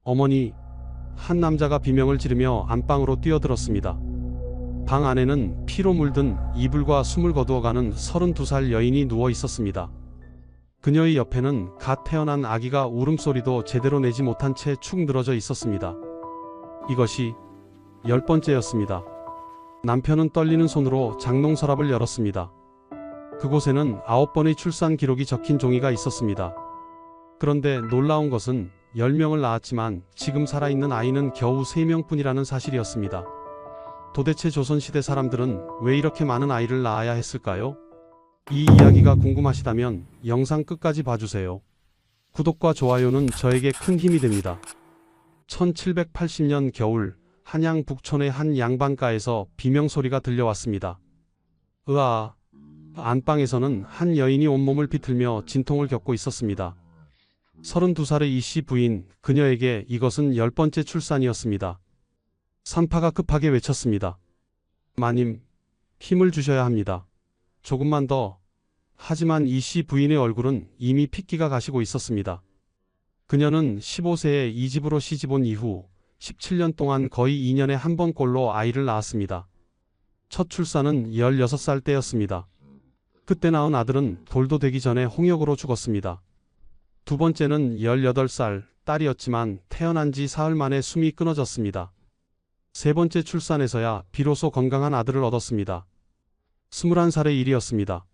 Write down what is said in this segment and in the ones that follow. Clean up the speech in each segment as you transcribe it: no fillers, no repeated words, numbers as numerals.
어머니, 한 남자가 비명을 지르며 안방으로 뛰어들었습니다. 방 안에는 피로 물든 이불과 숨을 거두어가는 32살 여인이 누워 있었습니다. 그녀의 옆에는 갓 태어난 아기가 울음소리도 제대로 내지 못한 채 축 늘어져 있었습니다. 이것이 10번째였습니다. 남편은 떨리는 손으로 장롱 서랍을 열었습니다. 그곳에는 9번의 출산 기록이 적힌 종이가 있었습니다. 그런데 놀라운 것은 10명을 낳았지만 지금 살아있는 아이는 겨우 3명뿐이라는 사실이었습니다. 도대체 조선시대 사람들은 왜 이렇게 많은 아이를 낳아야 했을까요? 이 이야기가 궁금하시다면 영상 끝까지 봐주세요. 구독과 좋아요는 저에게 큰 힘이 됩니다. 1780년 겨울, 한양 북촌의 한 양반가에서 비명소리가 들려왔습니다. 으아! 안방에서는 한 여인이 온몸을 비틀며 진통을 겪고 있었습니다. 32살의 이씨 부인, 그녀에게 이것은 10번째 출산이었습니다. 산파가 급하게 외쳤습니다. 마님, 힘을 주셔야 합니다. 조금만 더. 하지만 이씨 부인의 얼굴은 이미 핏기가 가시고 있었습니다. 그녀는 15세에 이 집으로 시집온 이후 17년 동안 거의 2년에 한 번꼴로 아이를 낳았습니다. 첫 출산은 16살 때였습니다. 그때 낳은 아들은 돌도 되기 전에 홍역으로 죽었습니다. 두 번째는 18살 딸이었지만 태어난 지 사흘 만에 숨이 끊어졌습니다. 세 번째 출산에서야 비로소 건강한 아들을 얻었습니다. 21살의 일이었습니다.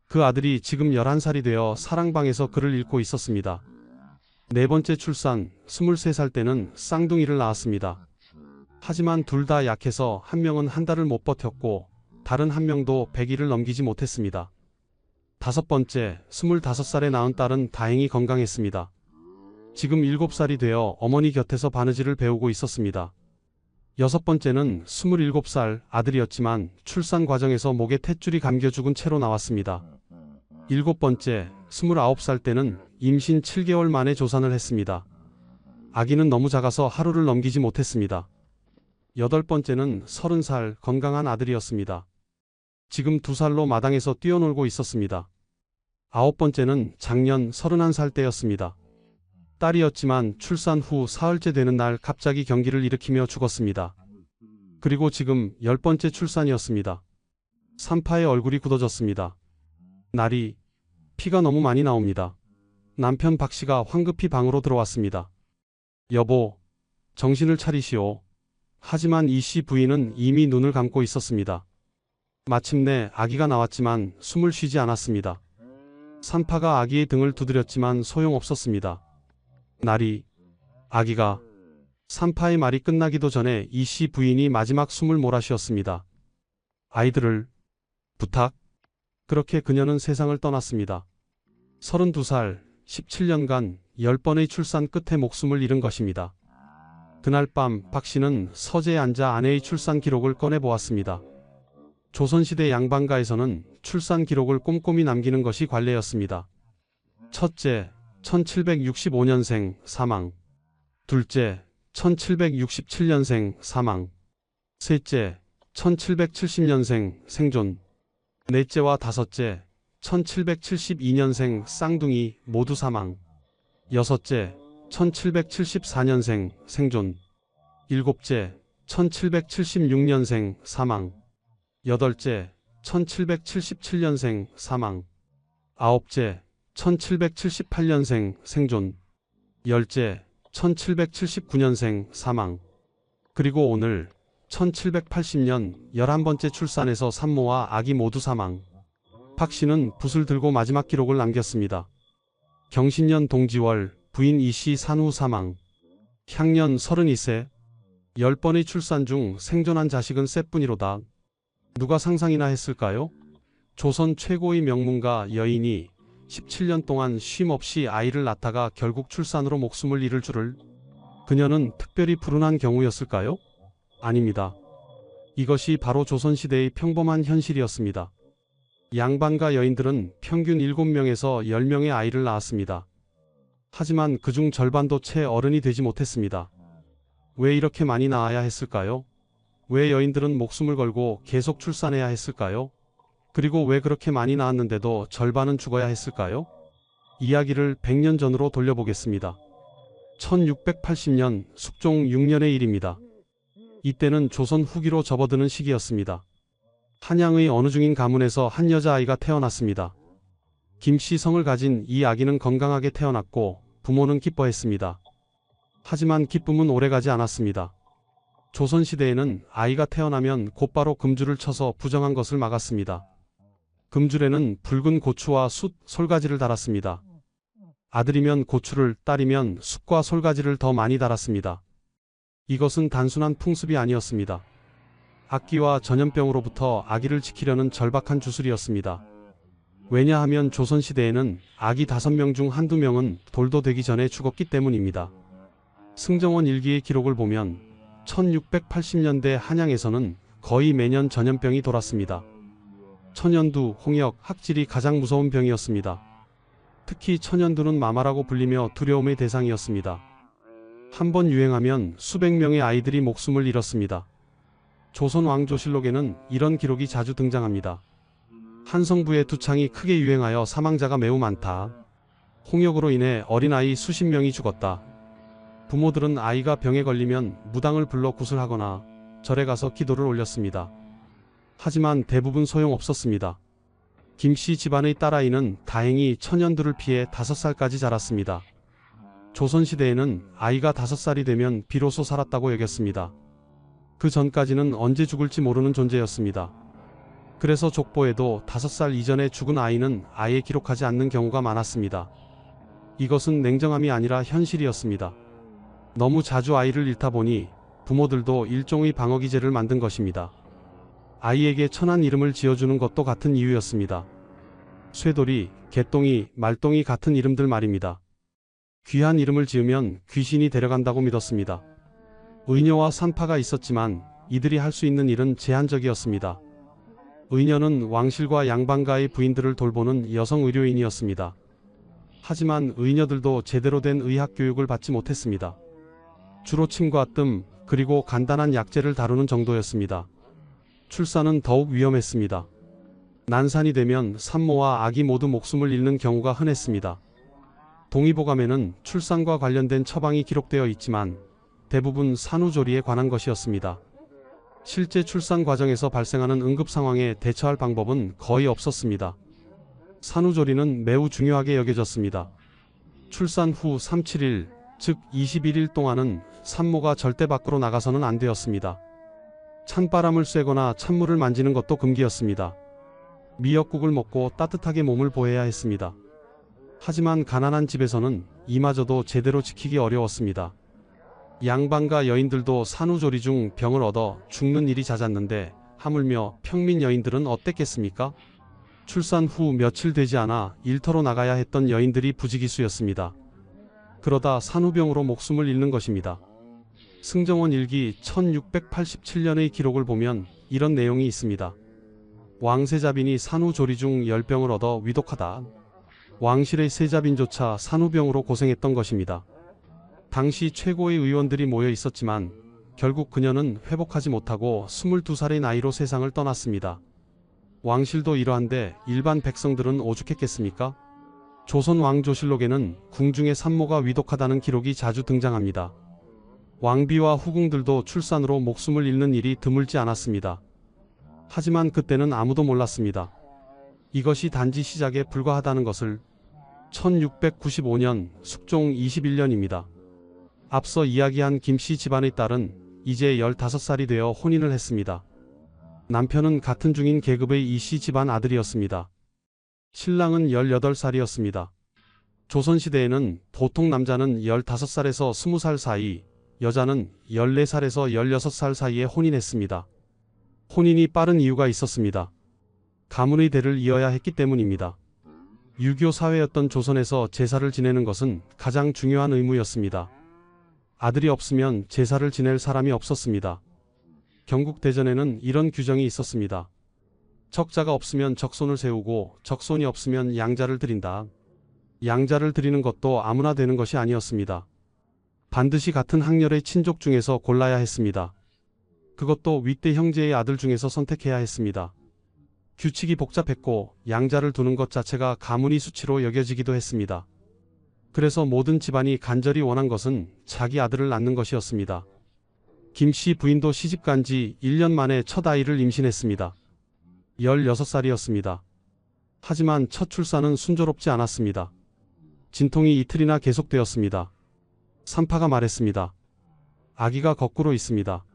그 아들이 지금 11살이 되어 사랑방에서 글을 읽고 있었습니다. 네 번째 출산, 23살 때는 쌍둥이를 낳았습니다. 하지만 둘 다 약해서 한 명은 한 달을 못 버텼고 다른 한 명도 100일을 넘기지 못했습니다. 다섯 번째, 25살에 낳은 딸은 다행히 건강했습니다. 지금 7살이 되어 어머니 곁에서 바느질을 배우고 있었습니다. 여섯 번째는 27살 아들이었지만 출산 과정에서 목에 탯줄이 감겨 죽은 채로 나왔습니다. 일곱 번째, 29살 때는 임신 7개월 만에 조산을 했습니다. 아기는 너무 작아서 하루를 넘기지 못했습니다. 여덟 번째는 30살 건강한 아들이었습니다. 지금 2살로 마당에서 뛰어놀고 있었습니다. 아홉 번째는 작년 31살 때였습니다. 딸이었지만 출산 후 사흘째 되는 날 갑자기 경기를 일으키며 죽었습니다. 그리고 지금 10번째 출산이었습니다. 산파의 얼굴이 굳어졌습니다. 날이 피가 너무 많이 나옵니다. 남편 박씨가 황급히 방으로 들어왔습니다. 여보, 정신을 차리시오. 하지만 이씨 부인은 이미 눈을 감고 있었습니다. 마침내 아기가 나왔지만 숨을 쉬지 않았습니다. 산파가 아기의 등을 두드렸지만 소용없었습니다. 날이, 아기가, 산파의 말이 끝나기도 전에 이씨 부인이 마지막 숨을 몰아쉬었습니다. 아이들을 부탁. 그렇게 그녀는 세상을 떠났습니다. 32살, 17년간 10번의 출산 끝에 목숨을 잃은 것입니다. 그날 밤 박씨는 서재에 앉아 아내의 출산 기록을 꺼내보았습니다. 조선시대 양반가에서는 출산 기록을 꼼꼼히 남기는 것이 관례였습니다. 첫째, 1765년생 사망. 둘째, 1767년생 사망. 셋째, 1770년생 생존. 넷째와 다섯째, 1772년생 쌍둥이 모두 사망. 여섯째, 1774년생 생존. 일곱째, 1776년생 사망. 여덟째, 1777년생 사망. 아홉째, 1778년생 생존. 열째, 1779년생 사망. 그리고 오늘 1780년 11번째 출산에서 산모와 아기 모두 사망. 박씨는 붓을 들고 마지막 기록을 남겼습니다. 경신년 동지월 부인 이씨 산후 사망. 향년 32세. 10번의 출산 중 생존한 자식은 셋뿐이로다. 누가 상상이나 했을까요? 조선 최고의 명문가 여인이 17년 동안 쉼 없이 아이를 낳다가 결국 출산으로 목숨을 잃을 줄을. 그녀는 특별히 불운한 경우였을까요? 아닙니다. 이것이 바로 조선시대의 평범한 현실이었습니다. 양반가 여인들은 평균 7명에서 10명의 아이를 낳았습니다. 하지만 그중 절반도 채 어른이 되지 못했습니다. 왜 이렇게 많이 낳아야 했을까요? 왜 여인들은 목숨을 걸고 계속 출산해야 했을까요? 그리고 왜 그렇게 많이 낳았는데도 절반은 죽어야 했을까요? 이야기를 100년 전으로 돌려보겠습니다. 1680년 숙종 6년의 일입니다. 이때는 조선 후기로 접어드는 시기였습니다. 한양의 어느 중인 가문에서 한 여자아이가 태어났습니다. 김씨성을 가진 이 아기는 건강하게 태어났고 부모는 기뻐했습니다. 하지만 기쁨은 오래가지 않았습니다. 조선시대에는 아이가 태어나면 곧바로 금줄을 쳐서 부정한 것을 막았습니다. 금줄에는 붉은 고추와 숯, 솔가지를 달았습니다. 아들이면 고추를, 딸이면 숯과 솔가지를 더 많이 달았습니다. 이것은 단순한 풍습이 아니었습니다. 악귀와 전염병으로부터 아기를 지키려는 절박한 주술이었습니다. 왜냐하면 조선시대에는 아기 5명 중 한두 명은 돌도 되기 전에 죽었기 때문입니다. 승정원 일기의 기록을 보면 1680년대 한양에서는 거의 매년 전염병이 돌았습니다. 천연두, 홍역, 학질이 가장 무서운 병이었습니다. 특히 천연두는 마마라고 불리며 두려움의 대상이었습니다. 한번 유행하면 수백 명의 아이들이 목숨을 잃었습니다. 조선 왕조실록에는 이런 기록이 자주 등장합니다. 한성부의 두창이 크게 유행하여 사망자가 매우 많다. 홍역으로 인해 어린아이 수십 명이 죽었다. 부모들은 아이가 병에 걸리면 무당을 불러 구슬하거나 절에 가서 기도를 올렸습니다. 하지만 대부분 소용없었습니다. 김씨 집안의 딸아이는 다행히 천연두를 피해 5살까지 자랐습니다. 조선시대에는 아이가 5살이 되면 비로소 살았다고 여겼습니다. 그 전까지는 언제 죽을지 모르는 존재였습니다. 그래서 족보에도 5살 이전에 죽은 아이는 아예 기록하지 않는 경우가 많았습니다. 이것은 냉정함이 아니라 현실이었습니다. 너무 자주 아이를 잃다 보니 부모들도 일종의 방어기제를 만든 것입니다. 아이에게 천한 이름을 지어주는 것도 같은 이유였습니다. 쇠돌이, 개똥이, 말똥이 같은 이름들 말입니다. 귀한 이름을 지으면 귀신이 데려간다고 믿었습니다. 의녀와 산파가 있었지만 이들이 할 수 있는 일은 제한적이었습니다. 의녀는 왕실과 양반가의 부인들을 돌보는 여성 의료인이었습니다. 하지만 의녀들도 제대로 된 의학 교육을 받지 못했습니다. 주로 침과 뜸, 그리고 간단한 약재를 다루는 정도였습니다. 출산은 더욱 위험했습니다. 난산이 되면 산모와 아기 모두 목숨을 잃는 경우가 흔했습니다. 동의보감에는 출산과 관련된 처방이 기록되어 있지만 대부분 산후조리에 관한 것이었습니다. 실제 출산 과정에서 발생하는 응급 상황에 대처할 방법은 거의 없었습니다. 산후조리는 매우 중요하게 여겨졌습니다. 출산 후 3-7일, 즉 21일 동안은 산모가 절대 밖으로 나가서는 안 되었습니다. 찬바람을 쐬거나 찬물을 만지는 것도 금기였습니다. 미역국을 먹고 따뜻하게 몸을 보호해야 했습니다. 하지만 가난한 집에서는 이마저도 제대로 지키기 어려웠습니다. 양반과 여인들도 산후조리 중 병을 얻어 죽는 일이 잦았는데 하물며 평민 여인들은 어땠겠습니까? 출산 후 며칠 되지 않아 일터로 나가야 했던 여인들이 부지기수였습니다. 그러다 산후병으로 목숨을 잃는 것입니다. 승정원 일기 1687년의 기록을 보면 이런 내용이 있습니다. 왕세자빈이 산후조리 중 열병을 얻어 위독하다. 왕실의 세자빈조차 산후병으로 고생했던 것입니다. 당시 최고의 의원들이 모여 있었지만 결국 그녀는 회복하지 못하고 22살의 나이로 세상을 떠났습니다. 왕실도 이러한데 일반 백성들은 오죽했겠습니까? 조선 왕조실록에는 궁중의 산모가 위독하다는 기록이 자주 등장합니다. 왕비와 후궁들도 출산으로 목숨을 잃는 일이 드물지 않았습니다. 하지만 그때는 아무도 몰랐습니다. 이것이 단지 시작에 불과하다는 것을. 1695년 숙종 21년입니다. 앞서 이야기한 김씨 집안의 딸은 이제 15살이 되어 혼인을 했습니다. 남편은 같은 중인 계급의 이씨 집안 아들이었습니다. 신랑은 18살이었습니다. 조선시대에는 보통 남자는 15살에서 20살 사이, 여자는 14살에서 16살 사이에 혼인했습니다. 혼인이 빠른 이유가 있었습니다. 가문의 대를 이어야 했기 때문입니다. 유교 사회였던 조선에서 제사를 지내는 것은 가장 중요한 의무였습니다. 아들이 없으면 제사를 지낼 사람이 없었습니다. 경국대전에는 이런 규정이 있었습니다. 적자가 없으면 적손을 세우고 적손이 없으면 양자를 드린다. 양자를 드리는 것도 아무나 되는 것이 아니었습니다. 반드시 같은 학렬의 친족 중에서 골라야 했습니다. 그것도 윗대 형제의 아들 중에서 선택해야 했습니다. 규칙이 복잡했고 양자를 두는 것 자체가 가문의 수치로 여겨지기도 했습니다. 그래서 모든 집안이 간절히 원한 것은 자기 아들을 낳는 것이었습니다. 김 씨 부인도 시집간 지 1년 만에 첫 아이를 임신했습니다. 16살이었습니다. 하지만 첫 출산은 순조롭지 않았습니다. 진통이 이틀이나 계속되었습니다. 산파가 말했습니다. 아기가 거꾸로 있습니다.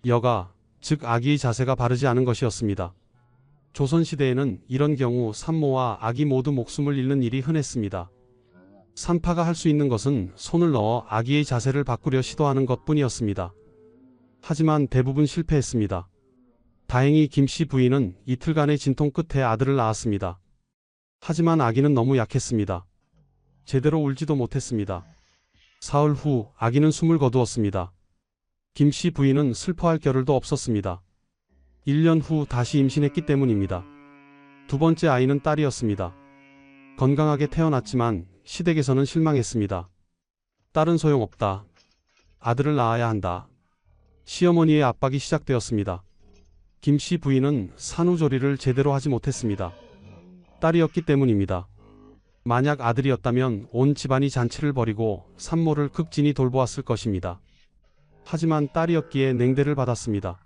여가, 즉 아기의 자세가 바르지 않은 것이었습니다. 조선시대에는 이런 경우 산모와 아기 모두 목숨을 잃는 일이 흔했습니다. 산파가 할 수 있는 것은 손을 넣어 아기의 자세를 바꾸려 시도하는 것뿐이었습니다. 하지만 대부분 실패했습니다. 다행히 김 씨 부인은 이틀간의 진통 끝에 아들을 낳았습니다. 하지만 아기는 너무 약했습니다. 제대로 울지도 못했습니다. 사흘 후 아기는 숨을 거두었습니다. 김 씨 부인은 슬퍼할 겨를도 없었습니다. 1년 후 다시 임신했기 때문입니다. 두 번째 아이는 딸이었습니다. 건강하게 태어났지만 시댁에서는 실망했습니다. 딸은 소용없다. 아들을 낳아야 한다. 시어머니의 압박이 시작되었습니다. 김 씨 부인은 산후조리를 제대로 하지 못했습니다. 딸이었기 때문입니다. 만약 아들이었다면 온 집안이 잔치를 벌이고 산모를 극진히 돌보았을 것입니다. 하지만 딸이었기에 냉대를 받았습니다.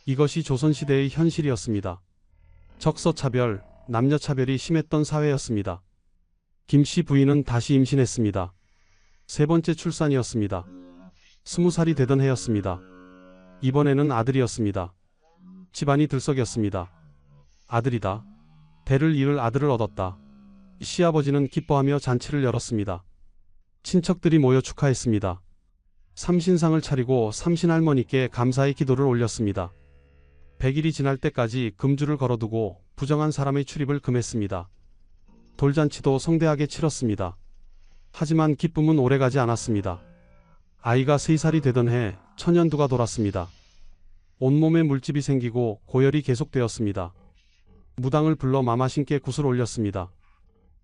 이것이 조선시대의 현실이었습니다. 적서차별, 남녀차별이 심했던 사회였습니다. 김 씨 부인은 다시 임신했습니다. 세 번째 출산이었습니다. 20살이 되던 해였습니다. 이번에는 아들이었습니다. 집안이 들썩였습니다. 아들이다. 대를 이을 아들을 얻었다. 시아버지는 기뻐하며 잔치를 열었습니다. 친척들이 모여 축하했습니다. 삼신상을 차리고 삼신할머니께 감사의 기도를 올렸습니다. 100일이 지날 때까지 금주를 걸어두고 부정한 사람의 출입을 금했습니다. 돌잔치도 성대하게 치렀습니다. 하지만 기쁨은 오래가지 않았습니다. 아이가 3살이 되던 해 천연두가 돌았습니다. 온몸에 물집이 생기고 고열이 계속되었습니다. 무당을 불러 마마신께 굿을 올렸습니다.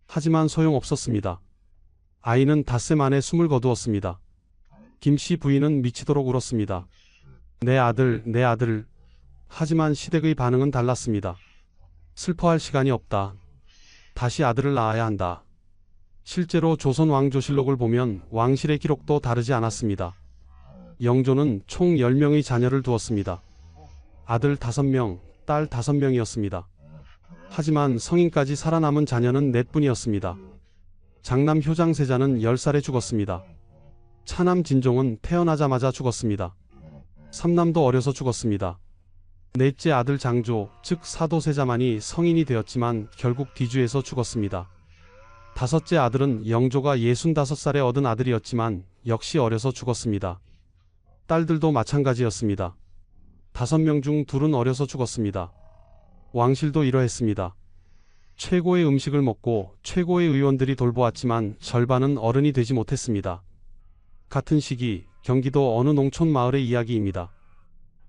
하지만 소용없었습니다. 아이는 닷새 만에 숨을 거두었습니다. 김 씨 부인은 미치도록 울었습니다. 내 아들, 내 아들. 하지만 시댁의 반응은 달랐습니다. 슬퍼할 시간이 없다. 다시 아들을 낳아야 한다. 실제로 조선 왕조실록을 보면 왕실의 기록도 다르지 않았습니다. 영조는 총 10명의 자녀를 두었습니다. 아들 5명, 딸 5명이었습니다. 하지만 성인까지 살아남은 자녀는 4뿐이었습니다. 장남 효장세자는 10살에 죽었습니다. 차남 진종은 태어나자마자 죽었습니다. 삼남도 어려서 죽었습니다. 넷째 아들 장조, 즉 사도세자만이 성인이 되었지만 결국 뒤주에서 죽었습니다. 다섯째 아들은 영조가 65살에 얻은 아들이었지만 역시 어려서 죽었습니다. 딸들도 마찬가지였습니다. 5명 중 2은 어려서 죽었습니다. 왕실도 이러했습니다. 최고의 음식을 먹고 최고의 의원들이 돌보았지만 절반은 어른이 되지 못했습니다. 같은 시기 경기도 어느 농촌 마을의 이야기입니다.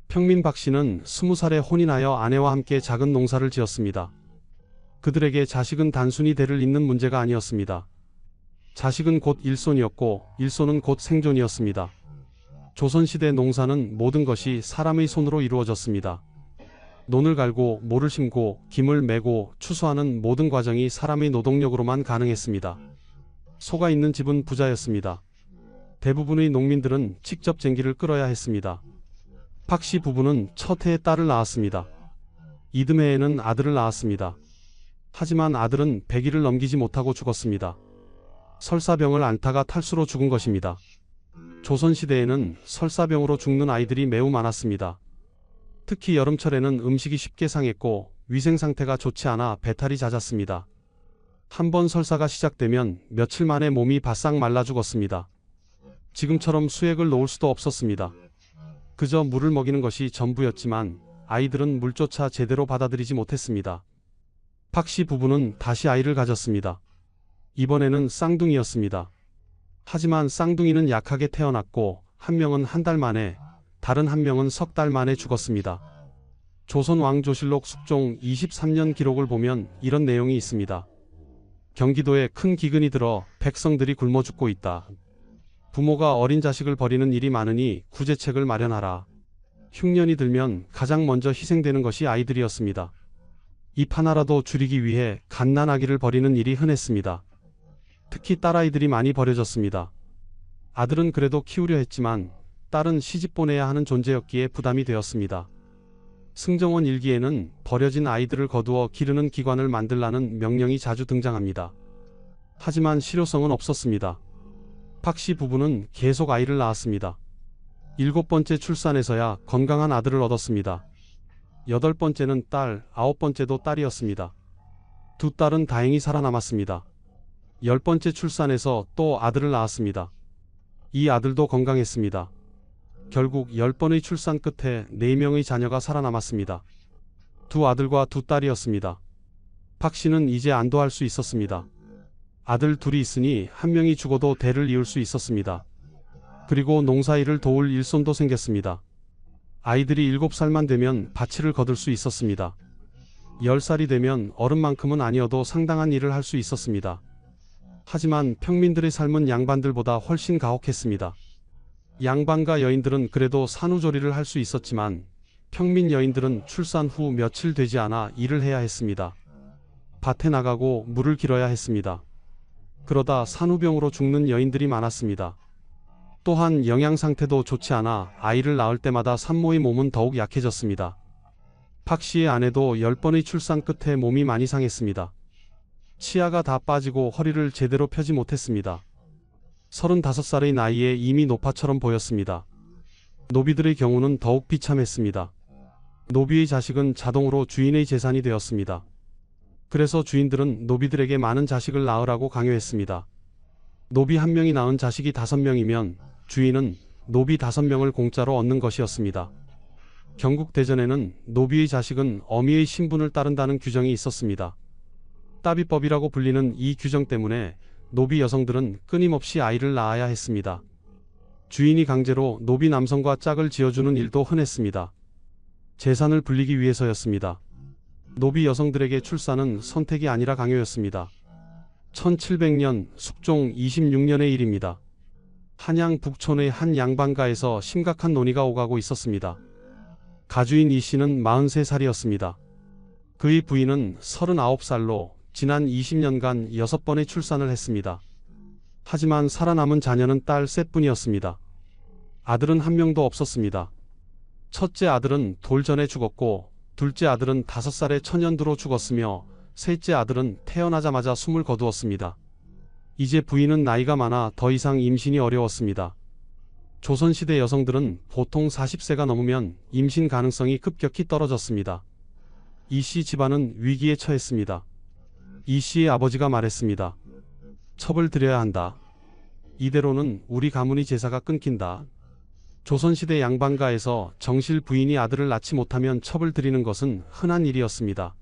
평민 박 씨는 20살에 혼인하여 아내와 함께 작은 농사를 지었습니다. 그들에게 자식은 단순히 대를 잇는 문제가 아니었습니다. 자식은 곧 일손이었고 일손은 곧 생존이었습니다. 조선시대 농사는 모든 것이 사람의 손으로 이루어졌습니다. 논을 갈고 모를 심고 김을 메고 추수하는 모든 과정이 사람의 노동력으로만 가능했습니다. 소가 있는 집은 부자였습니다. 대부분의 농민들은 직접 쟁기를 끌어야 했습니다. 박 씨 부부는 첫 해에 딸을 낳았습니다. 이듬해에는 아들을 낳았습니다. 하지만 아들은 100일을 넘기지 못하고 죽었습니다. 설사병을 앓다가 탈수로 죽은 것입니다. 조선시대에는 설사병으로 죽는 아이들이 매우 많았습니다. 특히 여름철에는 음식이 쉽게 상했고 위생 상태가 좋지 않아 배탈이 잦았습니다. 한 번 설사가 시작되면 며칠 만에 몸이 바싹 말라 죽었습니다. 지금처럼 수액을 놓을 수도 없었습니다. 그저 물을 먹이는 것이 전부였지만 아이들은 물조차 제대로 받아들이지 못했습니다. 박 씨 부부는 다시 아이를 가졌습니다. 이번에는 쌍둥이였습니다. 하지만 쌍둥이는 약하게 태어났고 한 명은 한 달 만에, 다른 한 명은 석 달 만에 죽었습니다. 조선 왕조실록 숙종 23년 기록을 보면 이런 내용이 있습니다. 경기도에 큰 기근이 들어 백성들이 굶어 죽고 있다. 부모가 어린 자식을 버리는 일이 많으니 구제책을 마련하라. 흉년이 들면 가장 먼저 희생되는 것이 아이들이었습니다. 입 하나라도 줄이기 위해 갓난아기를 버리는 일이 흔했습니다. 특히 딸아이들이 많이 버려졌습니다. 아들은 그래도 키우려 했지만 딸은 시집 보내야 하는 존재였기에 부담이 되었습니다. 승정원 일기에는 버려진 아이들을 거두어 기르는 기관을 만들라는 명령이 자주 등장합니다. 하지만 실효성은 없었습니다. 박 씨 부부는 계속 아이를 낳았습니다. 7번째 출산에서야 건강한 아들을 얻었습니다. 8번째는 딸, 9번째도 딸이었습니다. 두 딸은 다행히 살아남았습니다. 10번째 출산에서 또 아들을 낳았습니다. 이 아들도 건강했습니다. 결국 10번의 출산 끝에 4명의 자녀가 살아남았습니다. 두 아들과 두 딸이었습니다. 박 씨는 이제 안도할 수 있었습니다. 아들 둘이 있으니 한 명이 죽어도 대를 이을 수 있었습니다. 그리고 농사일을 도울 일손도 생겼습니다. 아이들이 7살만 되면 밭일을 거둘 수 있었습니다. 10살이 되면 어른만큼은 아니어도 상당한 일을 할 수 있었습니다. 하지만 평민들의 삶은 양반들보다 훨씬 가혹했습니다. 양반과 여인들은 그래도 산후조리를 할 수 있었지만 평민 여인들은 출산 후 며칠 되지 않아 일을 해야 했습니다. 밭에 나가고 물을 길어야 했습니다. 그러다 산후병으로 죽는 여인들이 많았습니다. 또한 영양 상태도 좋지 않아 아이를 낳을 때마다 산모의 몸은 더욱 약해졌습니다. 박 씨의 아내도 10번의 출산 끝에 몸이 많이 상했습니다. 치아가 다 빠지고 허리를 제대로 펴지 못했습니다. 35살의 나이에 이미 노파처럼 보였습니다. 노비들의 경우는 더욱 비참했습니다. 노비의 자식은 자동으로 주인의 재산이 되었습니다. 그래서 주인들은 노비들에게 많은 자식을 낳으라고 강요했습니다. 노비 한 명이 낳은 자식이 5명이면 주인은 노비 5명을 공짜로 얻는 것이었습니다. 경국대전에는 노비의 자식은 어미의 신분을 따른다는 규정이 있었습니다. 따비법이라고 불리는 이 규정 때문에 노비 여성들은 끊임없이 아이를 낳아야 했습니다. 주인이 강제로 노비 남성과 짝을 지어주는 일도 흔했습니다. 재산을 불리기 위해서였습니다. 노비 여성들에게 출산은 선택이 아니라 강요였습니다. 1700년 숙종 26년의 일입니다. 한양 북촌의 한 양반가에서 심각한 논의가 오가고 있었습니다. 가주인 이 씨는 43살이었습니다. 그의 부인은 39살로 지난 20년간 6번의 출산을 했습니다. 하지만 살아남은 자녀는 딸 셋뿐이었습니다. 아들은 한 명도 없었습니다. 첫째 아들은 돌전에 죽었고 둘째 아들은 5살에 천연두로 죽었으며 셋째 아들은 태어나자마자 숨을 거두었습니다. 이제 부인은 나이가 많아 더 이상 임신이 어려웠습니다. 조선시대 여성들은 보통 40세가 넘으면 임신 가능성이 급격히 떨어졌습니다. 이 씨 집안은 위기에 처했습니다. 이 씨의 아버지가 말했습니다. 첩을 들여야 한다. 이대로는 우리 가문의 제사가 끊긴다. 조선시대 양반가에서 정실 부인이 아들을 낳지 못하면 첩을 들이는 것은 흔한 일이었습니다.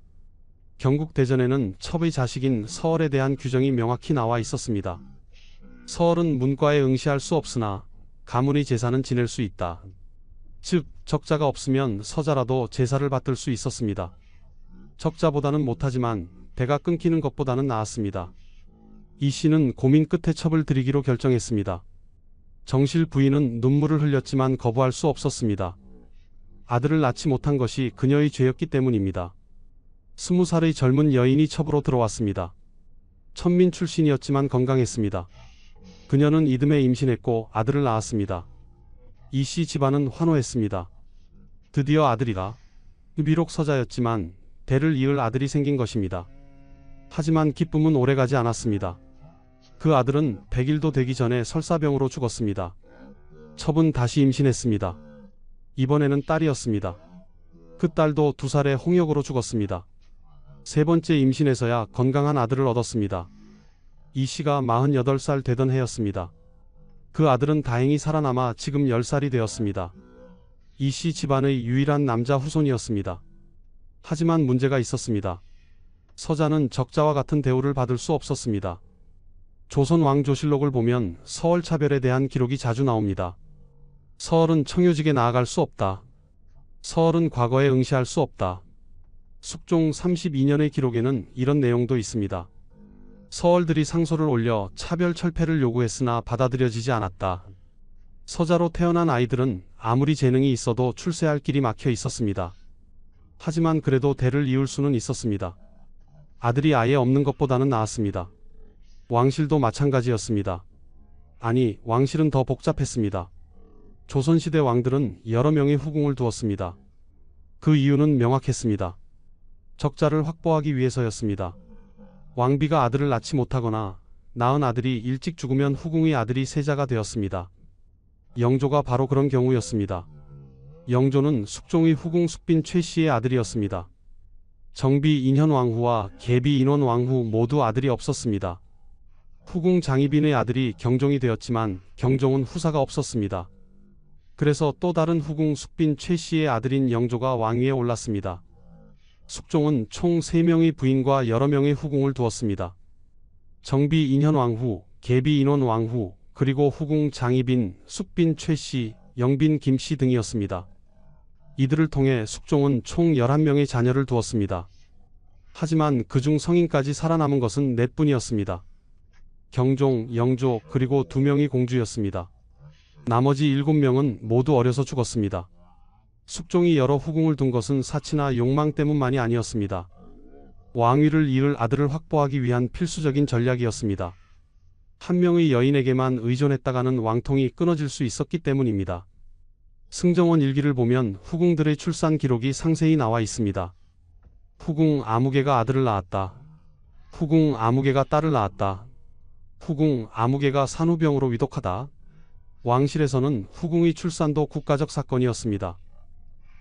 경국대전에는 첩의 자식인 서얼에 대한 규정이 명확히 나와 있었습니다. 서얼은 문과에 응시할 수 없으나 가문의 제사는 지낼 수 있다. 즉 적자가 없으면 서자라도 제사를 받들 수 있었습니다. 적자보다는 못하지만 대가 끊기는 것보다는 나았습니다. 이 씨는 고민 끝에 첩을 들이기로 결정했습니다. 정실 부인은 눈물을 흘렸지만 거부할 수 없었습니다. 아들을 낳지 못한 것이 그녀의 죄였기 때문입니다. 20살의 젊은 여인이 첩으로 들어왔습니다. 천민 출신이었지만 건강했습니다. 그녀는 이듬해 임신했고 아들을 낳았습니다. 이 씨 집안은 환호했습니다. 드디어 아들이다. 비록 서자였지만 대를 이을 아들이 생긴 것입니다. 하지만 기쁨은 오래가지 않았습니다. 그 아들은 100일도 되기 전에 설사병으로 죽었습니다. 첩은 다시 임신했습니다. 이번에는 딸이었습니다. 그 딸도 2살에 홍역으로 죽었습니다. 세 번째 임신에서야 건강한 아들을 얻었습니다. 이 씨가 48살 되던 해였습니다. 그 아들은 다행히 살아남아 지금 10살이 되었습니다. 이 씨 집안의 유일한 남자 후손이었습니다. 하지만 문제가 있었습니다. 서자는 적자와 같은 대우를 받을 수 없었습니다. 조선 왕조실록을 보면 서얼 차별에 대한 기록이 자주 나옵니다. 서얼은 청요직에 나아갈 수 없다. 서얼은 과거에 응시할 수 없다. 숙종 32년의 기록에는 이런 내용도 있습니다. 서얼들이 상소를 올려 차별 철폐를 요구했으나 받아들여지지 않았다. 서자로 태어난 아이들은 아무리 재능이 있어도 출세할 길이 막혀 있었습니다. 하지만 그래도 대를 이을 수는 있었습니다. 아들이 아예 없는 것보다는 나았습니다. 왕실도 마찬가지였습니다. 아니, 왕실은 더 복잡했습니다. 조선시대 왕들은 여러 명의 후궁을 두었습니다. 그 이유는 명확했습니다. 적자를 확보하기 위해서였습니다. 왕비가 아들을 낳지 못하거나 낳은 아들이 일찍 죽으면 후궁의 아들이 세자가 되었습니다. 영조가 바로 그런 경우였습니다. 영조는 숙종의 후궁 숙빈 최씨의 아들이었습니다. 정비 인현 왕후와 계비 인원 왕후 모두 아들이 없었습니다. 후궁 장희빈의 아들이 경종이 되었지만 경종은 후사가 없었습니다. 그래서 또 다른 후궁 숙빈 최씨의 아들인 영조가 왕위에 올랐습니다. 숙종은 총 3명의 부인과 여러 명의 후궁을 두었습니다. 정비 인현 왕후, 계비 인원 왕후, 그리고 후궁 장희빈, 숙빈 최씨, 영빈 김씨 등이었습니다. 이들을 통해 숙종은 총 11명의 자녀를 두었습니다. 하지만 그중 성인까지 살아남은 것은 4분이었습니다. 경종, 영조, 그리고 2명이 공주였습니다. 나머지 7명은 모두 어려서 죽었습니다. 숙종이 여러 후궁을 둔 것은 사치나 욕망 때문만이 아니었습니다. 왕위를 이을 아들을 확보하기 위한 필수적인 전략이었습니다. 한 명의 여인에게만 의존했다가는 왕통이 끊어질 수 있었기 때문입니다. 승정원 일기를 보면 후궁들의 출산 기록이 상세히 나와 있습니다. 후궁 아무개가 아들을 낳았다. 후궁 아무개가 딸을 낳았다. 후궁 아무개가 산후병으로 위독하다. 왕실에서는 후궁의 출산도 국가적 사건이었습니다.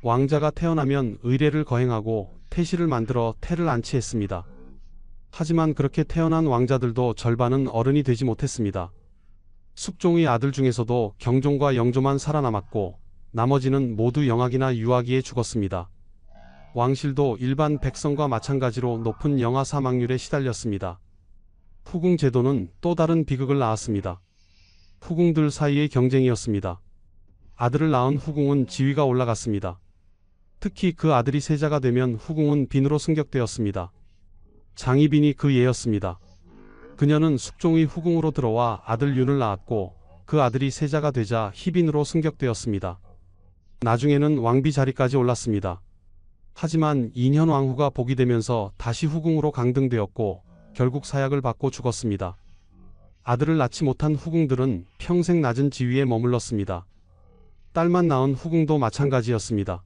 왕자가 태어나면 의례를 거행하고 태실을 만들어 태를 안치했습니다. 하지만 그렇게 태어난 왕자들도 절반은 어른이 되지 못했습니다. 숙종의 아들 중에서도 경종과 영조만 살아남았고 나머지는 모두 영아기나 유아기에 죽었습니다. 왕실도 일반 백성과 마찬가지로 높은 영아 사망률에 시달렸습니다. 후궁 제도는 또 다른 비극을 낳았습니다. 후궁들 사이의 경쟁이었습니다. 아들을 낳은 후궁은 지위가 올라갔습니다. 특히 그 아들이 세자가 되면 후궁은 빈으로 승격되었습니다. 장희빈이 그 예였습니다. 그녀는 숙종의 후궁으로 들어와 아들 윤을 낳았고 그 아들이 세자가 되자 희빈으로 승격되었습니다. 나중에는 왕비 자리까지 올랐습니다. 하지만 인현 왕후가 복이 되면서 다시 후궁으로 강등되었고 결국 사약을 받고 죽었습니다. 아들을 낳지 못한 후궁들은 평생 낮은 지위에 머물렀습니다. 딸만 낳은 후궁도 마찬가지였습니다.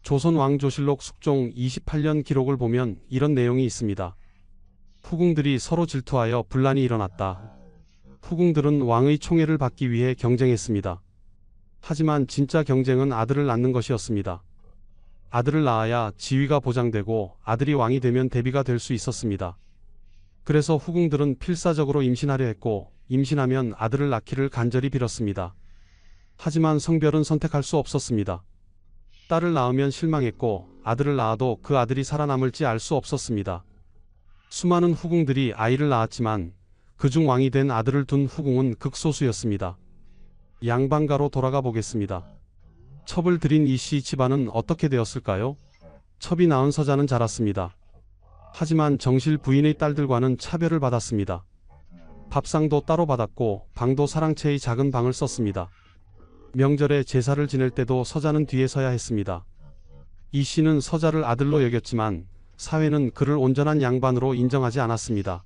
조선 왕조실록 숙종 28년 기록을 보면 이런 내용이 있습니다. 후궁들이 서로 질투하여 분란이 일어났다. 후궁들은 왕의 총애를 받기 위해 경쟁했습니다. 하지만 진짜 경쟁은 아들을 낳는 것이었습니다. 아들을 낳아야 지위가 보장되고 아들이 왕이 되면 대비가 될 수 있었습니다. 그래서 후궁들은 필사적으로 임신하려 했고 임신하면 아들을 낳기를 간절히 빌었습니다. 하지만 성별은 선택할 수 없었습니다. 딸을 낳으면 실망했고 아들을 낳아도 그 아들이 살아남을지 알 수 없었습니다. 수많은 후궁들이 아이를 낳았지만 그중 왕이 된 아들을 둔 후궁은 극소수였습니다. 양반가로 돌아가 보겠습니다. 첩을 들인 이씨 집안은 어떻게 되었을까요? 첩이 낳은 서자는 자랐습니다. 하지만 정실 부인의 딸들과는 차별을 받았습니다. 밥상도 따로 받았고 방도 사랑채의 작은 방을 썼습니다. 명절에 제사를 지낼 때도 서자는 뒤에 서야 했습니다. 이 씨는 서자를 아들로 여겼지만 사회는 그를 온전한 양반으로 인정하지 않았습니다.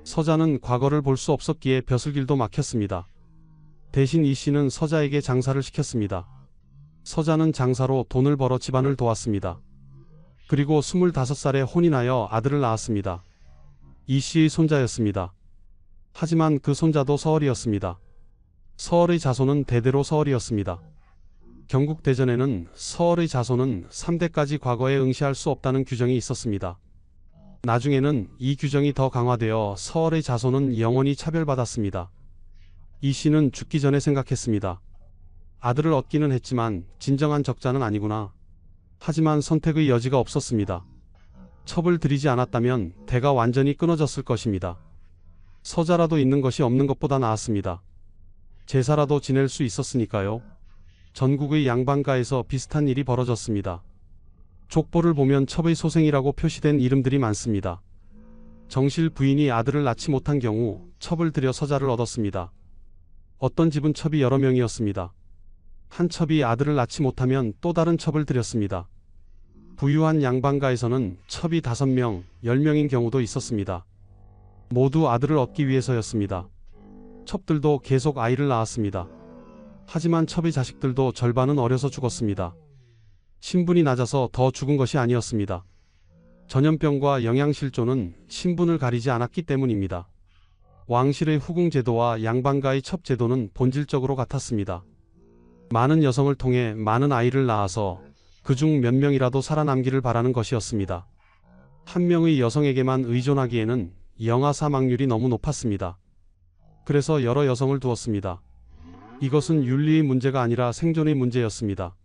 서자는 과거를 볼 수 없었기에 벼슬길도 막혔습니다. 대신 이 씨는 서자에게 장사를 시켰습니다. 서자는 장사로 돈을 벌어 집안을 도왔습니다. 그리고 25살에 혼인하여 아들을 낳았습니다. 이 씨의 손자였습니다. 하지만 그 손자도 서얼이었습니다. 서얼의 자손은 대대로 서얼이었습니다. 경국대전에는 서얼의 자손은 3대까지 과거에 응시할 수 없다는 규정이 있었습니다. 나중에는 이 규정이 더 강화되어 서얼의 자손은 영원히 차별받았습니다. 이 씨는 죽기 전에 생각했습니다. 아들을 얻기는 했지만 진정한 적자는 아니구나. 하지만 선택의 여지가 없었습니다. 첩을 들이지 않았다면 대가 완전히 끊어졌을 것입니다. 서자라도 있는 것이 없는 것보다 나았습니다. 제사라도 지낼 수 있었으니까요. 전국의 양반가에서 비슷한 일이 벌어졌습니다. 족보를 보면 첩의 소생이라고 표시된 이름들이 많습니다. 정실 부인이 아들을 낳지 못한 경우 첩을 들여 서자를 얻었습니다. 어떤 집은 첩이 여러 명이었습니다. 한 첩이 아들을 낳지 못하면 또 다른 첩을 들였습니다. 부유한 양반가에서는 첩이 5명, 10명인 경우도 있었습니다. 모두 아들을 얻기 위해서였습니다. 첩들도 계속 아이를 낳았습니다. 하지만 첩의 자식들도 절반은 어려서 죽었습니다. 신분이 낮아서 더 죽은 것이 아니었습니다. 전염병과 영양실조는 신분을 가리지 않았기 때문입니다. 왕실의 후궁 제도와 양반가의 첩 제도는 본질적으로 같았습니다. 많은 여성을 통해 많은 아이를 낳아서 그중 몇 명이라도 살아남기를 바라는 것이었습니다. 한 명의 여성에게만 의존하기에는 영아 사망률이 너무 높았습니다. 그래서 여러 여성을 두었습니다. 이것은 윤리의 문제가 아니라 생존의 문제였습니다.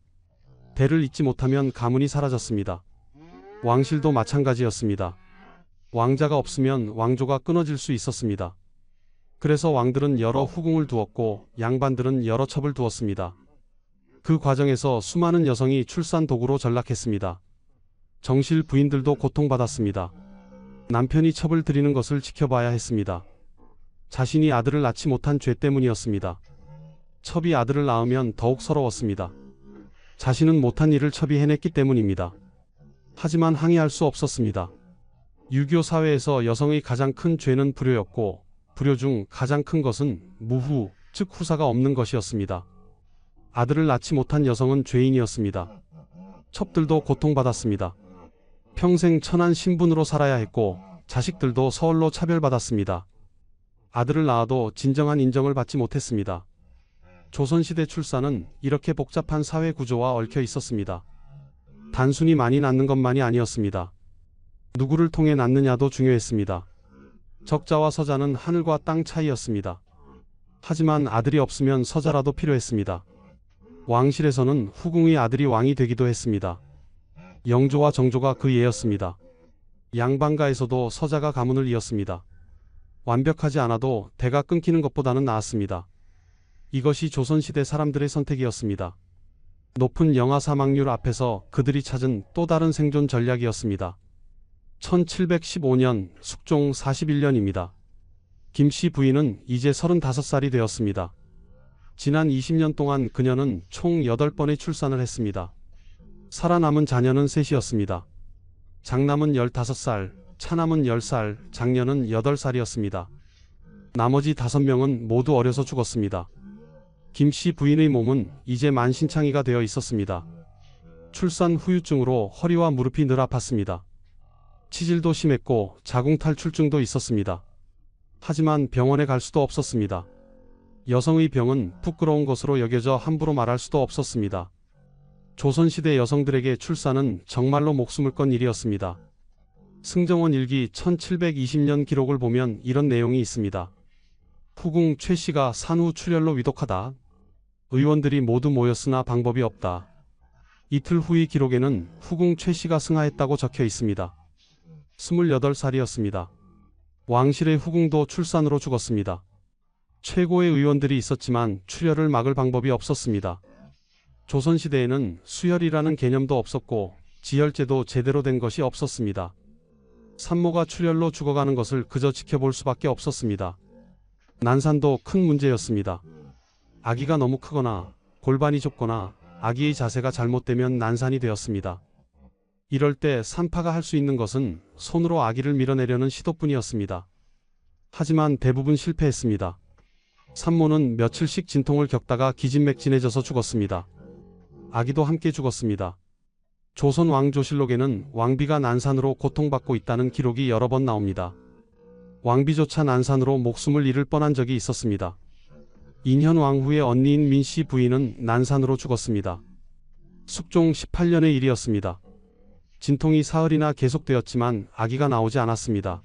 대를 잇지 못하면 가문이 사라졌습니다. 왕실도 마찬가지였습니다. 왕자가 없으면 왕조가 끊어질 수 있었습니다. 그래서 왕들은 여러 후궁을 두었고 양반들은 여러 첩을 두었습니다. 그 과정에서 수많은 여성이 출산 도구로 전락했습니다. 정실 부인들도 고통받았습니다. 남편이 첩을 들이는 것을 지켜봐야 했습니다. 자신이 아들을 낳지 못한 죄 때문이었습니다. 첩이 아들을 낳으면 더욱 서러웠습니다. 자신은 못한 일을 첩이 해냈기 때문입니다. 하지만 항의할 수 없었습니다. 유교 사회에서 여성의 가장 큰 죄는 불효였고 불효 중 가장 큰 것은 무후, 즉 후사가 없는 것이었습니다. 아들을 낳지 못한 여성은 죄인이었습니다. 첩들도 고통받았습니다. 평생 천한 신분으로 살아야 했고 자식들도 서울로 차별받았습니다. 아들을 낳아도 진정한 인정을 받지 못했습니다. 조선시대 출산은 이렇게 복잡한 사회 구조와 얽혀 있었습니다. 단순히 많이 낳는 것만이 아니었습니다. 누구를 통해 낳느냐도 중요했습니다. 적자와 서자는 하늘과 땅 차이였습니다. 하지만 아들이 없으면 서자라도 필요했습니다. 왕실에서는 후궁의 아들이 왕이 되기도 했습니다. 영조와 정조가 그 예였습니다. 양반가에서도 서자가 가문을 이었습니다. 완벽하지 않아도 대가 끊기는 것보다는 나았습니다. 이것이 조선시대 사람들의 선택이었습니다. 높은 영아 사망률 앞에서 그들이 찾은 또 다른 생존 전략이었습니다. 1715년 숙종 41년입니다. 김씨 부인은 이제 35살이 되었습니다. 지난 20년 동안 그녀는 총 8번의 출산을 했습니다. 살아남은 자녀는 셋이었습니다. 장남은 15살, 차남은 10살, 장녀는 8살이었습니다. 나머지 5명은 모두 어려서 죽었습니다. 김씨 부인의 몸은 이제 만신창이가 되어 있었습니다. 출산 후유증으로 허리와 무릎이 늘 아팠습니다. 치질도 심했고 자궁탈출증도 있었습니다. 하지만 병원에 갈 수도 없었습니다. 여성의 병은 부끄러운 것으로 여겨져 함부로 말할 수도 없었습니다. 조선시대 여성들에게 출산은 정말로 목숨을 건 일이었습니다. 승정원 일기 1720년 기록을 보면 이런 내용이 있습니다. 후궁 최씨가 산후 출혈로 위독하다. 의원들이 모두 모였으나 방법이 없다. 이틀 후의 기록에는 후궁 최씨가 승하했다고 적혀 있습니다. 28살이었습니다. 왕실의 후궁도 출산으로 죽었습니다. 최고의 의원들이 있었지만 출혈을 막을 방법이 없었습니다. 조선시대에는 수혈이라는 개념도 없었고 지혈제도 제대로 된 것이 없었습니다. 산모가 출혈로 죽어가는 것을 그저 지켜볼 수밖에 없었습니다. 난산도 큰 문제였습니다. 아기가 너무 크거나 골반이 좁거나 아기의 자세가 잘못되면 난산이 되었습니다. 이럴 때 산파가 할 수 있는 것은 손으로 아기를 밀어내려는 시도뿐이었습니다. 하지만 대부분 실패했습니다. 산모는 며칠씩 진통을 겪다가 기진맥진해져서 죽었습니다. 아기도 함께 죽었습니다. 조선 왕조실록에는 왕비가 난산으로 고통받고 있다는 기록이 여러 번 나옵니다. 왕비조차 난산으로 목숨을 잃을 뻔한 적이 있었습니다. 인현 왕후의 언니인 민씨 부인은 난산으로 죽었습니다. 숙종 18년의 일이었습니다. 진통이 사흘이나 계속되었지만 아기가 나오지 않았습니다.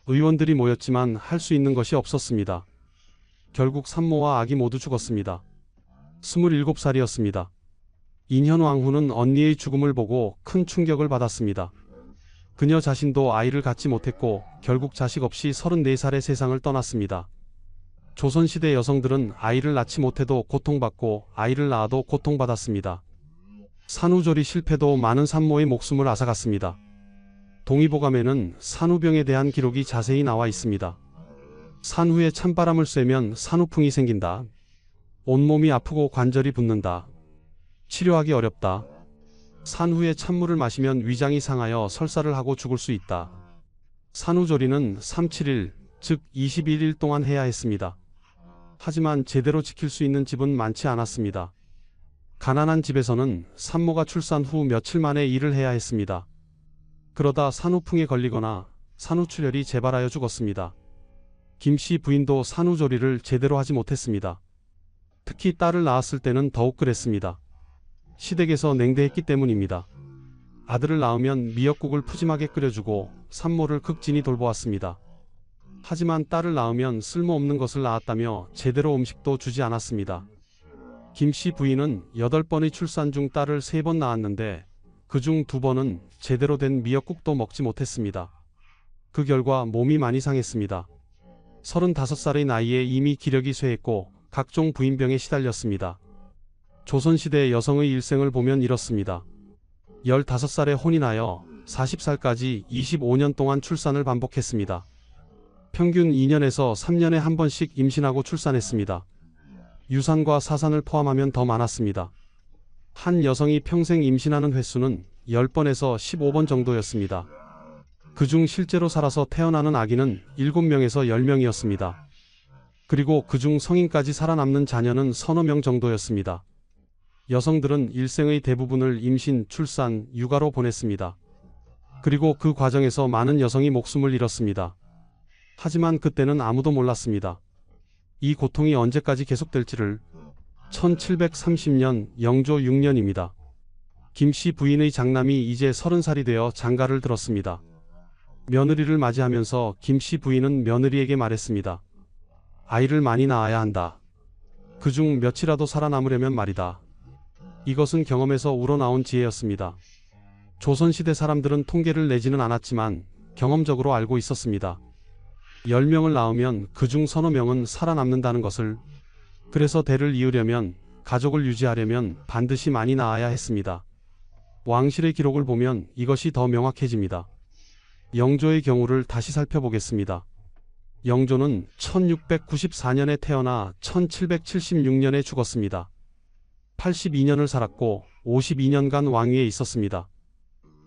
의원들이 모였지만 할 수 있는 것이 없었습니다. 결국 산모와 아기 모두 죽었습니다. 27살이었습니다. 인현 왕후는 언니의 죽음을 보고 큰 충격을 받았습니다. 그녀 자신도 아이를 갖지 못했고 결국 자식 없이 34살에 세상을 떠났습니다. 조선시대 여성들은 아이를 낳지 못해도 고통받고 아이를 낳아도 고통받았습니다. 산후조리 실패도 많은 산모의 목숨을 앗아갔습니다. 동의보감에는 산후병에 대한 기록이 자세히 나와 있습니다. 산후에 찬바람을 쐬면 산후풍이 생긴다. 온몸이 아프고 관절이 붓는다. 치료하기 어렵다. 산후에 찬물을 마시면 위장이 상하여 설사를 하고 죽을 수 있다. 산후조리는 3-7일, 즉 21일 동안 해야 했습니다. 하지만 제대로 지킬 수 있는 집은 많지 않았습니다. 가난한 집에서는 산모가 출산 후 며칠 만에 일을 해야 했습니다. 그러다 산후풍에 걸리거나 산후출혈이 재발하여 죽었습니다. 김씨 부인도 산후조리를 제대로 하지 못했습니다. 특히 딸을 낳았을 때는 더욱 그랬습니다. 시댁에서 냉대했기 때문입니다. 아들을 낳으면 미역국을 푸짐하게 끓여주고 산모를 극진히 돌보았습니다. 하지만 딸을 낳으면 쓸모없는 것을 낳았다며 제대로 음식도 주지 않았습니다. 김씨 부인은 8번의 출산 중 딸을 3번 낳았는데 그중 2번은 제대로 된 미역국도 먹지 못했습니다. 그 결과 몸이 많이 상했습니다. 35살의 나이에 이미 기력이 쇠했고 각종 부인병에 시달렸습니다. 조선시대 여성의 일생을 보면 이렇습니다. 15살에 혼인하여 40살까지 25년 동안 출산을 반복했습니다. 평균 2년에서 3년에 한 번씩 임신하고 출산했습니다. 유산과 사산을 포함하면 더 많았습니다. 한 여성이 평생 임신하는 횟수는 10번에서 15번 정도였습니다. 그중 실제로 살아서 태어나는 아기는 7명에서 10명이었습니다. 그리고 그중 성인까지 살아남는 자녀는 서너 명 정도였습니다. 여성들은 일생의 대부분을 임신, 출산, 육아로 보냈습니다. 그리고 그 과정에서 많은 여성이 목숨을 잃었습니다. 하지만 그때는 아무도 몰랐습니다. 이 고통이 언제까지 계속될지를. 1730년 영조 6년입니다. 김씨 부인의 장남이 이제 30살이 되어 장가를 들었습니다. 며느리를 맞이하면서 김씨 부인은 며느리에게 말했습니다. 아이를 많이 낳아야 한다. 그중 몇이라도 살아남으려면 말이다. 이것은 경험에서 우러나온 지혜였습니다. 조선시대 사람들은 통계를 내지는 않았지만 경험적으로 알고 있었습니다. 10명을 낳으면 그중 서너 명은 살아남는다는 것을. 그래서 대를 이으려면, 가족을 유지하려면 반드시 많이 낳아야 했습니다. 왕실의 기록을 보면 이것이 더 명확해집니다. 영조의 경우를 다시 살펴보겠습니다. 영조는 1694년에 태어나 1776년에 죽었습니다. 82년을 살았고 52년간 왕위에 있었습니다.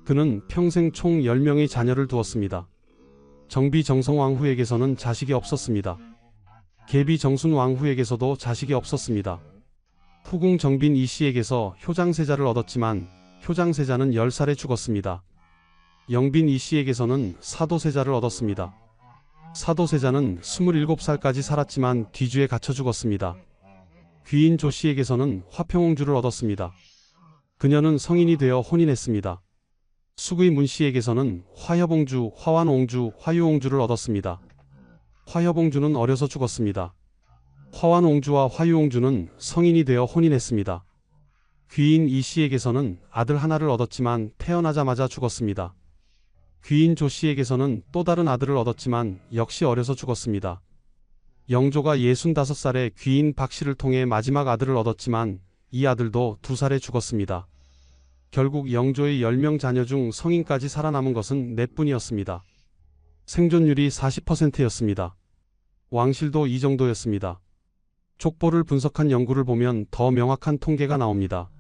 그는 평생 총 10명의 자녀를 두었습니다. 정비 정성 왕후에게서는 자식이 없었습니다. 계비 정순 왕후에게서도 자식이 없었습니다. 후궁 정빈 이씨에게서 효장세자를 얻었지만 효장세자는 10살에 죽었습니다. 영빈 이씨에게서는 사도세자를 얻었습니다. 사도세자는 27살까지 살았지만 뒤주에 갇혀 죽었습니다. 귀인 조씨에게서는 화평옹주를 얻었습니다. 그녀는 성인이 되어 혼인했습니다. 숙의 문씨에게서는 화협옹주, 화완옹주, 화유옹주를 얻었습니다. 화협옹주는 어려서 죽었습니다. 화완옹주와 화유옹주는 성인이 되어 혼인했습니다. 귀인 이씨에게서는 아들 하나를 얻었지만 태어나자마자 죽었습니다. 귀인 조씨에게서는 또 다른 아들을 얻었지만 역시 어려서 죽었습니다. 영조가 65살에 귀인 박씨를 통해 마지막 아들을 얻었지만 이 아들도 2살에 죽었습니다. 결국 영조의 10명 자녀 중 성인까지 살아남은 것은 4분이었습니다. 생존율이 40%였습니다. 왕실도 이 정도였습니다. 족보를 분석한 연구를 보면 더 명확한 통계가 나옵니다.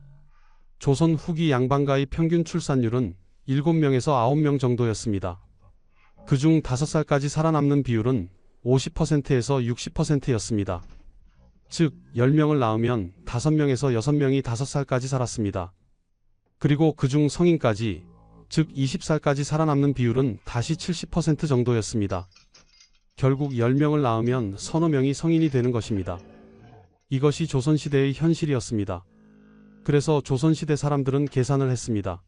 조선 후기 양반가의 평균 출산율은 7명에서 9명 정도였습니다. 그중 5살까지 살아남는 비율은 50%에서 60%였습니다. 즉 10명을 낳으면 5명에서 6명이 5살까지 살았습니다. 그리고 그중 성인까지, 즉 20살까지 살아남는 비율은 다시 70% 정도였습니다. 결국 10명을 낳으면 서너 명이 성인이 되는 것입니다. 이것이 조선시대의 현실이었습니다. 그래서 조선시대 사람들은 계산을 했습니다.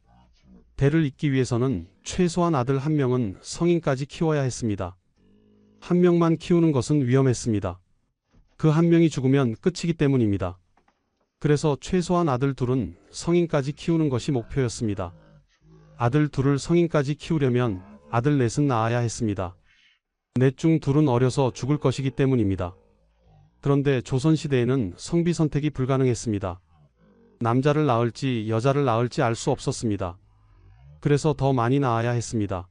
대를 잇기 위해서는 최소한 아들 1명은 성인까지 키워야 했습니다. 1명만 키우는 것은 위험했습니다. 그 1명이 죽으면 끝이기 때문입니다. 그래서 최소한 아들 2은 성인까지 키우는 것이 목표였습니다. 아들 2를 성인까지 키우려면 아들 4은 낳아야 했습니다. 4 중 2는 어려서 죽을 것이기 때문입니다. 그런데 조선시대에는 성비 선택이 불가능했습니다. 남자를 낳을지 여자를 낳을지 알 수 없었습니다. 그래서 더 많이 낳아야 했습니다.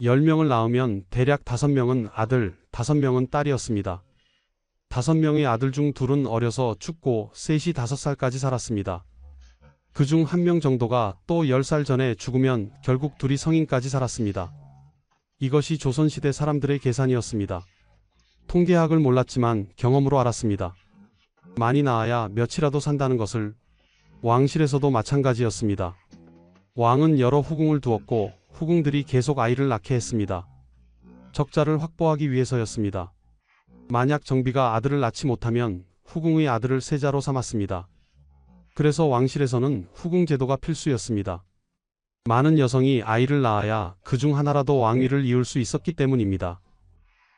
10명을 낳으면 대략 5명은 아들, 5명은 딸이었습니다. 5명의 아들 중 2은 어려서 죽고 셋이 5살까지 살았습니다. 그중 1명 정도가 또 10살 전에 죽으면 결국 2이 성인까지 살았습니다. 이것이 조선시대 사람들의 계산이었습니다. 통계학을 몰랐지만 경험으로 알았습니다. 많이 낳아야 며칠이라도 산다는 것을. 왕실에서도 마찬가지였습니다. 왕은 여러 후궁을 두었고 후궁들이 계속 아이를 낳게 했습니다. 적자를 확보하기 위해서였습니다. 만약 정비가 아들을 낳지 못하면 후궁의 아들을 세자로 삼았습니다. 그래서 왕실에서는 후궁 제도가 필수였습니다. 많은 여성이 아이를 낳아야 그중 하나라도 왕위를 이을 수 있었기 때문입니다.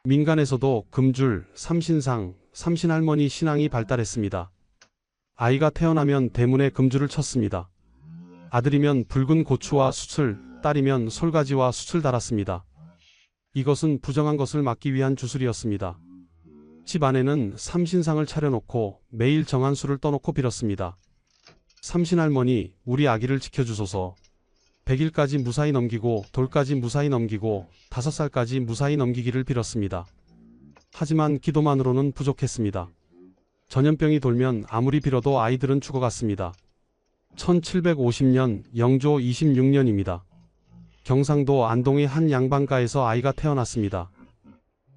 민간에서도 금줄, 삼신상, 삼신할머니 신앙이 발달했습니다. 아이가 태어나면 대문에 금줄을 쳤습니다. 아들이면 붉은 고추와 숯을, 딸이면 솔가지와 숯을 달았습니다. 이것은 부정한 것을 막기 위한 주술이었습니다. 집 안에는 삼신상을 차려놓고 매일 정한 수를 떠놓고 빌었습니다. 삼신할머니, 우리 아기를 지켜주소서. 100일까지 무사히 넘기고 돌까지 무사히 넘기고 5살까지 무사히 넘기기를 빌었습니다. 하지만 기도만으로는 부족했습니다. 전염병이 돌면 아무리 빌어도 아이들은 죽어갔습니다. 1750년 영조 26년입니다. 경상도 안동의 한 양반가에서 아이가 태어났습니다.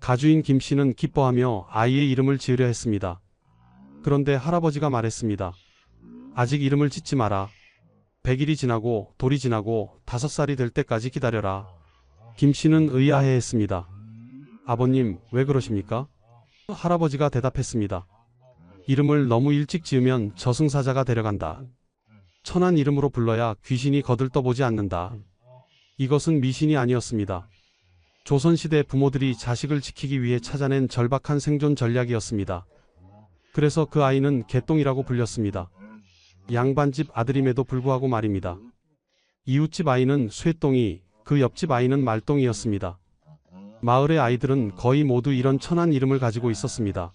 가주인 김씨는 기뻐하며 아이의 이름을 지으려 했습니다. 그런데 할아버지가 말했습니다. 아직 이름을 짓지 마라. 100일이 지나고 돌이 지나고 5살이 될 때까지 기다려라. 김씨는 의아해했습니다. 아버님, 왜 그러십니까? 할아버지가 대답했습니다. 이름을 너무 일찍 지으면 저승사자가 데려간다. 천한 이름으로 불러야 귀신이 거들떠보지 않는다. 이것은 미신이 아니었습니다. 조선시대 부모들이 자식을 지키기 위해 찾아낸 절박한 생존 전략이었습니다. 그래서 그 아이는 개똥이라고 불렸습니다. 양반집 아들임에도 불구하고 말입니다. 이웃집 아이는 쇠똥이, 그 옆집 아이는 말똥이었습니다. 마을의 아이들은 거의 모두 이런 천한 이름을 가지고 있었습니다.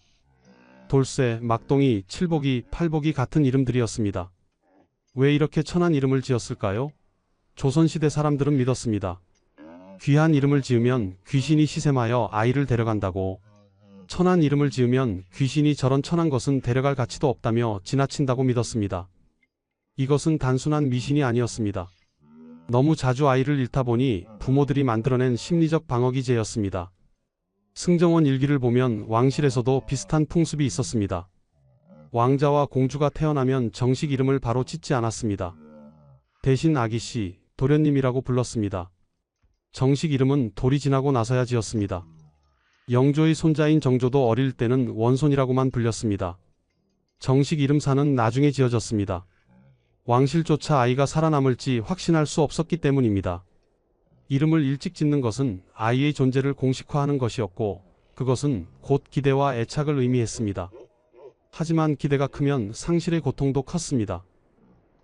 돌쇠, 막동이, 칠복이, 팔복이 같은 이름들이었습니다. 왜 이렇게 천한 이름을 지었을까요? 조선시대 사람들은 믿었습니다. 귀한 이름을 지으면 귀신이 시샘하여 아이를 데려간다고. 천한 이름을 지으면 귀신이 저런 천한 것은 데려갈 가치도 없다며 지나친다고 믿었습니다. 이것은 단순한 미신이 아니었습니다. 너무 자주 아이를 잃다 보니 부모들이 만들어낸 심리적 방어 기제였습니다. 승정원 일기를 보면 왕실에서도 비슷한 풍습이 있었습니다. 왕자와 공주가 태어나면 정식 이름을 바로 짓지 않았습니다. 대신 아기씨, 도련님이라고 불렀습니다. 정식 이름은 돌이 지나고 나서야 지었습니다. 영조의 손자인 정조도 어릴 때는 원손이라고만 불렸습니다. 정식 이름사는 나중에 지어졌습니다. 왕실조차 아이가 살아남을지 확신할 수 없었기 때문입니다. 이름을 일찍 짓는 것은 아이의 존재를 공식화하는 것이었고 그것은 곧 기대와 애착을 의미했습니다. 하지만 기대가 크면 상실의 고통도 컸습니다.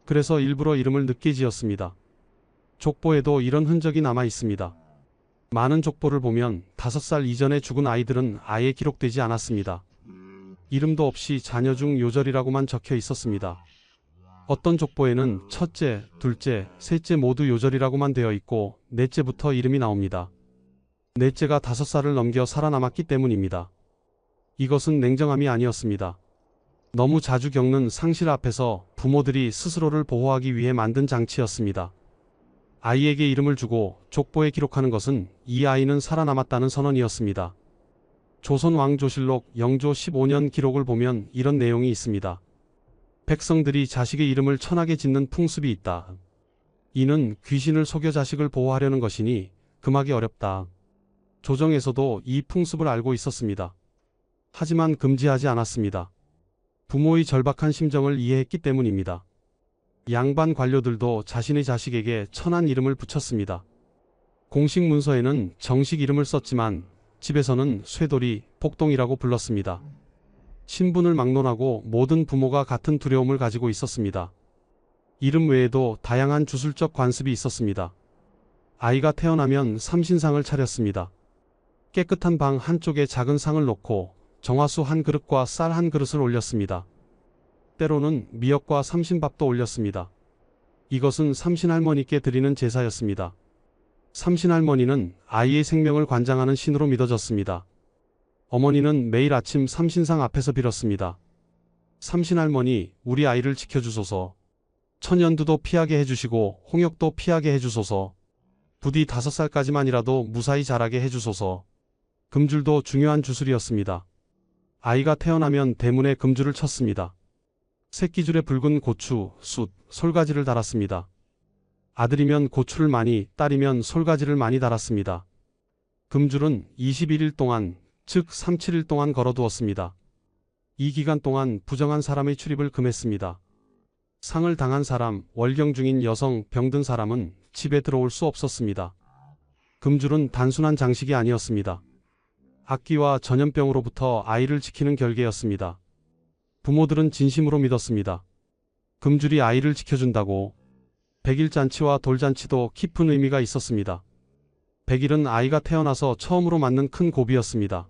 그래서 일부러 이름을 늦게 지었습니다. 족보에도 이런 흔적이 남아 있습니다. 많은 족보를 보면 5살 이전에 죽은 아이들은 아예 기록되지 않았습니다. 이름도 없이 자녀 중 요절이라고만 적혀 있었습니다. 어떤 족보에는 첫째, 둘째, 셋째 모두 요절이라고만 되어 있고 넷째부터 이름이 나옵니다. 넷째가 5살을 넘겨 살아남았기 때문입니다. 이것은 냉정함이 아니었습니다. 너무 자주 겪는 상실 앞에서 부모들이 스스로를 보호하기 위해 만든 장치였습니다. 아이에게 이름을 주고 족보에 기록하는 것은 이 아이는 살아남았다는 선언이었습니다. 조선 왕조실록 영조 15년 기록을 보면 이런 내용이 있습니다. 백성들이 자식의 이름을 천하게 짓는 풍습이 있다. 이는 귀신을 속여 자식을 보호하려는 것이니 금하기 어렵다. 조정에서도 이 풍습을 알고 있었습니다. 하지만 금지하지 않았습니다. 부모의 절박한 심정을 이해했기 때문입니다. 양반 관료들도 자신의 자식에게 천한 이름을 붙였습니다. 공식 문서에는 정식 이름을 썼지만 집에서는 쇠돌이, 복동이라고 불렀습니다. 신분을 막론하고 모든 부모가 같은 두려움을 가지고 있었습니다. 이름 외에도 다양한 주술적 관습이 있었습니다. 아이가 태어나면 삼신상을 차렸습니다. 깨끗한 방 한쪽에 작은 상을 놓고 정화수 한 그릇과 쌀 한 그릇을 올렸습니다. 때로는 미역과 삼신밥도 올렸습니다. 이것은 삼신할머니께 드리는 제사였습니다. 삼신할머니는 아이의 생명을 관장하는 신으로 믿어졌습니다. 어머니는 매일 아침 삼신상 앞에서 빌었습니다. 삼신할머니, 우리 아이를 지켜주소서. 천연두도 피하게 해주시고 홍역도 피하게 해주소서. 부디 5살까지만이라도 무사히 자라게 해주소서. 금줄도 중요한 주술이었습니다. 아이가 태어나면 대문에 금줄을 쳤습니다. 새끼줄에 붉은 고추, 숯, 솔가지를 달았습니다. 아들이면 고추를 많이, 딸이면 솔가지를 많이 달았습니다. 금줄은 21일 동안, 즉 37일 동안 걸어두었습니다. 이 기간 동안 부정한 사람의 출입을 금했습니다. 상을 당한 사람, 월경 중인 여성, 병든 사람은 집에 들어올 수 없었습니다. 금줄은 단순한 장식이 아니었습니다. 악귀와 전염병으로부터 아이를 지키는 결계였습니다. 부모들은 진심으로 믿었습니다. 금줄이 아이를 지켜준다고. 백일잔치와 돌잔치도 깊은 의미가 있었습니다. 백일은 아이가 태어나서 처음으로 맞는 큰 고비였습니다.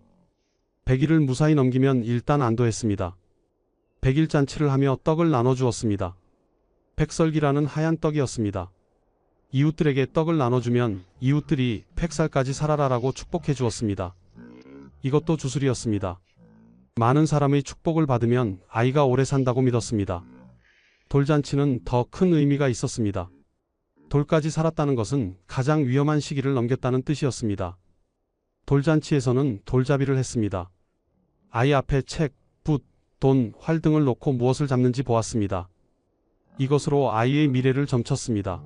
백일을 무사히 넘기면 일단 안도했습니다. 백일잔치를 하며 떡을 나눠주었습니다. 백설기라는 하얀 떡이었습니다. 이웃들에게 떡을 나눠주면 이웃들이 100살까지 살아라라고 축복해 주었습니다. 이것도 주술이었습니다. 많은 사람의 축복을 받으면 아이가 오래 산다고 믿었습니다. 돌잔치는 더 큰 의미가 있었습니다. 돌까지 살았다는 것은 가장 위험한 시기를 넘겼다는 뜻이었습니다. 돌잔치에서는 돌잡이를 했습니다. 아이 앞에 책, 붓, 돈, 활 등을 놓고 무엇을 잡는지 보았습니다. 이것으로 아이의 미래를 점쳤습니다.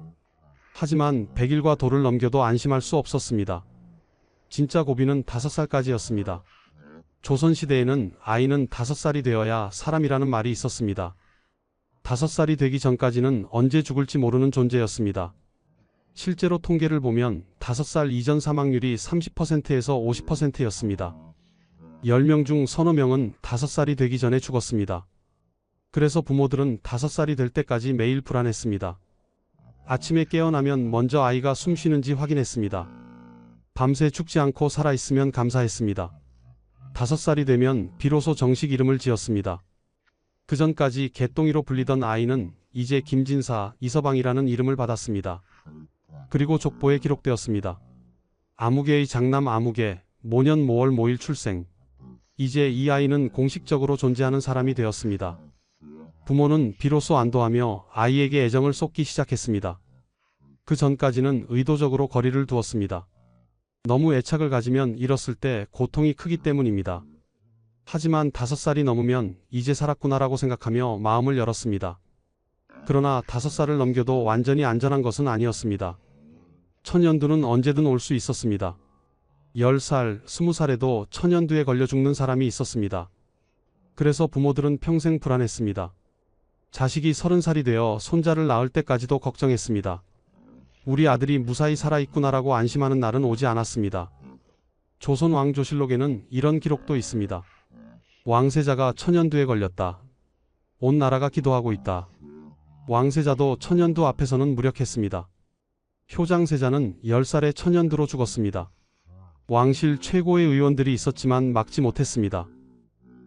하지만 100일과 돌을 넘겨도 안심할 수 없었습니다. 진짜 고비는 5살까지였습니다. 조선시대에는 아이는 5살이 되어야 사람이라는 말이 있었습니다. 5살이 되기 전까지는 언제 죽을지 모르는 존재였습니다. 실제로 통계를 보면 5살 이전 사망률이 30%에서 50%였습니다. 10명 중 서너 명은 5살이 되기 전에 죽었습니다. 그래서 부모들은 5살이 될 때까지 매일 불안했습니다. 아침에 깨어나면 먼저 아이가 숨 쉬는지 확인했습니다. 밤새 죽지 않고 살아있으면 감사했습니다. 5살이 되면 비로소 정식 이름을 지었습니다. 그 전까지 개똥이로 불리던 아이는 이제 김진사, 이서방이라는 이름을 받았습니다. 그리고 족보에 기록되었습니다. 아무개의 장남 아무개, 모년 모월 모일 출생. 이제 이 아이는 공식적으로 존재하는 사람이 되었습니다. 부모는 비로소 안도하며 아이에게 애정을 쏟기 시작했습니다. 그 전까지는 의도적으로 거리를 두었습니다. 너무 애착을 가지면 잃었을 때 고통이 크기 때문입니다. 하지만 5살이 넘으면 이제 살았구나라고 생각하며 마음을 열었습니다. 그러나 5살을 넘겨도 완전히 안전한 것은 아니었습니다. 천연두는 언제든 올 수 있었습니다. 10살, 20살에도 천연두에 걸려 죽는 사람이 있었습니다. 그래서 부모들은 평생 불안했습니다. 자식이 30살이 되어 손자를 낳을 때까지도 걱정했습니다. 우리 아들이 무사히 살아있구나라고 안심하는 날은 오지 않았습니다. 조선 왕조실록에는 이런 기록도 있습니다. 왕세자가 천연두에 걸렸다. 온 나라가 기도하고 있다. 왕세자도 천연두 앞에서는 무력했습니다. 효장세자는 10살에 천연두로 죽었습니다. 왕실 최고의 의원들이 있었지만 막지 못했습니다.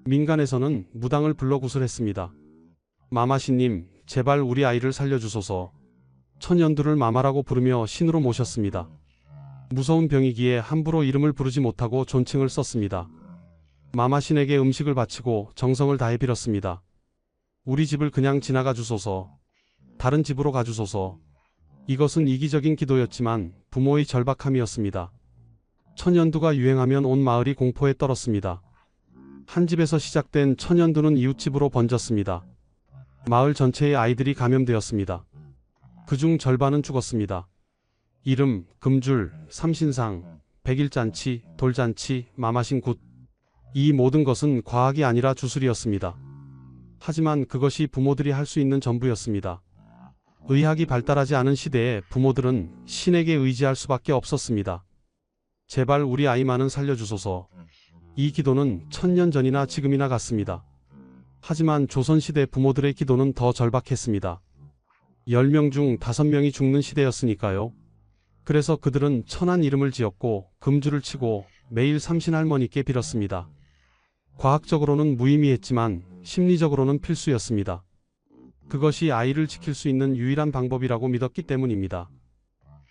민간에서는 무당을 불러 구슬했습니다. 마마씨님, 제발 우리 아이를 살려주소서. 천연두를 마마라고 부르며 신으로 모셨습니다. 무서운 병이기에 함부로 이름을 부르지 못하고 존칭을 썼습니다. 마마신에게 음식을 바치고 정성을 다해 빌었습니다. 우리 집을 그냥 지나가 주소서. 다른 집으로 가주소서. 이것은 이기적인 기도였지만 부모의 절박함이었습니다. 천연두가 유행하면 온 마을이 공포에 떨었습니다. 한 집에서 시작된 천연두는 이웃집으로 번졌습니다. 마을 전체의 아이들이 감염되었습니다. 그중 절반은 죽었습니다. 이름, 금줄, 삼신상, 백일잔치, 돌잔치, 마마신 굿. 이 모든 것은 과학이 아니라 주술이었습니다. 하지만 그것이 부모들이 할 수 있는 전부였습니다. 의학이 발달하지 않은 시대에 부모들은 신에게 의지할 수밖에 없었습니다. 제발 우리 아이만은 살려주소서. 이 기도는 1000년 전이나 지금이나 같습니다. 하지만 조선시대 부모들의 기도는 더 절박했습니다. 10명 중 5명이 죽는 시대였으니까요. 그래서 그들은 천한 이름을 지었고 금줄을 치고 매일 삼신할머니께 빌었습니다. 과학적으로는 무의미했지만 심리적으로는 필수였습니다. 그것이 아이를 지킬 수 있는 유일한 방법이라고 믿었기 때문입니다.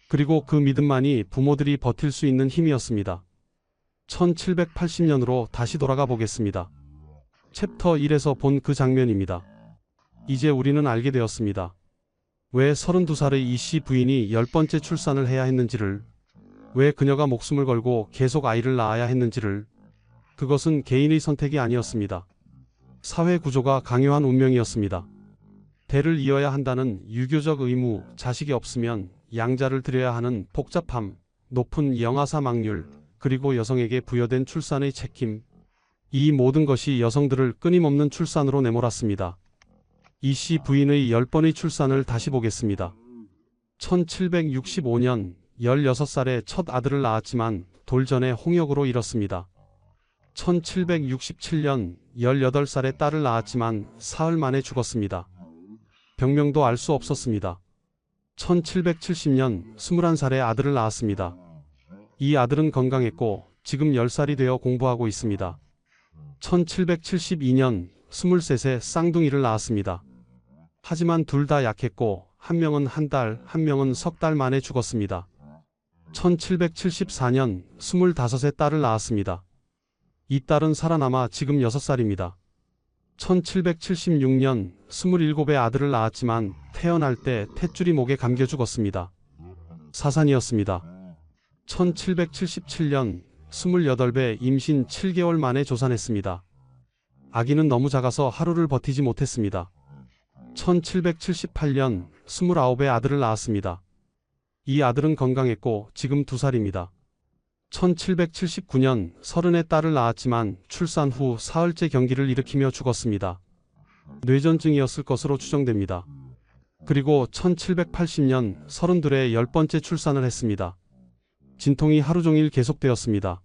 그리고 그 믿음만이 부모들이 버틸 수 있는 힘이었습니다. 1780년으로 다시 돌아가 보겠습니다. 챕터 1에서 본 그 장면입니다. 이제 우리는 알게 되었습니다. 왜 32살의 이씨 부인이 10번째 출산을 해야 했는지를, 왜 그녀가 목숨을 걸고 계속 아이를 낳아야 했는지를, 그것은 개인의 선택이 아니었습니다. 사회 구조가 강요한 운명이었습니다. 대를 이어야 한다는 유교적 의무, 자식이 없으면 양자를 드려야 하는 복잡함, 높은 영아사망률, 그리고 여성에게 부여된 출산의 책임, 이 모든 것이 여성들을 끊임없는 출산으로 내몰았습니다. 이씨 부인의 10번의 출산을 다시 보겠습니다. 1765년 16살에 첫 아들을 낳았지만 돌전에 홍역으로 잃었습니다. 1767년 18살에 딸을 낳았지만 사흘 만에 죽었습니다. 병명도 알 수 없었습니다. 1770년 21살에 아들을 낳았습니다. 이 아들은 건강했고 지금 10살이 되어 공부하고 있습니다. 1772년 23세 쌍둥이를 낳았습니다. 하지만 둘 다 약했고 한 명은 한 달, 한 명은 석 달 만에 죽었습니다. 1774년 25세 딸을 낳았습니다. 이 딸은 살아남아 지금 6살입니다. 1776년 27의 아들을 낳았지만 태어날 때 탯줄이 목에 감겨 죽었습니다. 사산이었습니다. 1777년 28배 임신 7개월 만에 조산했습니다. 아기는 너무 작아서 하루를 버티지 못했습니다. 1778년 29의 아들을 낳았습니다. 이 아들은 건강했고 지금 2살입니다. 1779년 30의 딸을 낳았지만 출산 후 사흘째 경기를 일으키며 죽었습니다. 뇌전증이었을 것으로 추정됩니다. 그리고 1780년 32의 10번째 출산을 했습니다. 진통이 하루 종일 계속되었습니다.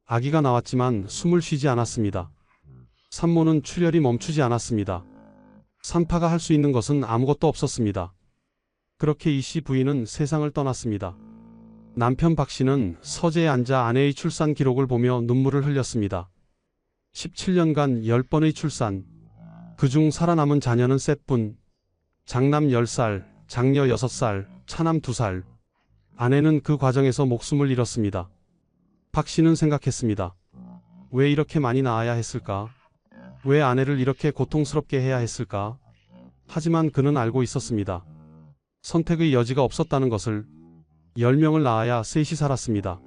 아기가 나왔지만 숨을 쉬지 않았습니다. 산모는 출혈이 멈추지 않았습니다. 산파가 할 수 있는 것은 아무것도 없었습니다. 그렇게 이씨 부인은 세상을 떠났습니다. 남편 박 씨는 서재에 앉아 아내의 출산 기록을 보며 눈물을 흘렸습니다. 17년간 10번의 출산, 그중 살아남은 자녀는 셋뿐, 장남 10살, 장녀 6살, 차남 2살. 아내는 그 과정에서 목숨을 잃었습니다. 박 씨는 생각했습니다. 왜 이렇게 많이 낳아야 했을까? 왜 아내를 이렇게 고통스럽게 해야 했을까? 하지만 그는 알고 있었습니다. 선택의 여지가 없었다는 것을. 10명을 낳아야 셋이 살았습니다.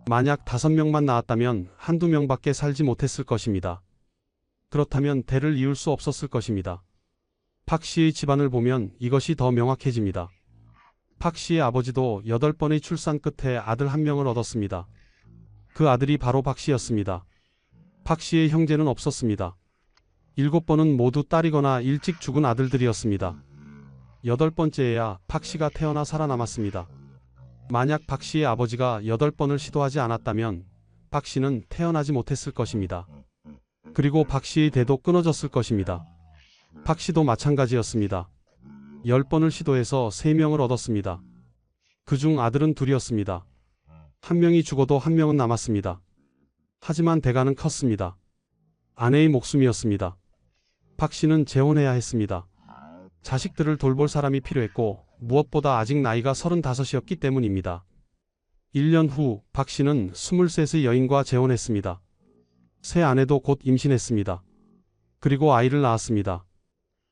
만약 5명만 낳았다면 한두 명밖에 살지 못했을 것입니다. 그렇다면 대를 이을 수 없었을 것입니다. 박 씨의 집안을 보면 이것이 더 명확해집니다. 박 씨의 아버지도 8번의 출산 끝에 아들 1명을 얻었습니다. 그 아들이 바로 박 씨였습니다. 박 씨의 형제는 없었습니다. 7번은 모두 딸이거나 일찍 죽은 아들들이었습니다. 8번째에야 박 씨가 태어나 살아남았습니다. 만약 박 씨의 아버지가 8번을 시도하지 않았다면 박 씨는 태어나지 못했을 것입니다. 그리고 박 씨의 대도 끊어졌을 것입니다. 박 씨도 마찬가지였습니다. 10번을 시도해서 3명을 얻었습니다. 그중 아들은 둘이었습니다. 한 명이 죽어도 한 명은 남았습니다. 하지만 대가는 컸습니다. 아내의 목숨이었습니다. 박 씨는 재혼해야 했습니다. 자식들을 돌볼 사람이 필요했고 무엇보다 아직 나이가 35이었기 때문입니다. 1년 후 박 씨는 23의 여인과 재혼했습니다. 새 아내도 곧 임신했습니다. 그리고 아이를 낳았습니다.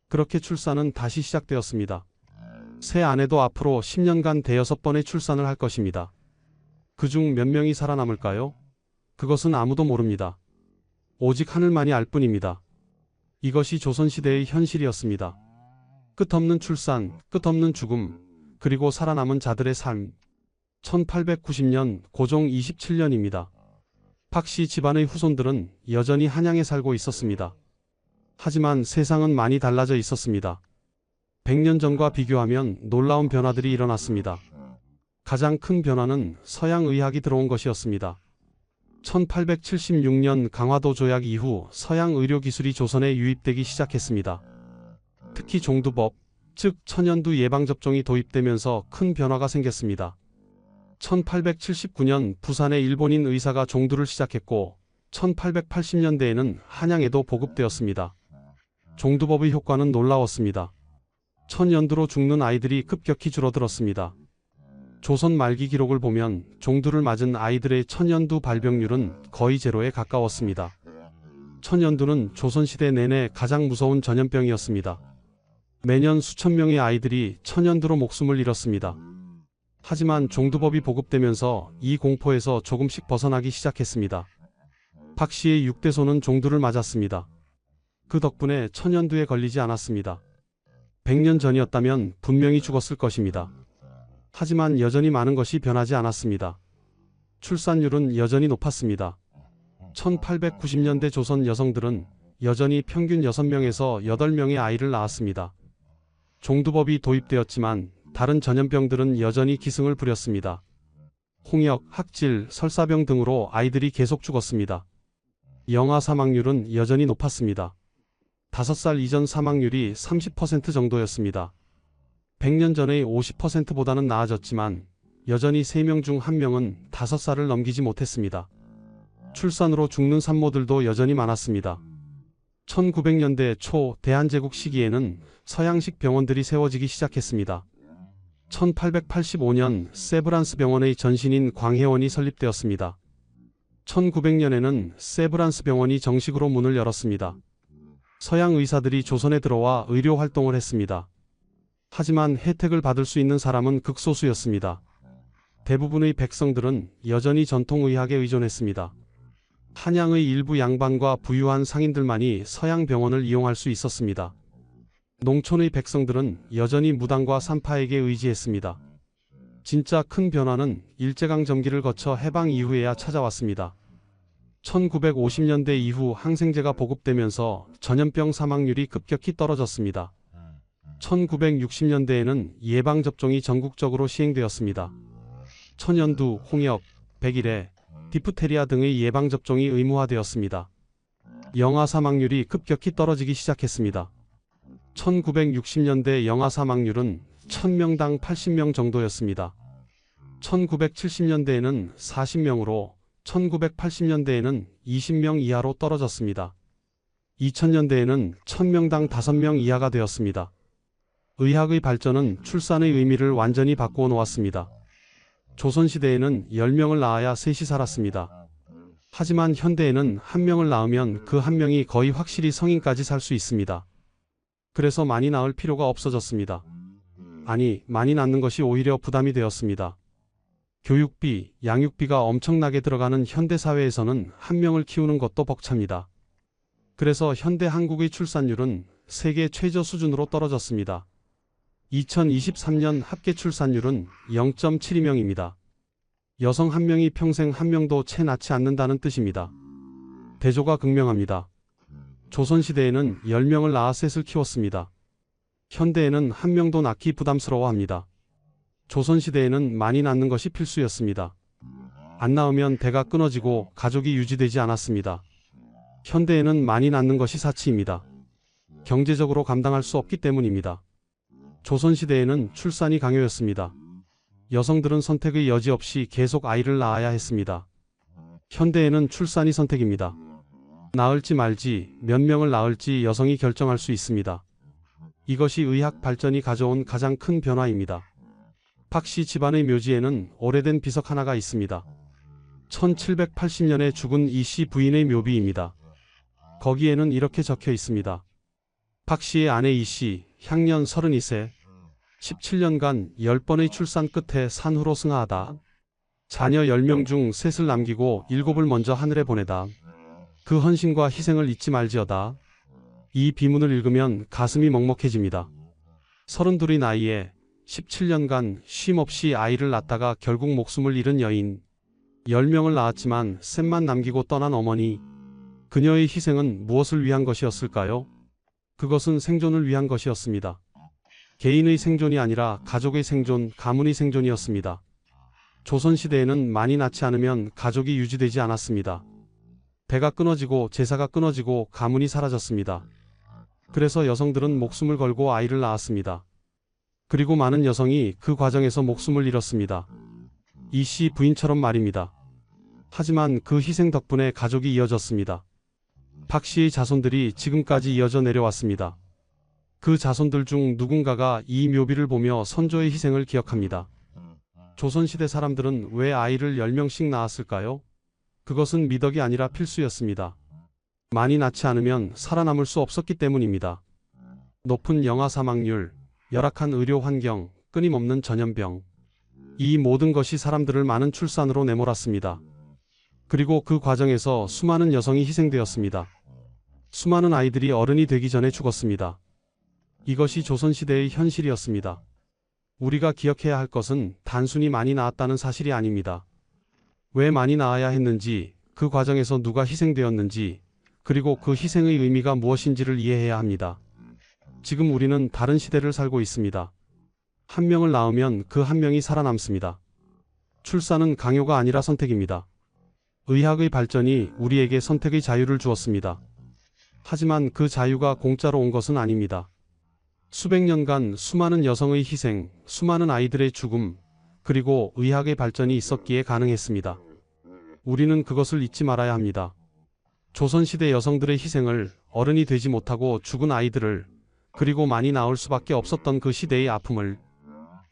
그렇게 출산은 다시 시작되었습니다. 새 아내도 앞으로 10년간 6번의 출산을 할 것입니다. 그중 몇 명이 살아남을까요? 그것은 아무도 모릅니다. 오직 하늘만이 알 뿐입니다. 이것이 조선시대의 현실이었습니다. 끝없는 출산, 끝없는 죽음, 그리고 살아남은 자들의 삶. 1890년 고종 27년입니다. 박 씨 집안의 후손들은 여전히 한양에 살고 있었습니다. 하지만 세상은 많이 달라져 있었습니다. 100년 전과 비교하면 놀라운 변화들이 일어났습니다. 가장 큰 변화는 서양 의학이 들어온 것이었습니다. 1876년 강화도 조약 이후 서양 의료기술이 조선에 유입되기 시작했습니다. 특히 종두법, 즉 천연두 예방접종이 도입되면서 큰 변화가 생겼습니다. 1879년 부산의 일본인 의사가 종두를 시작했고 1880년대에는 한양에도 보급되었습니다. 종두법의 효과는 놀라웠습니다. 천연두로 죽는 아이들이 급격히 줄어들었습니다. 조선 말기 기록을 보면 종두를 맞은 아이들의 천연두 발병률은 거의 제로에 가까웠습니다. 천연두는 조선시대 내내 가장 무서운 전염병이었습니다. 매년 수천 명의 아이들이 천연두로 목숨을 잃었습니다. 하지만 종두법이 보급되면서 이 공포에서 조금씩 벗어나기 시작했습니다. 박 씨의 6대손은 종두를 맞았습니다. 그 덕분에 천연두에 걸리지 않았습니다. 100년 전이었다면 분명히 죽었을 것입니다. 하지만 여전히 많은 것이 변하지 않았습니다. 출산율은 여전히 높았습니다. 1890년대 조선 여성들은 여전히 평균 6명에서 8명의 아이를 낳았습니다. 종두법이 도입되었지만 다른 전염병들은 여전히 기승을 부렸습니다. 홍역, 학질, 설사병 등으로 아이들이 계속 죽었습니다. 영아 사망률은 여전히 높았습니다. 5살 이전 사망률이 30% 정도였습니다. 100년 전의 50%보다는 나아졌지만 여전히 3명 중 1명은 5살을 넘기지 못했습니다. 출산으로 죽는 산모들도 여전히 많았습니다. 1900년대 초 대한제국 시기에는 서양식 병원들이 세워지기 시작했습니다. 1885년 세브란스 병원의 전신인 광해원이 설립되었습니다. 1900년에는 세브란스 병원이 정식으로 문을 열었습니다. 서양 의사들이 조선에 들어와 의료 활동을 했습니다. 하지만 혜택을 받을 수 있는 사람은 극소수였습니다. 대부분의 백성들은 여전히 전통의학에 의존했습니다. 한양의 일부 양반과 부유한 상인들만이 서양 병원을 이용할 수 있었습니다. 농촌의 백성들은 여전히 무당과 산파에게 의지했습니다. 진짜 큰 변화는 일제강점기를 거쳐 해방 이후에야 찾아왔습니다. 1950년대 이후 항생제가 보급되면서 전염병 사망률이 급격히 떨어졌습니다. 1960년대에는 예방접종이 전국적으로 시행되었습니다. 천연두, 홍역, 백일해, 디프테리아 등의 예방접종이 의무화되었습니다. 영아 사망률이 급격히 떨어지기 시작했습니다. 1960년대 영아 사망률은 1000명당 80명 정도였습니다. 1970년대에는 40명으로 1980년대에는 20명 이하로 떨어졌습니다. 2000년대에는 1000명당 5명 이하가 되었습니다. 의학의 발전은 출산의 의미를 완전히 바꾸어 놓았습니다. 조선시대에는 10명을 낳아야 셋이 살았습니다. 하지만 현대에는 1명을 낳으면 그 1명이 거의 확실히 성인까지 살 수 있습니다. 그래서 많이 낳을 필요가 없어졌습니다. 아니, 많이 낳는 것이 오히려 부담이 되었습니다. 교육비, 양육비가 엄청나게 들어가는 현대사회에서는 1명을 키우는 것도 벅찹니다. 그래서 현대 한국의 출산율은 세계 최저 수준으로 떨어졌습니다. 2023년 합계 출산율은 0.72명입니다. 여성 1명이 평생 1명도 채 낳지 않는다는 뜻입니다. 대조가 극명합니다. 조선시대에는 10명을 낳아 셋을 키웠습니다. 현대에는 1명도 낳기 부담스러워합니다. 조선시대에는 많이 낳는 것이 필수였습니다. 안 낳으면 대가 끊어지고 가족이 유지되지 않았습니다. 현대에는 많이 낳는 것이 사치입니다. 경제적으로 감당할 수 없기 때문입니다. 조선시대에는 출산이 강요였습니다. 여성들은 선택의 여지 없이 계속 아이를 낳아야 했습니다. 현대에는 출산이 선택입니다. 낳을지 말지, 몇 명을 낳을지 여성이 결정할 수 있습니다. 이것이 의학 발전이 가져온 가장 큰 변화입니다. 박 씨 집안의 묘지에는 오래된 비석 하나가 있습니다. 1780년에 죽은 이 씨 부인의 묘비입니다. 거기에는 이렇게 적혀 있습니다. 박 씨의 아내 이 씨, 향년 32세, 17년간 10번의 출산 끝에 산후로 승하하다. 자녀 10명 중 셋을 남기고 7을 먼저 하늘에 보내다. 그 헌신과 희생을 잊지 말지어다. 이 비문을 읽으면 가슴이 먹먹해집니다. 32의 나이에 17년간 쉼없이 아이를 낳다가 결국 목숨을 잃은 여인, 10명을 낳았지만 셋만 남기고 떠난 어머니, 그녀의 희생은 무엇을 위한 것이었을까요? 그것은 생존을 위한 것이었습니다. 개인의 생존이 아니라 가족의 생존, 가문의 생존이었습니다. 조선시대에는 많이 낳지 않으면 가족이 유지되지 않았습니다. 배가 끊어지고 제사가 끊어지고 가문이 사라졌습니다. 그래서 여성들은 목숨을 걸고 아이를 낳았습니다. 그리고 많은 여성이 그 과정에서 목숨을 잃었습니다. 이 씨 부인처럼 말입니다. 하지만 그 희생 덕분에 가족이 이어졌습니다. 박 씨의 자손들이 지금까지 이어져 내려왔습니다. 그 자손들 중 누군가가 이 묘비를 보며 선조의 희생을 기억합니다. 조선시대 사람들은 왜 아이를 10명씩 낳았을까요? 그것은 미덕이 아니라 필수였습니다. 많이 낳지 않으면 살아남을 수 없었기 때문입니다. 높은 영아 사망률, 열악한 의료 환경, 끊임없는 전염병. 이 모든 것이 사람들을 많은 출산으로 내몰았습니다. 그리고 그 과정에서 수많은 여성이 희생되었습니다. 수많은 아이들이 어른이 되기 전에 죽었습니다. 이것이 조선시대의 현실이었습니다. 우리가 기억해야 할 것은 단순히 많이 낳았다는 사실이 아닙니다. 왜 많이 낳아야 했는지, 그 과정에서 누가 희생되었는지, 그리고 그 희생의 의미가 무엇인지를 이해해야 합니다. 지금 우리는 다른 시대를 살고 있습니다. 한 명을 낳으면 그 한 명이 살아남습니다. 출산은 강요가 아니라 선택입니다. 의학의 발전이 우리에게 선택의 자유를 주었습니다. 하지만 그 자유가 공짜로 온 것은 아닙니다. 수백 년간 수많은 여성의 희생, 수많은 아이들의 죽음, 그리고 의학의 발전이 있었기에 가능했습니다. 우리는 그것을 잊지 말아야 합니다. 조선시대 여성들의 희생을, 어른이 되지 못하고 죽은 아이들을, 그리고 많이 낳을 수밖에 없었던 그 시대의 아픔을,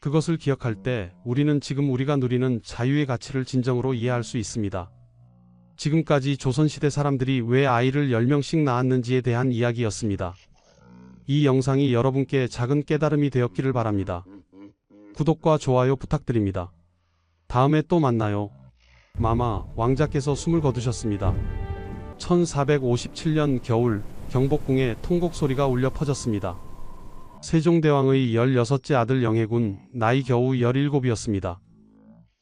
그것을 기억할 때 우리는 지금 우리가 누리는 자유의 가치를 진정으로 이해할 수 있습니다. 지금까지 조선시대 사람들이 왜 아이를 10명씩 낳았는지에 대한 이야기였습니다. 이 영상이 여러분께 작은 깨달음이 되었기를 바랍니다. 구독과 좋아요 부탁드립니다. 다음에 또 만나요. 마마, 왕자께서 숨을 거두셨습니다. 1457년 겨울, 경복궁에 통곡 소리가 울려 퍼졌습니다. 세종대왕의 16째 아들 영해군, 나이 겨우 17이었습니다.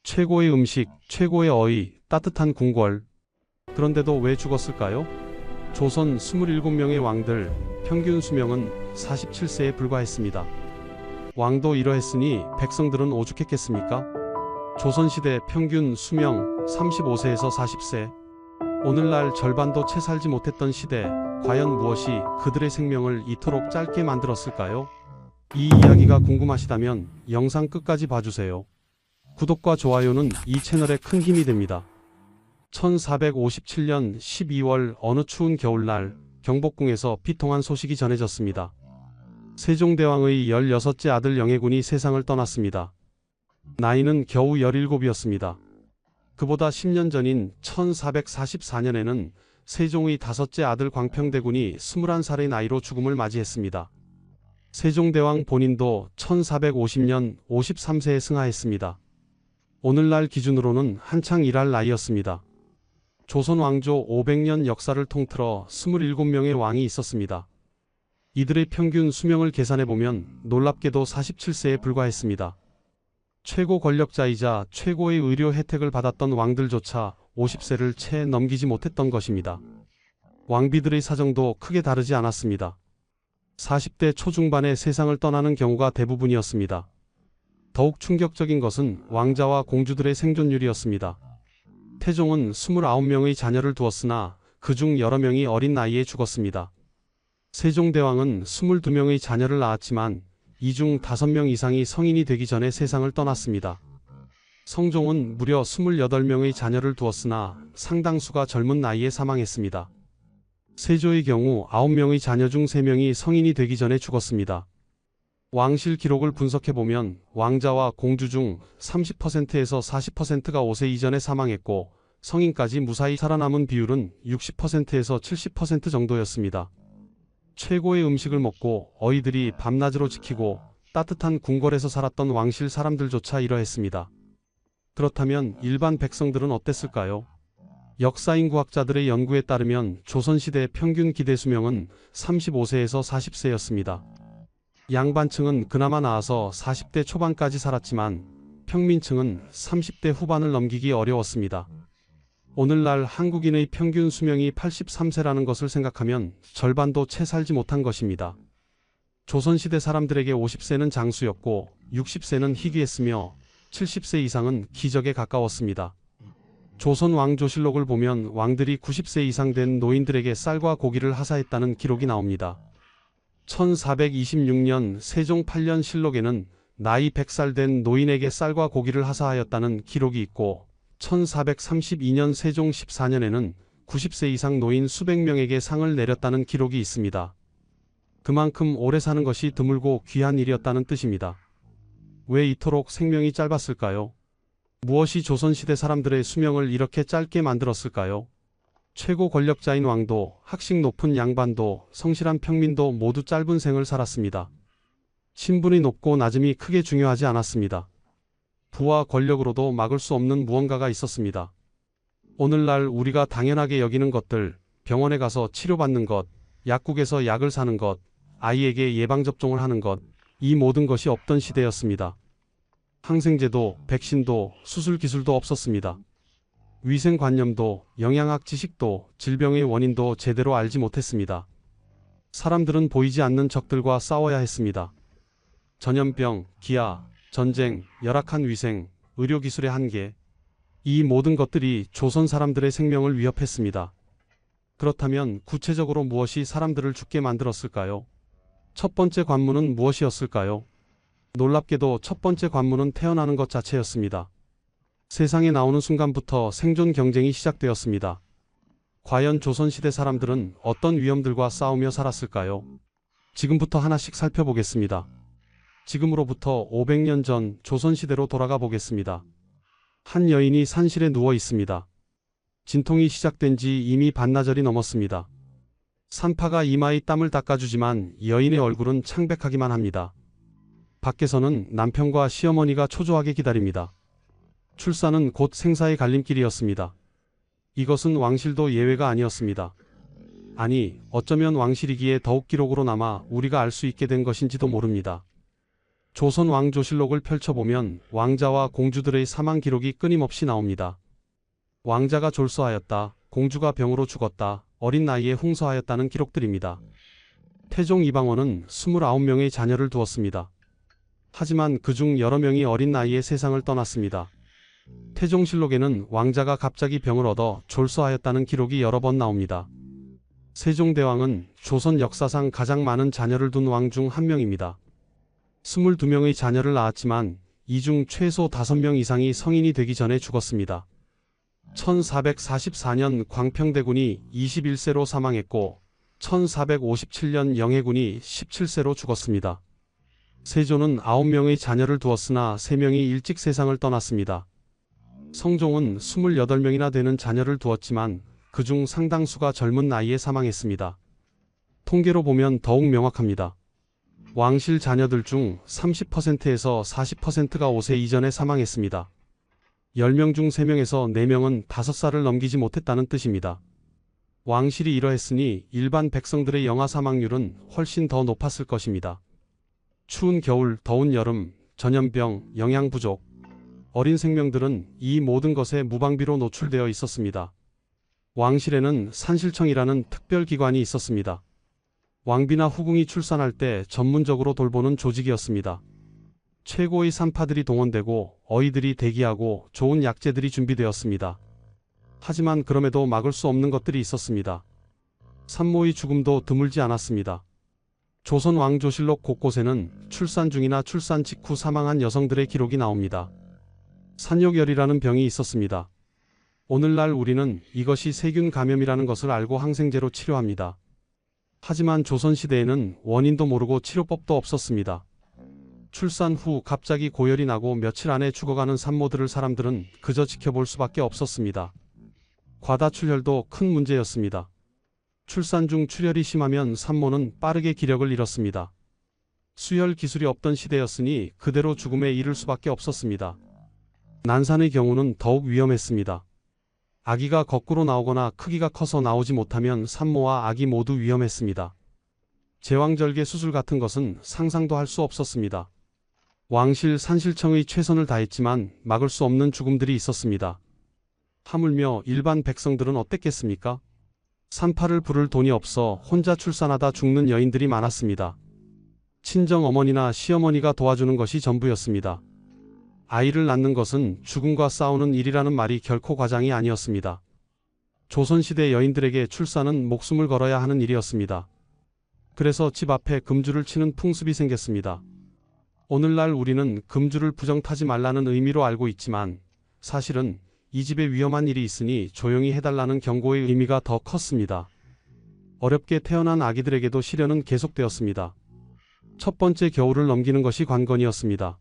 최고의 음식, 최고의 어의, 따뜻한 궁궐. 그런데도 왜 죽었을까요? 조선 27명의 왕들, 평균 수명은 47세에 불과했습니다. 왕도 이러했으니 백성들은 오죽했겠습니까? 조선시대 평균 수명 35세에서 40세. 오늘날 절반도 채 살지 못했던 시대, 과연 무엇이 그들의 생명을 이토록 짧게 만들었을까요? 이 이야기가 궁금하시다면 영상 끝까지 봐주세요. 구독과 좋아요는 이 채널에 큰 힘이 됩니다. 1457년 12월 어느 추운 겨울날, 경복궁에서 비통한 소식이 전해졌습니다. 세종대왕의 16째 아들 영해군이 세상을 떠났습니다. 나이는 겨우 17이었습니다. 그보다 10년 전인 1444년에는 세종의 5째 아들 광평대군이 21살의 나이로 죽음을 맞이했습니다. 세종대왕 본인도 1450년 53세에 승하했습니다. 오늘날 기준으로는 한창 일할 나이였습니다. 조선 왕조 500년 역사를 통틀어 27명의 왕이 있었습니다. 이들의 평균 수명을 계산해보면 놀랍게도 47세에 불과했습니다. 최고 권력자이자 최고의 의료 혜택을 받았던 왕들조차 50세를 채 넘기지 못했던 것입니다. 왕비들의 사정도 크게 다르지 않았습니다. 40대 초중반에 세상을 떠나는 경우가 대부분이었습니다. 더욱 충격적인 것은 왕자와 공주들의 생존율이었습니다. 태종은 29명의 자녀를 두었으나 그중 여러 명이 어린 나이에 죽었습니다. 세종대왕은 22명의 자녀를 낳았지만 이 중 5명 이상이 성인이 되기 전에 세상을 떠났습니다. 성종은 무려 28명의 자녀를 두었으나 상당수가 젊은 나이에 사망했습니다. 세조의 경우 9명의 자녀 중 3명이 성인이 되기 전에 죽었습니다. 왕실 기록을 분석해보면 왕자와 공주 중 30%에서 40%가 5세 이전에 사망했고 성인까지 무사히 살아남은 비율은 60%에서 70% 정도였습니다. 최고의 음식을 먹고 어이들이 밤낮으로 지키고 따뜻한 궁궐에서 살았던 왕실 사람들조차 이러했습니다. 그렇다면 일반 백성들은 어땠을까요? 역사인구학자들의 연구에 따르면 조선시대 평균 기대 수명은 35세에서 40세였습니다. 양반층은 그나마 나아서 40대 초반까지 살았지만 평민층은 30대 후반을 넘기기 어려웠습니다. 오늘날 한국인의 평균 수명이 83세라는 것을 생각하면 절반도 채 살지 못한 것입니다. 조선시대 사람들에게 50세는 장수였고 60세는 희귀했으며 70세 이상은 기적에 가까웠습니다. 조선 왕조실록을 보면 왕들이 90세 이상 된 노인들에게 쌀과 고기를 하사했다는 기록이 나옵니다. 1426년 세종 8년 실록에는 나이 100살 된 노인에게 쌀과 고기를 하사하였다는 기록이 있고 1432년 세종 14년에는 90세 이상 노인 수백 명에게 상을 내렸다는 기록이 있습니다. 그만큼 오래 사는 것이 드물고 귀한 일이었다는 뜻입니다. 왜 이토록 생명이 짧았을까요? 무엇이 조선시대 사람들의 수명을 이렇게 짧게 만들었을까요? 최고 권력자인 왕도, 학식 높은 양반도, 성실한 평민도 모두 짧은 생을 살았습니다. 신분이 높고 낮음이 크게 중요하지 않았습니다. 부와 권력으로도 막을 수 없는 무언가가 있었습니다. 오늘날 우리가 당연하게 여기는 것들, 병원에 가서 치료받는 것, 약국에서 약을 사는 것, 아이에게 예방접종을 하는 것, 이 모든 것이 없던 시대였습니다. 항생제도, 백신도, 수술 기술도 없었습니다. 위생관념도, 영양학 지식도, 질병의 원인도 제대로 알지 못했습니다. 사람들은 보이지 않는 적들과 싸워야 했습니다. 전염병, 기아, 전쟁, 열악한 위생, 의료기술의 한계, 이 모든 것들이 조선 사람들의 생명을 위협했습니다. 그렇다면 구체적으로 무엇이 사람들을 죽게 만들었을까요? 첫 번째 관문은 무엇이었을까요? 놀랍게도 첫 번째 관문은 태어나는 것 자체였습니다. 세상에 나오는 순간부터 생존 경쟁이 시작되었습니다. 과연 조선시대 사람들은 어떤 위험들과 싸우며 살았을까요? 지금부터 하나씩 살펴보겠습니다. 지금으로부터 500년 전 조선시대로 돌아가 보겠습니다. 한 여인이 산실에 누워 있습니다. 진통이 시작된 지 이미 반나절이 넘었습니다. 산파가 이마에 땀을 닦아주지만 여인의 얼굴은 창백하기만 합니다. 밖에서는 남편과 시어머니가 초조하게 기다립니다. 출산은 곧 생사의 갈림길이었습니다. 이것은 왕실도 예외가 아니었습니다. 아니, 어쩌면 왕실이기에 더욱 기록으로 남아 우리가 알 수 있게 된 것인지도 모릅니다. 조선 왕조실록을 펼쳐보면 왕자와 공주들의 사망 기록이 끊임없이 나옵니다. 왕자가 졸소하였다, 공주가 병으로 죽었다, 어린 나이에 홍서하였다는 기록들입니다. 태종 이방원은 29명의 자녀를 두었습니다. 하지만 그중 여러 명이 어린 나이에 세상을 떠났습니다. 태종실록에는 왕자가 갑자기 병을 얻어 졸소하였다는 기록이 여러 번 나옵니다. 세종대왕은 조선 역사상 가장 많은 자녀를 둔 왕 중 한 명입니다. 22명의 자녀를 낳았지만 이 중 최소 5명 이상이 성인이 되기 전에 죽었습니다. 1444년 광평대군이 21세로 사망했고 1457년 영해군이 17세로 죽었습니다. 세조는 9명의 자녀를 두었으나 3명이 일찍 세상을 떠났습니다. 성종은 28명이나 되는 자녀를 두었지만 그중 상당수가 젊은 나이에 사망했습니다. 통계로 보면 더욱 명확합니다. 왕실 자녀들 중 30%에서 40%가 5세 이전에 사망했습니다. 10명 중 3명에서 4명은 5살을 넘기지 못했다는 뜻입니다. 왕실이 이러했으니 일반 백성들의 영아 사망률은 훨씬 더 높았을 것입니다. 추운 겨울, 더운 여름, 전염병, 영양 부족, 어린 생명들은 이 모든 것에 무방비로 노출되어 있었습니다. 왕실에는 산실청이라는 특별기관이 있었습니다. 왕비나 후궁이 출산할 때 전문적으로 돌보는 조직이었습니다. 최고의 산파들이 동원되고 어이들이 대기하고 좋은 약재들이 준비되었습니다. 하지만 그럼에도 막을 수 없는 것들이 있었습니다. 산모의 죽음도 드물지 않았습니다. 조선 왕조실록 곳곳에는 출산 중이나 출산 직후 사망한 여성들의 기록이 나옵니다. 산욕열이라는 병이 있었습니다. 오늘날 우리는 이것이 세균 감염이라는 것을 알고 항생제로 치료합니다. 하지만 조선시대에는 원인도 모르고 치료법도 없었습니다. 출산 후 갑자기 고열이 나고 며칠 안에 죽어가는 산모들을 사람들은 그저 지켜볼 수밖에 없었습니다. 과다출혈도 큰 문제였습니다. 출산 중 출혈이 심하면 산모는 빠르게 기력을 잃었습니다. 수혈 기술이 없던 시대였으니 그대로 죽음에 이를 수밖에 없었습니다. 난산의 경우는 더욱 위험했습니다. 아기가 거꾸로 나오거나 크기가 커서 나오지 못하면 산모와 아기 모두 위험했습니다. 제왕절개 수술 같은 것은 상상도 할 수 없었습니다. 왕실 산실청의 최선을 다했지만 막을 수 없는 죽음들이 있었습니다. 하물며 일반 백성들은 어땠겠습니까? 산파를 부를 돈이 없어 혼자 출산하다 죽는 여인들이 많았습니다. 친정 어머니나 시어머니가 도와주는 것이 전부였습니다. 아이를 낳는 것은 죽음과 싸우는 일이라는 말이 결코 과장이 아니었습니다. 조선시대 여인들에게 출산은 목숨을 걸어야 하는 일이었습니다. 그래서 집 앞에 금주를 치는 풍습이 생겼습니다. 오늘날 우리는 금주를 부정타지 말라는 의미로 알고 있지만 사실은 이 집에 위험한 일이 있으니 조용히 해달라는 경고의 의미가 더 컸습니다. 어렵게 태어난 아기들에게도 시련은 계속되었습니다. 첫 번째 겨울을 넘기는 것이 관건이었습니다.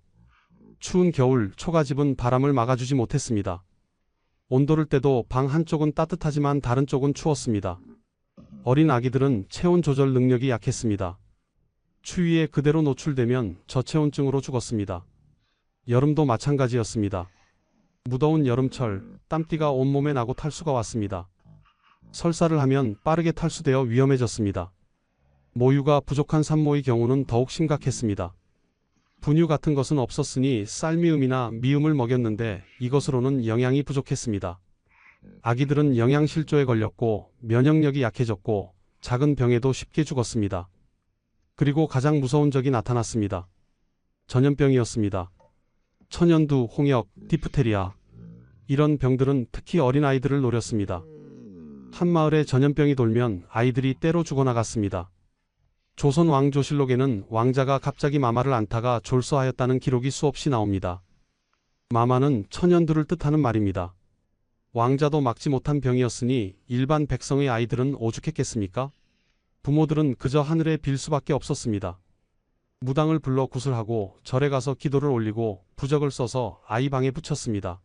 추운 겨울 초가집은 바람을 막아주지 못했습니다. 온도를 떼도 방 한쪽은 따뜻하지만 다른 쪽은 추웠습니다. 어린 아기들은 체온 조절 능력이 약했습니다. 추위에 그대로 노출되면 저체온증으로 죽었습니다. 여름도 마찬가지였습니다. 무더운 여름철, 땀띠가 온몸에 나고 탈수가 왔습니다. 설사를 하면 빠르게 탈수되어 위험해졌습니다. 모유가 부족한 산모의 경우는 더욱 심각했습니다. 분유 같은 것은 없었으니 쌀미음이나 미음을 먹였는데 이것으로는 영양이 부족했습니다. 아기들은 영양실조에 걸렸고 면역력이 약해졌고 작은 병에도 쉽게 죽었습니다. 그리고 가장 무서운 적이 나타났습니다. 전염병이었습니다. 천연두, 홍역, 디프테리아 이런 병들은 특히 어린아이들을 노렸습니다. 한 마을에 전염병이 돌면 아이들이 때로 죽어나갔습니다. 조선 왕조실록에는 왕자가 갑자기 마마를 앓다가 졸서하였다는 기록이 수없이 나옵니다. 마마는 천연두를 뜻하는 말입니다. 왕자도 막지 못한 병이었으니 일반 백성의 아이들은 오죽했겠습니까? 부모들은 그저 하늘에 빌 수밖에 없었습니다. 무당을 불러 구슬하고 절에 가서 기도를 올리고 부적을 써서 아이 방에 붙였습니다.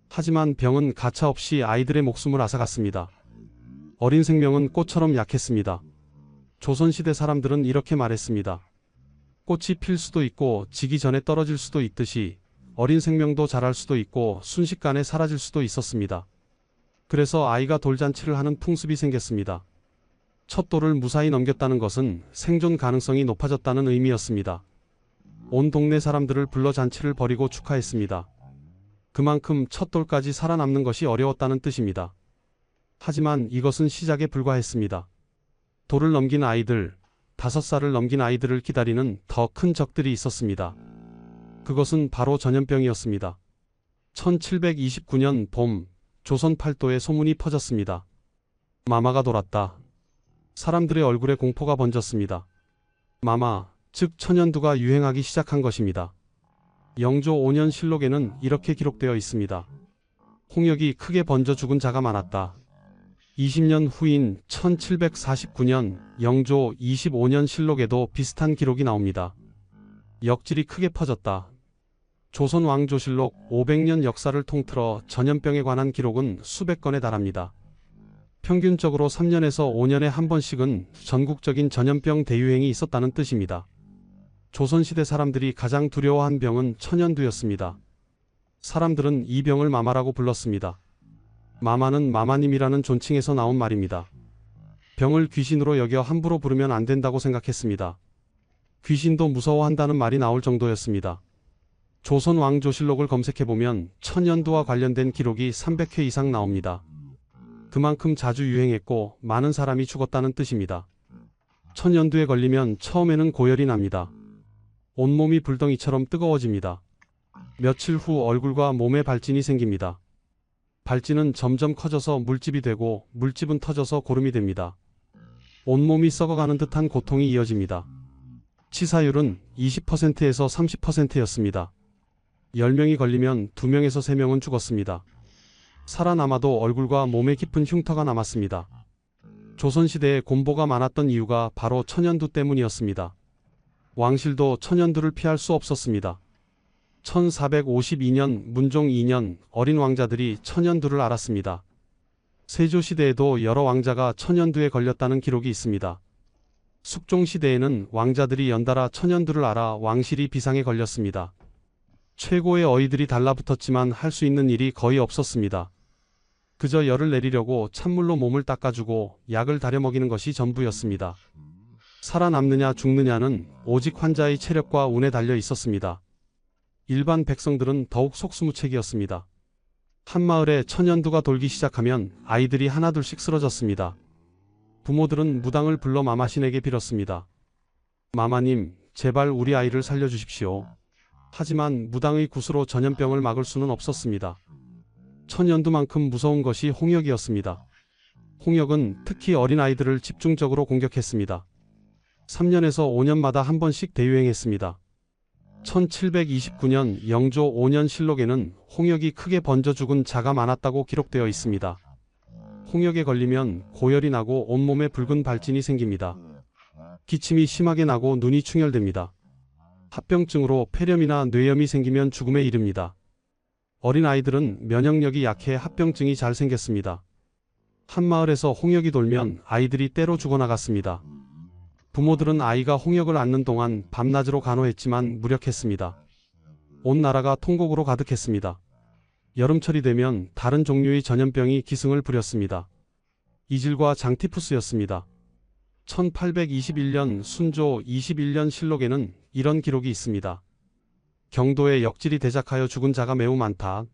하지만 병은 가차없이 아이들의 목숨을 앗아갔습니다. 어린 생명은 꽃처럼 약했습니다. 조선시대 사람들은 이렇게 말했습니다. 꽃이 필 수도 있고 지기 전에 떨어질 수도 있듯이 어린 생명도 자랄 수도 있고 순식간에 사라질 수도 있었습니다. 그래서 아이가 돌잔치를 하는 풍습이 생겼습니다. 첫 돌을 무사히 넘겼다는 것은 생존 가능성이 높아졌다는 의미였습니다. 온 동네 사람들을 불러 잔치를 벌이고 축하했습니다. 그만큼 첫 돌까지 살아남는 것이 어려웠다는 뜻입니다. 하지만 이것은 시작에 불과했습니다. 돌을 넘긴 아이들, 5살을 넘긴 아이들을 기다리는 더 큰 적들이 있었습니다. 그것은 바로 전염병이었습니다. 1729년 봄, 조선 팔도에 소문이 퍼졌습니다. 마마가 돌았다. 사람들의 얼굴에 공포가 번졌습니다. 마마, 즉 천연두가 유행하기 시작한 것입니다. 영조 5년 실록에는 이렇게 기록되어 있습니다. 홍역이 크게 번져 죽은 자가 많았다. 20년 후인 1749년 영조 25년 실록에도 비슷한 기록이 나옵니다. 역질이 크게 퍼졌다. 조선 왕조실록 500년 역사를 통틀어 전염병에 관한 기록은 수백 건에 달합니다. 평균적으로 3년에서 5년에 한 번씩은 전국적인 전염병 대유행이 있었다는 뜻입니다. 조선시대 사람들이 가장 두려워한 병은 천연두였습니다. 사람들은 이 병을 마마라고 불렀습니다. 마마는 마마님이라는 존칭에서 나온 말입니다. 병을 귀신으로 여겨 함부로 부르면 안 된다고 생각했습니다. 귀신도 무서워한다는 말이 나올 정도였습니다. 조선 왕조실록을 검색해보면 천연두와 관련된 기록이 300회 이상 나옵니다. 그만큼 자주 유행했고 많은 사람이 죽었다는 뜻입니다. 천연두에 걸리면 처음에는 고열이 납니다. 온몸이 불덩이처럼 뜨거워집니다. 며칠 후 얼굴과 몸에 발진이 생깁니다. 발진은 점점 커져서 물집이 되고 물집은 터져서 고름이 됩니다. 온몸이 썩어가는 듯한 고통이 이어집니다. 치사율은 20%에서 30%였습니다. 10명이 걸리면 2명에서 3명은 죽었습니다. 살아남아도 얼굴과 몸에 깊은 흉터가 남았습니다. 조선시대에 곤보가 많았던 이유가 바로 천연두 때문이었습니다. 왕실도 천연두를 피할 수 없었습니다. 1452년 문종 2년 어린 왕자들이 천연두를 앓았습니다. 세조시대에도 여러 왕자가 천연두에 걸렸다는 기록이 있습니다. 숙종시대에는 왕자들이 연달아 천연두를 앓아 왕실이 비상에 걸렸습니다. 최고의 어이들이 달라붙었지만 할 수 있는 일이 거의 없었습니다. 그저 열을 내리려고 찬물로 몸을 닦아주고 약을 다려 먹이는 것이 전부였습니다. 살아남느냐 죽느냐는 오직 환자의 체력과 운에 달려 있었습니다. 일반 백성들은 더욱 속수무책이었습니다. 한 마을에 천연두가 돌기 시작하면 아이들이 하나둘씩 쓰러졌습니다. 부모들은 무당을 불러 마마신에게 빌었습니다. 마마님, 제발 우리 아이를 살려주십시오. 하지만 무당의 굿으로 전염병을 막을 수는 없었습니다. 천연두만큼 무서운 것이 홍역이었습니다. 홍역은 특히 어린아이들을 집중적으로 공격했습니다. 3년에서 5년마다 한 번씩 대유행했습니다. 1729년 영조 5년 실록에는 홍역이 크게 번져 죽은 자가 많았다고 기록되어 있습니다. 홍역에 걸리면 고열이 나고 온몸에 붉은 발진이 생깁니다. 기침이 심하게 나고 눈이 충혈됩니다. 합병증으로 폐렴이나 뇌염이 생기면 죽음에 이릅니다. 어린 아이들은 면역력이 약해 합병증이 잘 생겼습니다. 한 마을에서 홍역이 돌면 아이들이 때로 죽어나갔습니다. 부모들은 아이가 홍역을 앓는 동안 밤낮으로 간호했지만 무력했습니다. 온 나라가 통곡으로 가득했습니다. 여름철이 되면 다른 종류의 전염병이 기승을 부렸습니다. 이질과 장티푸스였습니다. 1821년 순조 21년 실록에는 이런 기록이 있습니다. 경도에 역질이 대작하여 죽은 자가 매우 많다.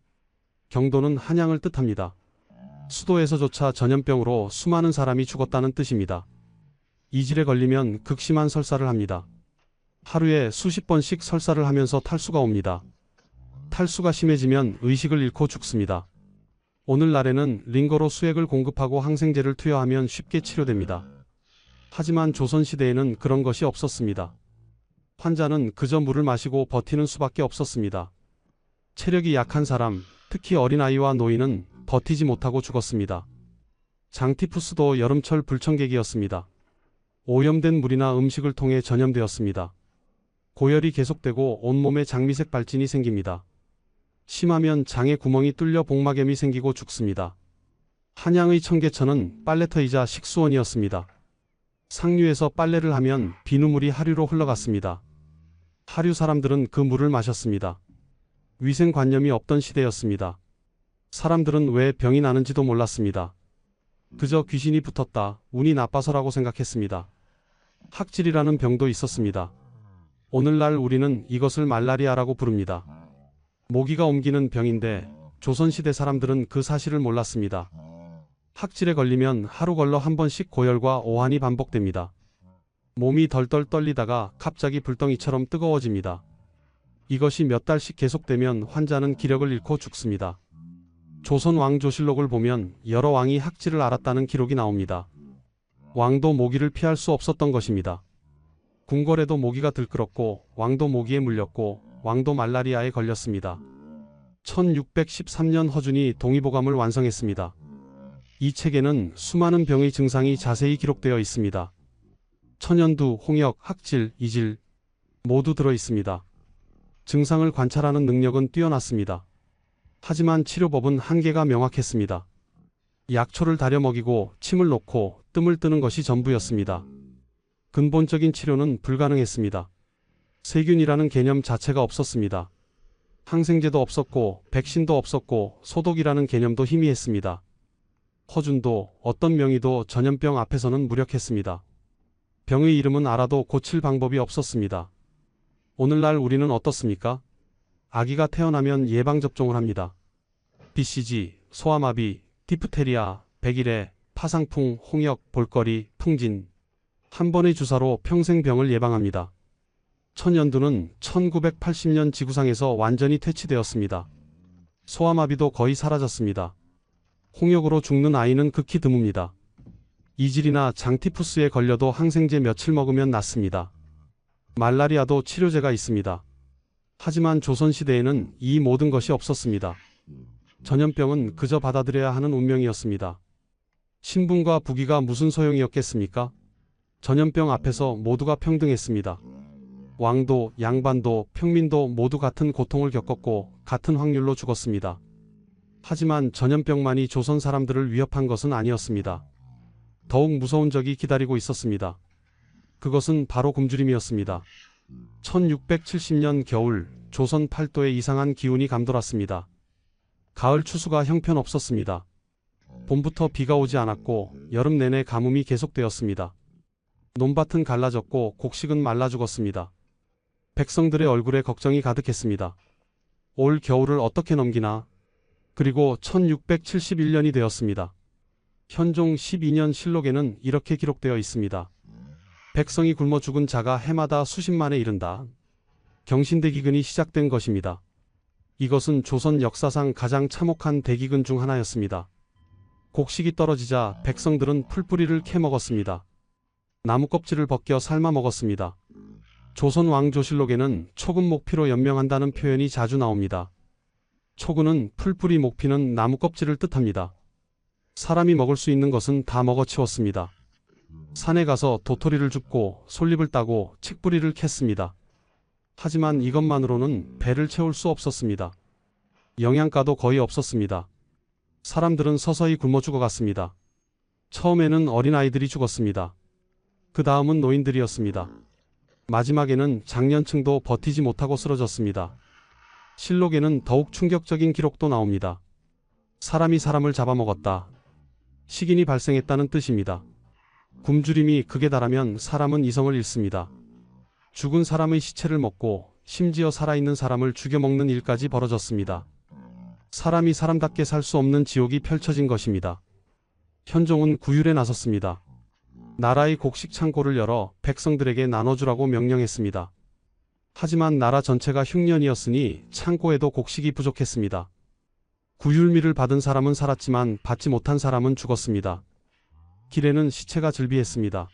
경도는 한양을 뜻합니다. 수도에서조차 전염병으로 수많은 사람이 죽었다는 뜻입니다. 이질에 걸리면 극심한 설사를 합니다. 하루에 수십 번씩 설사를 하면서 탈수가 옵니다. 탈수가 심해지면 의식을 잃고 죽습니다. 오늘날에는 링거로 수액을 공급하고 항생제를 투여하면 쉽게 치료됩니다. 하지만 조선시대에는 그런 것이 없었습니다. 환자는 그저 물을 마시고 버티는 수밖에 없었습니다. 체력이 약한 사람, 특히 어린아이와 노인은 버티지 못하고 죽었습니다. 장티푸스도 여름철 불청객이었습니다. 오염된 물이나 음식을 통해 전염되었습니다. 고열이 계속되고 온몸에 장미색 발진이 생깁니다. 심하면 장에 구멍이 뚫려 복막염이 생기고 죽습니다. 한양의 청계천은 빨래터이자 식수원이었습니다. 상류에서 빨래를 하면 비누물이 하류로 흘러갔습니다. 하류 사람들은 그 물을 마셨습니다. 위생관념이 없던 시대였습니다. 사람들은 왜 병이 나는지도 몰랐습니다. 그저 귀신이 붙었다, 운이 나빠서라고 생각했습니다. 학질이라는 병도 있었습니다. 오늘날 우리는 이것을 말라리아라고 부릅니다. 모기가 옮기는 병인데 조선시대 사람들은 그 사실을 몰랐습니다. 학질에 걸리면 하루 걸러 한 번씩 고열과 오한이 반복됩니다. 몸이 덜덜 떨리다가 갑자기 불덩이처럼 뜨거워집니다. 이것이 몇 달씩 계속되면 환자는 기력을 잃고 죽습니다. 조선 왕조실록을 보면 여러 왕이 학질을 앓았다는 기록이 나옵니다. 왕도 모기를 피할 수 없었던 것입니다. 궁궐에도 모기가 들끓었고 왕도 모기에 물렸고 왕도 말라리아에 걸렸습니다. 1613년 허준이 동의보감을 완성했습니다. 이 책에는 수많은 병의 증상이 자세히 기록되어 있습니다. 천연두, 홍역, 학질, 이질 모두 들어 있습니다. 증상을 관찰하는 능력은 뛰어났습니다. 하지만 치료법은 한계가 명확했습니다. 약초를 다려 먹이고 침을 놓고 뜸을 뜨는 것이 전부였습니다. 근본적인 치료는 불가능했습니다. 세균이라는 개념 자체가 없었습니다. 항생제도 없었고 백신도 없었고 소독이라는 개념도 희미했습니다. 허준도 어떤 명의도 전염병 앞에서는 무력했습니다. 병의 이름은 알아도 고칠 방법이 없었습니다. 오늘날 우리는 어떻습니까? 아기가 태어나면 예방접종을 합니다. BCG, 소아마비, 디프테리아, 백일해, 파상풍, 홍역, 볼거리, 풍진. 한 번의 주사로 평생 병을 예방합니다. 천연두는 1980년 지구상에서 완전히 퇴치되었습니다. 소아마비도 거의 사라졌습니다. 홍역으로 죽는 아이는 극히 드뭅니다. 이질이나 장티푸스에 걸려도 항생제 며칠 먹으면 낫습니다. 말라리아도 치료제가 있습니다. 하지만 조선시대에는 이 모든 것이 없었습니다. 전염병은 그저 받아들여야 하는 운명이었습니다. 신분과 부귀가 무슨 소용이었겠습니까? 전염병 앞에서 모두가 평등했습니다. 왕도, 양반도, 평민도 모두 같은 고통을 겪었고 같은 확률로 죽었습니다. 하지만 전염병만이 조선 사람들을 위협한 것은 아니었습니다. 더욱 무서운 적이 기다리고 있었습니다. 그것은 바로 굶주림이었습니다. 1670년 겨울 조선 팔도에 이상한 기운이 감돌았습니다. 가을 추수가 형편없었습니다. 봄부터 비가 오지 않았고 여름 내내 가뭄이 계속되었습니다. 논밭은 갈라졌고 곡식은 말라 죽었습니다. 백성들의 얼굴에 걱정이 가득했습니다. 올 겨울을 어떻게 넘기나? 그리고 1671년이 되었습니다. 현종 12년 실록에는 이렇게 기록되어 있습니다. 백성이 굶어 죽은 자가 해마다 수십만에 이른다. 경신대기근이 시작된 것입니다. 이것은 조선 역사상 가장 참혹한 대기근 중 하나였습니다. 곡식이 떨어지자 백성들은 풀뿌리를 캐 먹었습니다. 나무 껍질을 벗겨 삶아 먹었습니다. 조선 왕조실록에는 초근 목피로 연명한다는 표현이 자주 나옵니다. 초근은 풀뿌리 목피는 나무 껍질을 뜻합니다. 사람이 먹을 수 있는 것은 다 먹어치웠습니다. 산에 가서 도토리를 줍고 솔잎을 따고 칡뿌리를 캤습니다. 하지만 이것만으로는 배를 채울 수 없었습니다. 영양가도 거의 없었습니다. 사람들은 서서히 굶어 죽어갔습니다. 처음에는 어린아이들이 죽었습니다. 그 다음은 노인들이었습니다. 마지막에는 장년층도 버티지 못하고 쓰러졌습니다. 실록에는 더욱 충격적인 기록도 나옵니다. 사람이 사람을 잡아먹었다. 식인이 발생했다는 뜻입니다. 굶주림이 극에 달하면 사람은 이성을 잃습니다. 죽은 사람의 시체를 먹고 심지어 살아있는 사람을 죽여먹는 일까지 벌어졌습니다. 사람이 사람답게 살 수 없는 지옥이 펼쳐진 것입니다. 현종은 구휼에 나섰습니다. 나라의 곡식 창고를 열어 백성들에게 나눠주라고 명령했습니다. 하지만 나라 전체가 흉년이었으니 창고에도 곡식이 부족했습니다. 구휼미를 받은 사람은 살았지만 받지 못한 사람은 죽었습니다. 길에는 시체가 즐비했습니다.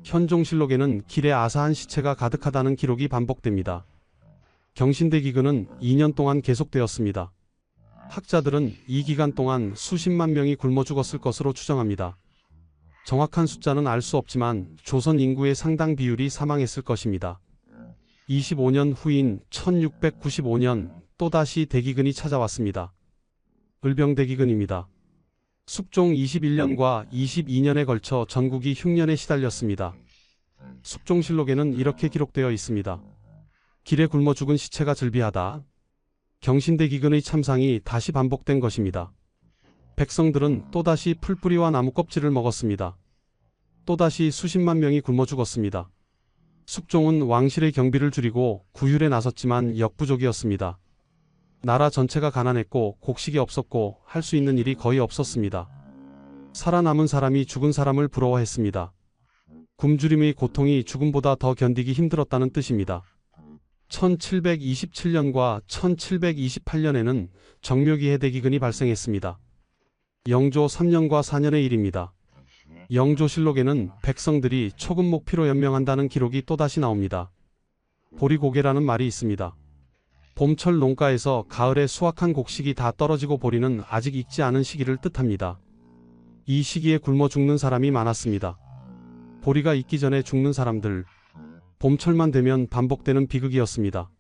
현종실록에는 길에 아사한 시체가 가득하다는 기록이 반복됩니다. 경신대기근은 2년 동안 계속되었습니다. 학자들은 이 기간 동안 수십만 명이 굶어 죽었을 것으로 추정합니다. 정확한 숫자는 알 수 없지만 조선 인구의 상당 비율이 사망했을 것입니다. 25년 후인 1695년 또다시 대기근이 찾아왔습니다. 을병대기근입니다. 숙종 21년과 22년에 걸쳐 전국이 흉년에 시달렸습니다. 숙종실록에는 이렇게 기록되어 있습니다. 길에 굶어 죽은 시체가 즐비하다. 경신대기근의 참상이 다시 반복된 것입니다. 백성들은 또다시 풀뿌리와 나무 껍질을 먹었습니다. 또다시 수십만 명이 굶어 죽었습니다. 숙종은 왕실의 경비를 줄이고 구휼에 나섰지만 역부족이었습니다. 나라 전체가 가난했고 곡식이 없었고 할 수 있는 일이 거의 없었습니다. 살아남은 사람이 죽은 사람을 부러워했습니다. 굶주림의 고통이 죽음보다 더 견디기 힘들었다는 뜻입니다. 1727년과 1728년에는 정묘기해 대기근이 발생했습니다. 영조 3년과 4년의 일입니다. 영조실록에는 백성들이 초금목 피로 연명한다는 기록이 또다시 나옵니다. 보리고개라는 말이 있습니다. 봄철 농가에서 가을에 수확한 곡식이 다 떨어지고 보리는 아직 익지 않은 시기를 뜻합니다. 이 시기에 굶어 죽는 사람이 많았습니다. 보리가 익기 전에 죽는 사람들, 봄철만 되면 반복되는 비극이었습니다.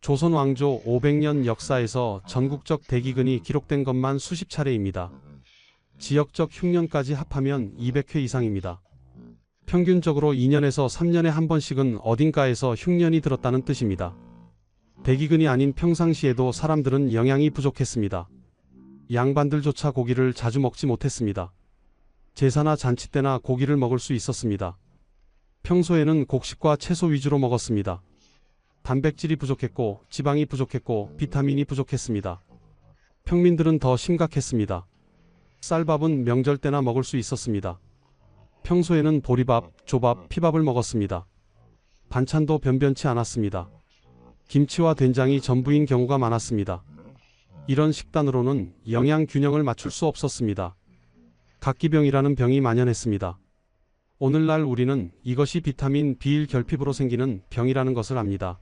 조선 왕조 500년 역사에서 전국적 대기근이 기록된 것만 수십 차례입니다. 지역적 흉년까지 합하면 200회 이상입니다. 평균적으로 2년에서 3년에 한 번씩은 어딘가에서 흉년이 들었다는 뜻입니다. 대기근이 아닌 평상시에도 사람들은 영양이 부족했습니다. 양반들조차 고기를 자주 먹지 못했습니다. 제사나 잔치 때나 고기를 먹을 수 있었습니다. 평소에는 곡식과 채소 위주로 먹었습니다. 단백질이 부족했고 지방이 부족했고 비타민이 부족했습니다. 평민들은 더 심각했습니다. 쌀밥은 명절 때나 먹을 수 있었습니다. 평소에는 보리밥, 조밥, 피밥을 먹었습니다. 반찬도 변변치 않았습니다. 김치와 된장이 전부인 경우가 많았습니다. 이런 식단으로는 영양 균형을 맞출 수 없었습니다. 각기병이라는 병이 만연했습니다. 오늘날 우리는 이것이 비타민 B1 결핍으로 생기는 병이라는 것을 압니다.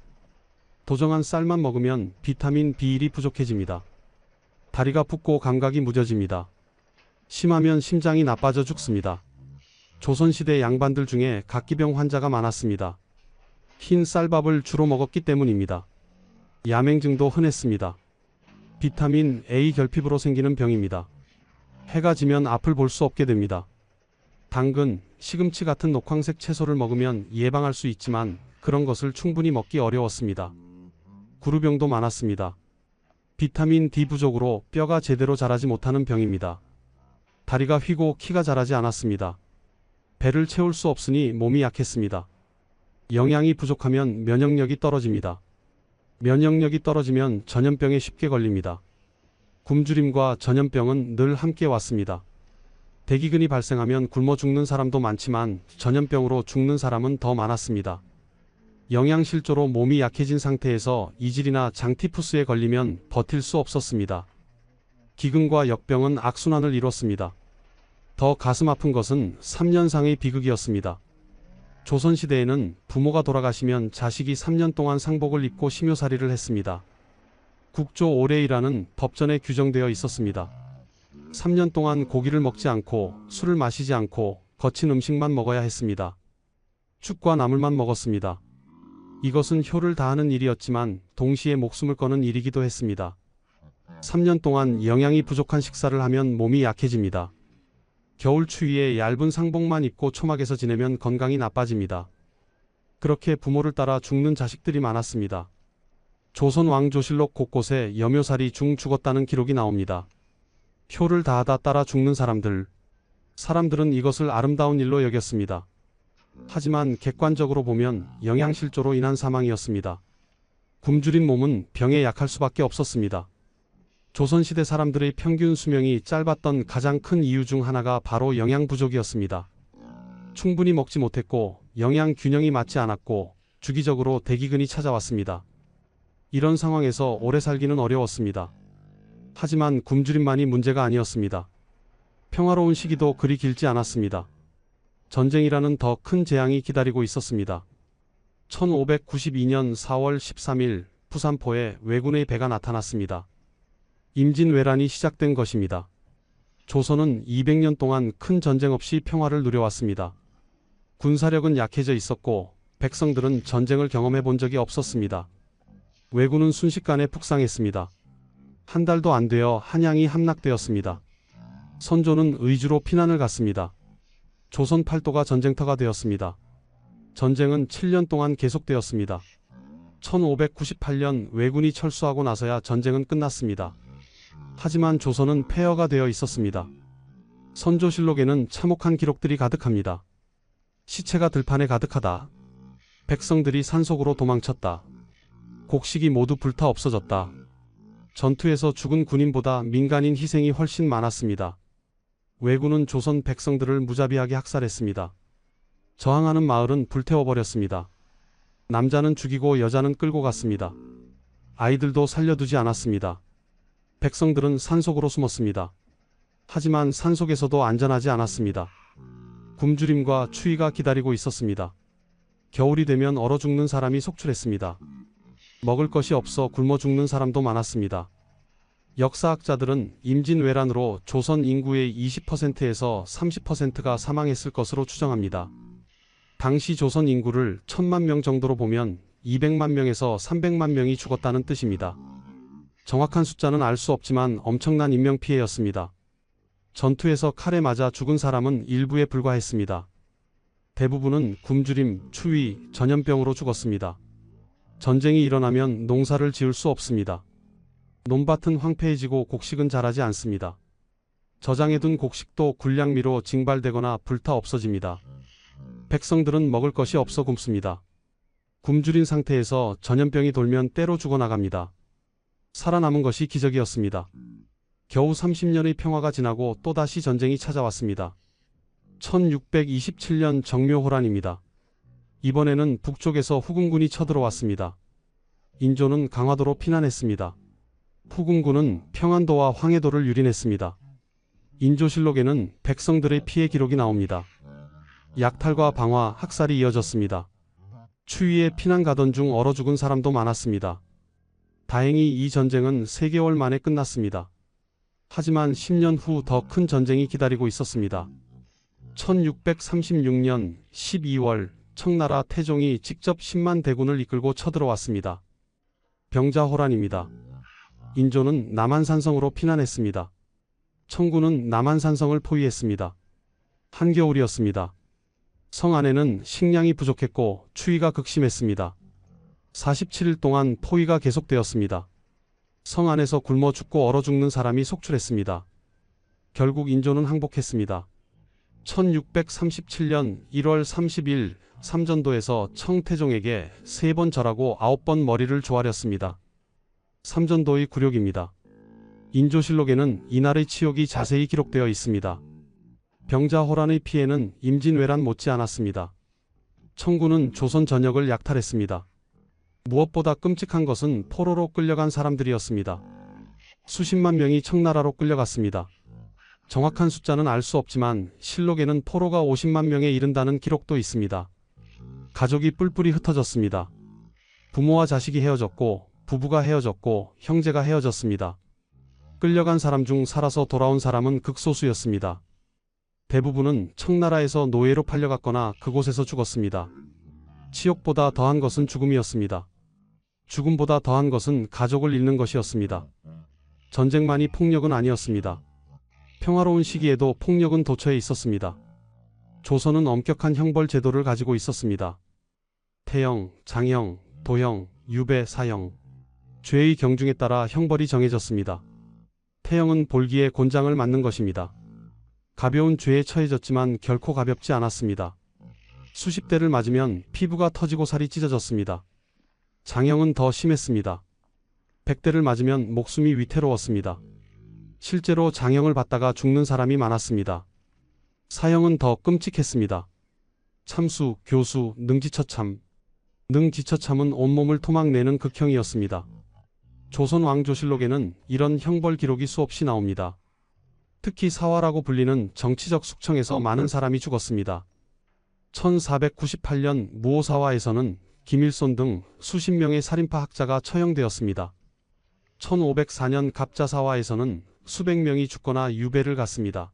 도정한 쌀만 먹으면 비타민 B1이 부족해집니다. 다리가 붓고 감각이 무뎌집니다. 심하면 심장이 나빠져 죽습니다. 조선시대 양반들 중에 각기병 환자가 많았습니다. 흰 쌀밥을 주로 먹었기 때문입니다. 야맹증도 흔했습니다. 비타민 A 결핍으로 생기는 병입니다. 해가 지면 앞을 볼 수 없게 됩니다. 당근, 시금치 같은 녹황색 채소를 먹으면 예방할 수 있지만 그런 것을 충분히 먹기 어려웠습니다. 구루병도 많았습니다. 비타민 D 부족으로 뼈가 제대로 자라지 못하는 병입니다. 다리가 휘고 키가 자라지 않았습니다. 배를 채울 수 없으니 몸이 약했습니다. 영양이 부족하면 면역력이 떨어집니다. 면역력이 떨어지면 전염병에 쉽게 걸립니다. 굶주림과 전염병은 늘 함께 왔습니다. 대기근이 발생하면 굶어 죽는 사람도 많지만 전염병으로 죽는 사람은 더 많았습니다. 영양실조로 몸이 약해진 상태에서 이질이나 장티푸스에 걸리면 버틸 수 없었습니다. 기근과 역병은 악순환을 이뤘습니다. 더 가슴 아픈 것은 3년상의 비극이었습니다. 조선시대에는 부모가 돌아가시면 자식이 3년 동안 상복을 입고 심요살이를 했습니다. 국조 오례이라는 법전에 규정되어 있었습니다. 3년 동안 고기를 먹지 않고 술을 마시지 않고 거친 음식만 먹어야 했습니다. 죽과 나물만 먹었습니다. 이것은 효를 다하는 일이었지만 동시에 목숨을 거는 일이기도 했습니다. 3년 동안 영양이 부족한 식사를 하면 몸이 약해집니다. 겨울 추위에 얇은 상복만 입고 초막에서 지내면 건강이 나빠집니다. 그렇게 부모를 따라 죽는 자식들이 많았습니다. 조선 왕조실록 곳곳에 여묘살이 중 죽었다는 기록이 나옵니다. 효를 다하다 따라 죽는 사람들은 이것을 아름다운 일로 여겼습니다. 하지만 객관적으로 보면 영양실조로 인한 사망이었습니다. 굶주린 몸은 병에 약할 수밖에 없었습니다. 조선시대 사람들의 평균 수명이 짧았던 가장 큰 이유 중 하나가 바로 영양 부족이었습니다. 충분히 먹지 못했고 영양 균형이 맞지 않았고 주기적으로 대기근이 찾아왔습니다. 이런 상황에서 오래 살기는 어려웠습니다. 하지만 굶주림만이 문제가 아니었습니다. 평화로운 시기도 그리 길지 않았습니다. 전쟁이라는 더 큰 재앙이 기다리고 있었습니다. 1592년 4월 13일 부산포에 왜군의 배가 나타났습니다. 임진왜란이 시작된 것입니다. 조선은 200년 동안 큰 전쟁 없이 평화를 누려왔습니다. 군사력은 약해져 있었고 백성들은 전쟁을 경험해 본 적이 없었습니다. 왜군은 순식간에 북상했습니다. 한 달도 안 되어 한양이 함락되었습니다. 선조는 의주로 피난을 갔습니다. 조선 팔도가 전쟁터가 되었습니다. 전쟁은 7년 동안 계속되었습니다. 1598년 왜군이 철수하고 나서야 전쟁은 끝났습니다. 하지만 조선은 폐허가 되어 있었습니다. 선조실록에는 참혹한 기록들이 가득합니다. 시체가 들판에 가득하다. 백성들이 산속으로 도망쳤다. 곡식이 모두 불타 없어졌다. 전투에서 죽은 군인보다 민간인 희생이 훨씬 많았습니다. 왜군은 조선 백성들을 무자비하게 학살했습니다. 저항하는 마을은 불태워버렸습니다. 남자는 죽이고 여자는 끌고 갔습니다. 아이들도 살려두지 않았습니다. 백성들은 산속으로 숨었습니다. 하지만 산속에서도 안전하지 않았습니다. 굶주림과 추위가 기다리고 있었습니다. 겨울이 되면 얼어 죽는 사람이 속출했습니다. 먹을 것이 없어 굶어 죽는 사람도 많았습니다. 역사학자들은 임진왜란으로 조선 인구의 20%에서 30%가 사망했을 것으로 추정합니다. 당시 조선 인구를 1000만 명 정도로 보면 200만 명에서 300만 명이 죽었다는 뜻입니다. 정확한 숫자는 알 수 없지만 엄청난 인명피해였습니다. 전투에서 칼에 맞아 죽은 사람은 일부에 불과했습니다. 대부분은 굶주림, 추위, 전염병으로 죽었습니다. 전쟁이 일어나면 농사를 지을 수 없습니다. 논밭은 황폐해지고 곡식은 자라지 않습니다. 저장해둔 곡식도 군량미로 징발되거나 불타 없어집니다. 백성들은 먹을 것이 없어 굶습니다. 굶주린 상태에서 전염병이 돌면 때로 죽어나갑니다. 살아남은 것이 기적이었습니다. 겨우 30년의 평화가 지나고 또다시 전쟁이 찾아왔습니다. 1627년 정묘호란입니다. 이번에는 북쪽에서 후금군이 쳐들어왔습니다. 인조는 강화도로 피난했습니다. 후금군은 평안도와 황해도를 유린했습니다. 인조실록에는 백성들의 피해 기록이 나옵니다. 약탈과 방화, 학살이 이어졌습니다. 추위에 피난 가던 중 얼어 죽은 사람도 많았습니다. 다행히 이 전쟁은 3개월 만에 끝났습니다. 하지만 10년 후 더 큰 전쟁이 기다리고 있었습니다. 1636년 12월 청나라 태종이 직접 10만 대군을 이끌고 쳐들어왔습니다. 병자호란입니다. 인조는 남한산성으로 피난했습니다. 청군은 남한산성을 포위했습니다. 한겨울이었습니다. 성 안에는 식량이 부족했고 추위가 극심했습니다. 47일 동안 포위가 계속되었습니다. 성 안에서 굶어 죽고 얼어 죽는 사람이 속출했습니다. 결국 인조는 항복했습니다. 1637년 1월 30일 삼전도에서 청태종에게 3번 절하고 9번 머리를 조아렸습니다. 삼전도의 굴욕입니다. 인조실록에는 이날의 치욕이 자세히 기록되어 있습니다. 병자호란의 피해는 임진왜란 못지않았습니다. 청군은 조선 전역을 약탈했습니다. 무엇보다 끔찍한 것은 포로로 끌려간 사람들이었습니다. 수십만 명이 청나라로 끌려갔습니다. 정확한 숫자는 알 수 없지만 실록에는 포로가 50만 명에 이른다는 기록도 있습니다. 가족이 뿔뿔이 흩어졌습니다. 부모와 자식이 헤어졌고 부부가 헤어졌고 형제가 헤어졌습니다. 끌려간 사람 중 살아서 돌아온 사람은 극소수였습니다. 대부분은 청나라에서 노예로 팔려갔거나 그곳에서 죽었습니다. 치욕보다 더한 것은 죽음이었습니다. 죽음보다 더한 것은 가족을 잃는 것이었습니다. 전쟁만이 폭력은 아니었습니다. 평화로운 시기에도 폭력은 도처에 있었습니다. 조선은 엄격한 형벌 제도를 가지고 있었습니다. 태형, 장형, 도형, 유배, 사형. 죄의 경중에 따라 형벌이 정해졌습니다. 태형은 볼기에 곤장을 맞는 것입니다. 가벼운 죄에 처해졌지만 결코 가볍지 않았습니다. 수십 대를 맞으면 피부가 터지고 살이 찢어졌습니다. 장형은 더 심했습니다. 100대를 맞으면 목숨이 위태로웠습니다. 실제로 장형을 받다가 죽는 사람이 많았습니다. 사형은 더 끔찍했습니다. 참수, 교수, 능지처참. 능지처참은 온몸을 토막내는 극형이었습니다. 조선 왕조실록에는 이런 형벌 기록이 수없이 나옵니다. 특히 사화라고 불리는 정치적 숙청에서 많은 사람이 죽었습니다. 1498년 무오사화에서는 김일손 등 수십 명의 살인파 학자가 처형되었습니다. 1504년 갑자사화에서는 수백 명이 죽거나 유배를 갔습니다.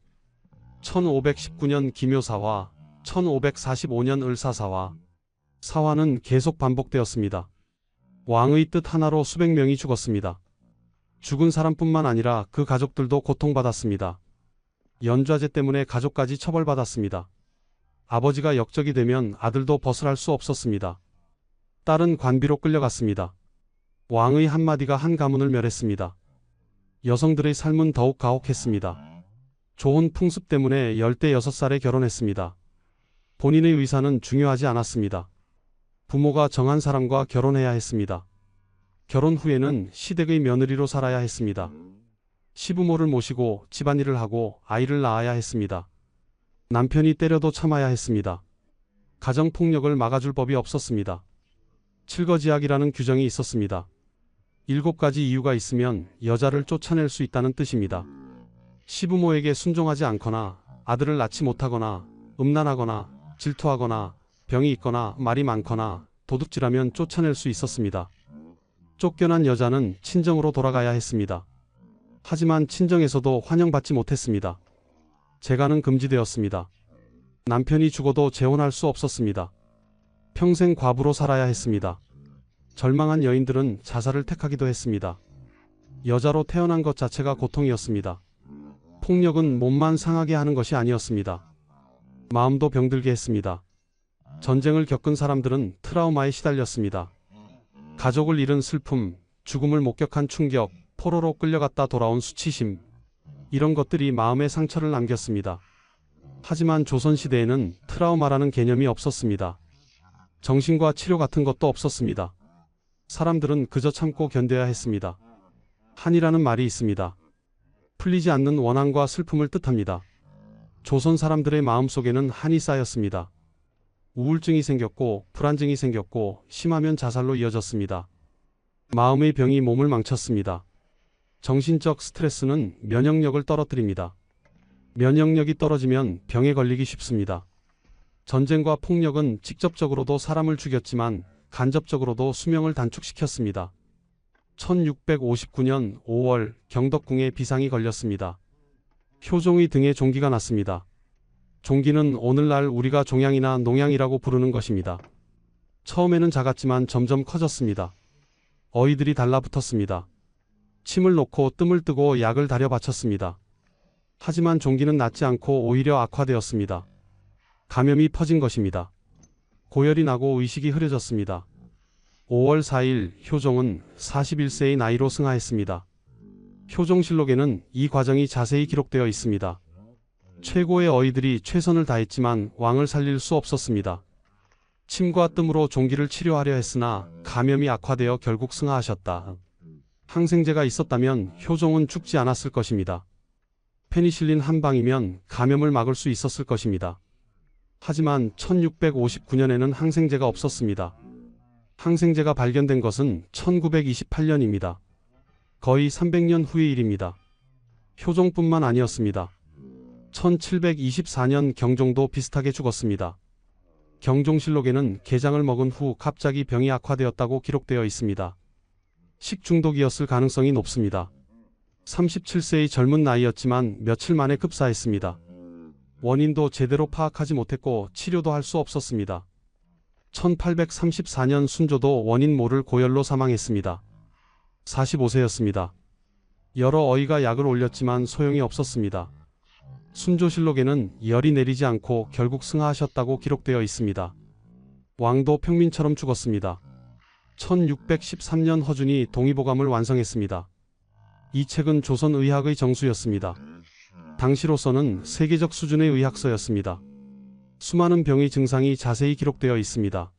1519년 기묘사화, 1545년 을사사화, 사화는 계속 반복되었습니다. 왕의 뜻 하나로 수백 명이 죽었습니다. 죽은 사람뿐만 아니라 그 가족들도 고통받았습니다. 연좌제 때문에 가족까지 처벌받았습니다. 아버지가 역적이 되면 아들도 벗을 수 없었습니다. 딸은 관비로 끌려갔습니다. 왕의 한마디가 한 가문을 멸했습니다. 여성들의 삶은 더욱 가혹했습니다. 좋은 풍습 때문에 16살에 결혼했습니다. 본인의 의사는 중요하지 않았습니다. 부모가 정한 사람과 결혼해야 했습니다. 결혼 후에는 시댁의 며느리로 살아야 했습니다. 시부모를 모시고 집안일을 하고 아이를 낳아야 했습니다. 남편이 때려도 참아야 했습니다. 가정폭력을 막아줄 법이 없었습니다. 칠거지약이라는 규정이 있었습니다. 7가지 이유가 있으면 여자를 쫓아낼 수 있다는 뜻입니다. 시부모에게 순종하지 않거나 아들을 낳지 못하거나 음란하거나 질투하거나 병이 있거나 말이 많거나 도둑질하면 쫓아낼 수 있었습니다. 쫓겨난 여자는 친정으로 돌아가야 했습니다. 하지만 친정에서도 환영받지 못했습니다. 재가는 금지되었습니다. 남편이 죽어도 재혼할 수 없었습니다. 평생 과부로 살아야 했습니다. 절망한 여인들은 자살을 택하기도 했습니다. 여자로 태어난 것 자체가 고통이었습니다. 폭력은 몸만 상하게 하는 것이 아니었습니다. 마음도 병들게 했습니다. 전쟁을 겪은 사람들은 트라우마에 시달렸습니다. 가족을 잃은 슬픔, 죽음을 목격한 충격, 포로로 끌려갔다 돌아온 수치심, 이런 것들이 마음에 상처를 남겼습니다. 하지만 조선시대에는 트라우마라는 개념이 없었습니다. 정신과 치료 같은 것도 없었습니다. 사람들은 그저 참고 견뎌야 했습니다. 한이라는 말이 있습니다. 풀리지 않는 원한과 슬픔을 뜻합니다. 조선 사람들의 마음속에는 한이 쌓였습니다. 우울증이 생겼고 불안증이 생겼고 심하면 자살로 이어졌습니다. 마음의 병이 몸을 망쳤습니다. 정신적 스트레스는 면역력을 떨어뜨립니다. 면역력이 떨어지면 병에 걸리기 쉽습니다. 전쟁과 폭력은 직접적으로도 사람을 죽였지만 간접적으로도 수명을 단축시켰습니다. 1659년 5월 경덕궁에 비상이 걸렸습니다. 효종의 등에 종기가 났습니다. 종기는 오늘날 우리가 종양이나 농양이라고 부르는 것입니다. 처음에는 작았지만 점점 커졌습니다. 어이들이 달라붙었습니다. 침을 놓고 뜸을 뜨고 약을 다려 바쳤습니다. 하지만 종기는 낫지 않고 오히려 악화되었습니다. 감염이 퍼진 것입니다. 고열이 나고 의식이 흐려졌습니다. 5월 4일 효종은 41세의 나이로 승하했습니다. 효종실록에는 이 과정이 자세히 기록되어 있습니다. 최고의 어이들이 최선을 다했지만 왕을 살릴 수 없었습니다. 침과 뜸으로 종기를 치료하려 했으나 감염이 악화되어 결국 승하하셨다. 항생제가 있었다면 효종은 죽지 않았을 것입니다. 페니실린 한 방이면 감염을 막을 수 있었을 것입니다. 하지만 1659년에는 항생제가 없었습니다. 항생제가 발견된 것은 1928년입니다. 거의 300년 후의 일입니다. 효종뿐만 아니었습니다. 1724년 경종도 비슷하게 죽었습니다. 경종실록에는 게장을 먹은 후 갑자기 병이 악화되었다고 기록되어 있습니다. 식중독이었을 가능성이 높습니다. 37세의 젊은 나이였지만 며칠 만에 급사했습니다. 원인도 제대로 파악하지 못했고 치료도 할 수 없었습니다. 1834년 순조도 원인 모를 고열로 사망했습니다. 45세였습니다. 여러 어이가 약을 올렸지만 소용이 없었습니다. 순조실록에는 열이 내리지 않고 결국 승하하셨다고 기록되어 있습니다. 왕도 평민처럼 죽었습니다. 1613년 허준이 동의보감을 완성했습니다. 이 책은 조선 의학의 정수였습니다. 당시로서는 세계적 수준의 의학서였습니다. 수많은 병의 증상이 자세히 기록되어 있습니다.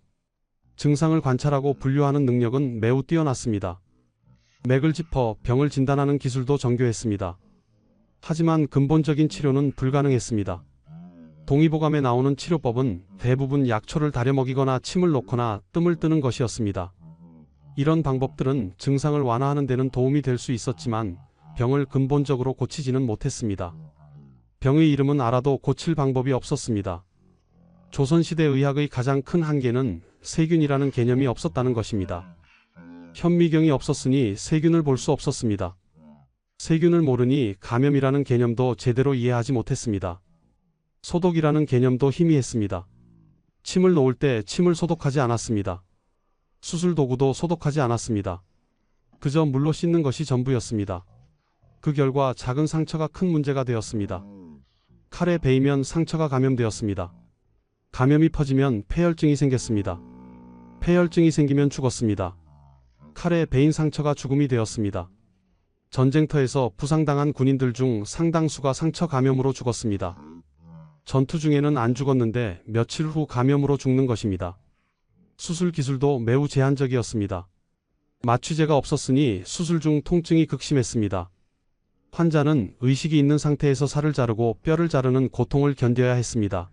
증상을 관찰하고 분류하는 능력은 매우 뛰어났습니다. 맥을 짚어 병을 진단하는 기술도 정교했습니다. 하지만 근본적인 치료는 불가능했습니다. 동의보감에 나오는 치료법은 대부분 약초를 다려 먹이거나 침을 놓거나 뜸을 뜨는 것이었습니다. 이런 방법들은 증상을 완화하는 데는 도움이 될 수 있었지만 병을 근본적으로 고치지는 못했습니다. 병의 이름은 알아도 고칠 방법이 없었습니다. 조선시대 의학의 가장 큰 한계는 세균이라는 개념이 없었다는 것입니다. 현미경이 없었으니 세균을 볼 수 없었습니다. 세균을 모르니 감염이라는 개념도 제대로 이해하지 못했습니다. 소독이라는 개념도 희미했습니다. 침을 놓을 때 침을 소독하지 않았습니다. 수술 도구도 소독하지 않았습니다. 그저 물로 씻는 것이 전부였습니다. 그 결과 작은 상처가 큰 문제가 되었습니다. 칼에 베이면 상처가 감염되었습니다. 감염이 퍼지면 폐혈증이 생겼습니다. 폐혈증이 생기면 죽었습니다. 칼에 베인 상처가 죽음이 되었습니다. 전쟁터에서 부상당한 군인들 중 상당수가 상처 감염으로 죽었습니다. 전투 중에는 안 죽었는데 며칠 후 감염으로 죽는 것입니다. 수술 기술도 매우 제한적이었습니다. 마취제가 없었으니 수술 중 통증이 극심했습니다. 환자는 의식이 있는 상태에서 살을 자르고 뼈를 자르는 고통을 견뎌야 했습니다.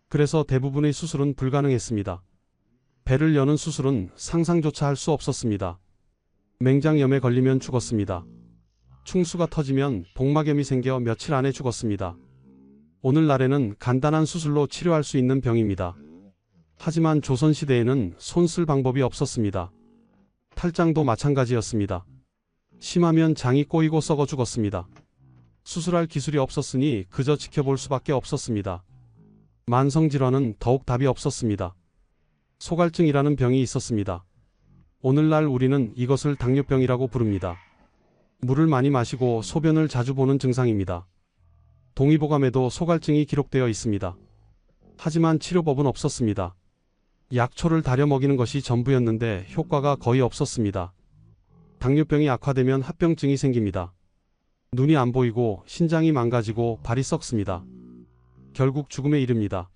그래서 대부분의 수술은 불가능했습니다. 배를 여는 수술은 상상조차 할 수 없었습니다. 맹장염에 걸리면 죽었습니다. 충수가 터지면 복막염이 생겨 며칠 안에 죽었습니다. 오늘날에는 간단한 수술로 치료할 수 있는 병입니다. 하지만 조선시대에는 손 쓸 방법이 없었습니다. 탈장도 마찬가지였습니다. 심하면 장이 꼬이고 썩어 죽었습니다. 수술할 기술이 없었으니 그저 지켜볼 수밖에 없었습니다. 만성질환은 더욱 답이 없었습니다. 소갈증이라는 병이 있었습니다. 오늘날 우리는 이것을 당뇨병이라고 부릅니다. 물을 많이 마시고 소변을 자주 보는 증상입니다. 동의보감에도 소갈증이 기록되어 있습니다. 하지만 치료법은 없었습니다. 약초를 다려 먹이는 것이 전부였는데 효과가 거의 없었습니다. 당뇨병이 악화되면 합병증이 생깁니다. 눈이 안 보이고 신장이 망가지고 발이 썩습니다. 결국 죽음에 이릅니다.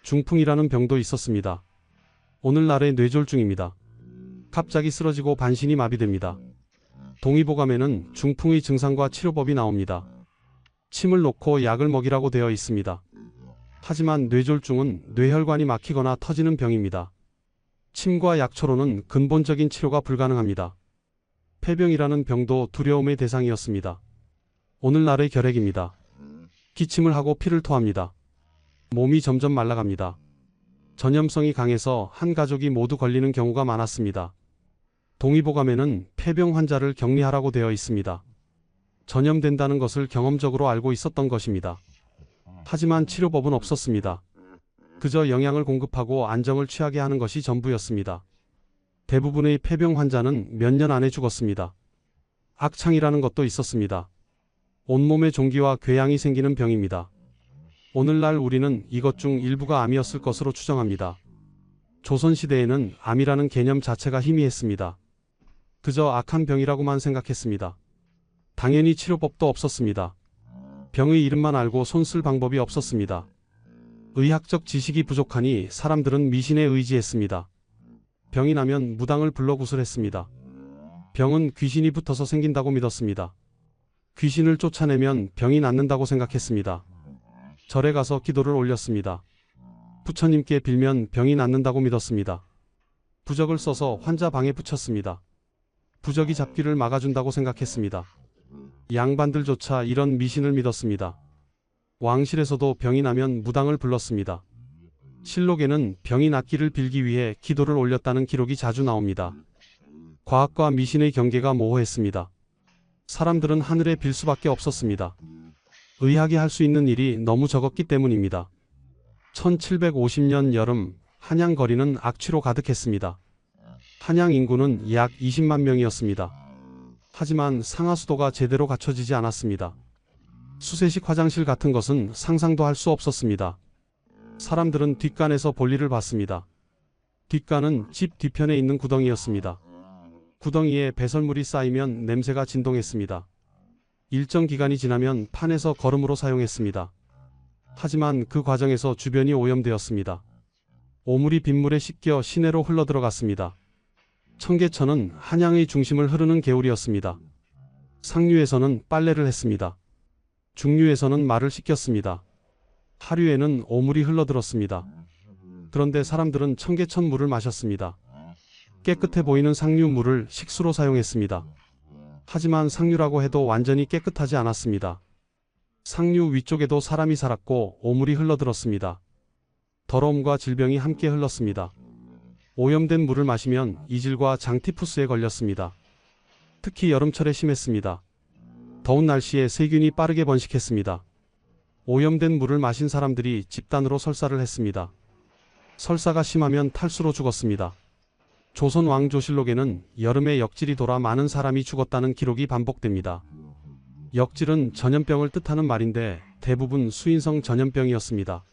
중풍이라는 병도 있었습니다. 오늘날의 뇌졸중입니다. 갑자기 쓰러지고 반신이 마비됩니다. 동의보감에는 중풍의 증상과 치료법이 나옵니다. 침을 놓고 약을 먹이라고 되어 있습니다. 하지만 뇌졸중은 뇌혈관이 막히거나 터지는 병입니다. 침과 약초로는 근본적인 치료가 불가능합니다. 폐병이라는 병도 두려움의 대상이었습니다. 오늘날의 결핵입니다. 기침을 하고 피를 토합니다. 몸이 점점 말라갑니다. 전염성이 강해서 한 가족이 모두 걸리는 경우가 많았습니다. 동의보감에는 폐병 환자를 격리하라고 되어 있습니다. 전염된다는 것을 경험적으로 알고 있었던 것입니다. 하지만 치료법은 없었습니다. 그저 영양을 공급하고 안정을 취하게 하는 것이 전부였습니다. 대부분의 폐병 환자는 몇 년 안에 죽었습니다. 악창이라는 것도 있었습니다. 온몸에 종기와 궤양이 생기는 병입니다. 오늘날 우리는 이것 중 일부가 암이었을 것으로 추정합니다. 조선시대에는 암이라는 개념 자체가 희미했습니다. 그저 악한 병이라고만 생각했습니다. 당연히 치료법도 없었습니다. 병의 이름만 알고 손 쓸 방법이 없었습니다. 의학적 지식이 부족하니 사람들은 미신에 의지했습니다. 병이 나면 무당을 불러 구슬했습니다. 병은 귀신이 붙어서 생긴다고 믿었습니다. 귀신을 쫓아내면 병이 낫는다고 생각했습니다. 절에 가서 기도를 올렸습니다. 부처님께 빌면 병이 낫는다고 믿었습니다. 부적을 써서 환자 방에 붙였습니다. 부적이 잡귀를 막아준다고 생각했습니다. 양반들조차 이런 미신을 믿었습니다. 왕실에서도 병이 나면 무당을 불렀습니다. 실록에는 병이 낫기를 빌기 위해 기도를 올렸다는 기록이 자주 나옵니다. 과학과 미신의 경계가 모호했습니다. 사람들은 하늘에 빌 수밖에 없었습니다. 의학이 할 수 있는 일이 너무 적었기 때문입니다. 1750년 여름 한양 거리는 악취로 가득했습니다. 한양 인구는 약 20만 명이었습니다. 하지만 상하수도가 제대로 갖춰지지 않았습니다. 수세식 화장실 같은 것은 상상도 할 수 없었습니다. 사람들은 뒷간에서 볼일을 봤습니다. 뒷간은 집 뒤편에 있는 구덩이였습니다. 구덩이에 배설물이 쌓이면 냄새가 진동했습니다. 일정 기간이 지나면 판에서 거름으로 사용했습니다. 하지만 그 과정에서 주변이 오염되었습니다. 오물이 빗물에 씻겨 시내로 흘러들어갔습니다. 청계천은 한양의 중심을 흐르는 개울이었습니다. 상류에서는 빨래를 했습니다. 중류에서는 말을 씻겼습니다. 하류에는 오물이 흘러들었습니다. 그런데 사람들은 청계천 물을 마셨습니다. 깨끗해 보이는 상류 물을 식수로 사용했습니다. 하지만 상류라고 해도 완전히 깨끗하지 않았습니다. 상류 위쪽에도 사람이 살았고 오물이 흘러들었습니다. 더러움과 질병이 함께 흘렀습니다. 오염된 물을 마시면 이질과 장티푸스에 걸렸습니다. 특히 여름철에 심했습니다. 더운 날씨에 세균이 빠르게 번식했습니다. 오염된 물을 마신 사람들이 집단으로 설사를 했습니다. 설사가 심하면 탈수로 죽었습니다. 조선 왕조실록에는 여름에 역질이 돌아 많은 사람이 죽었다는 기록이 반복됩니다. 역질은 전염병을 뜻하는 말인데 대부분 수인성 전염병이었습니다.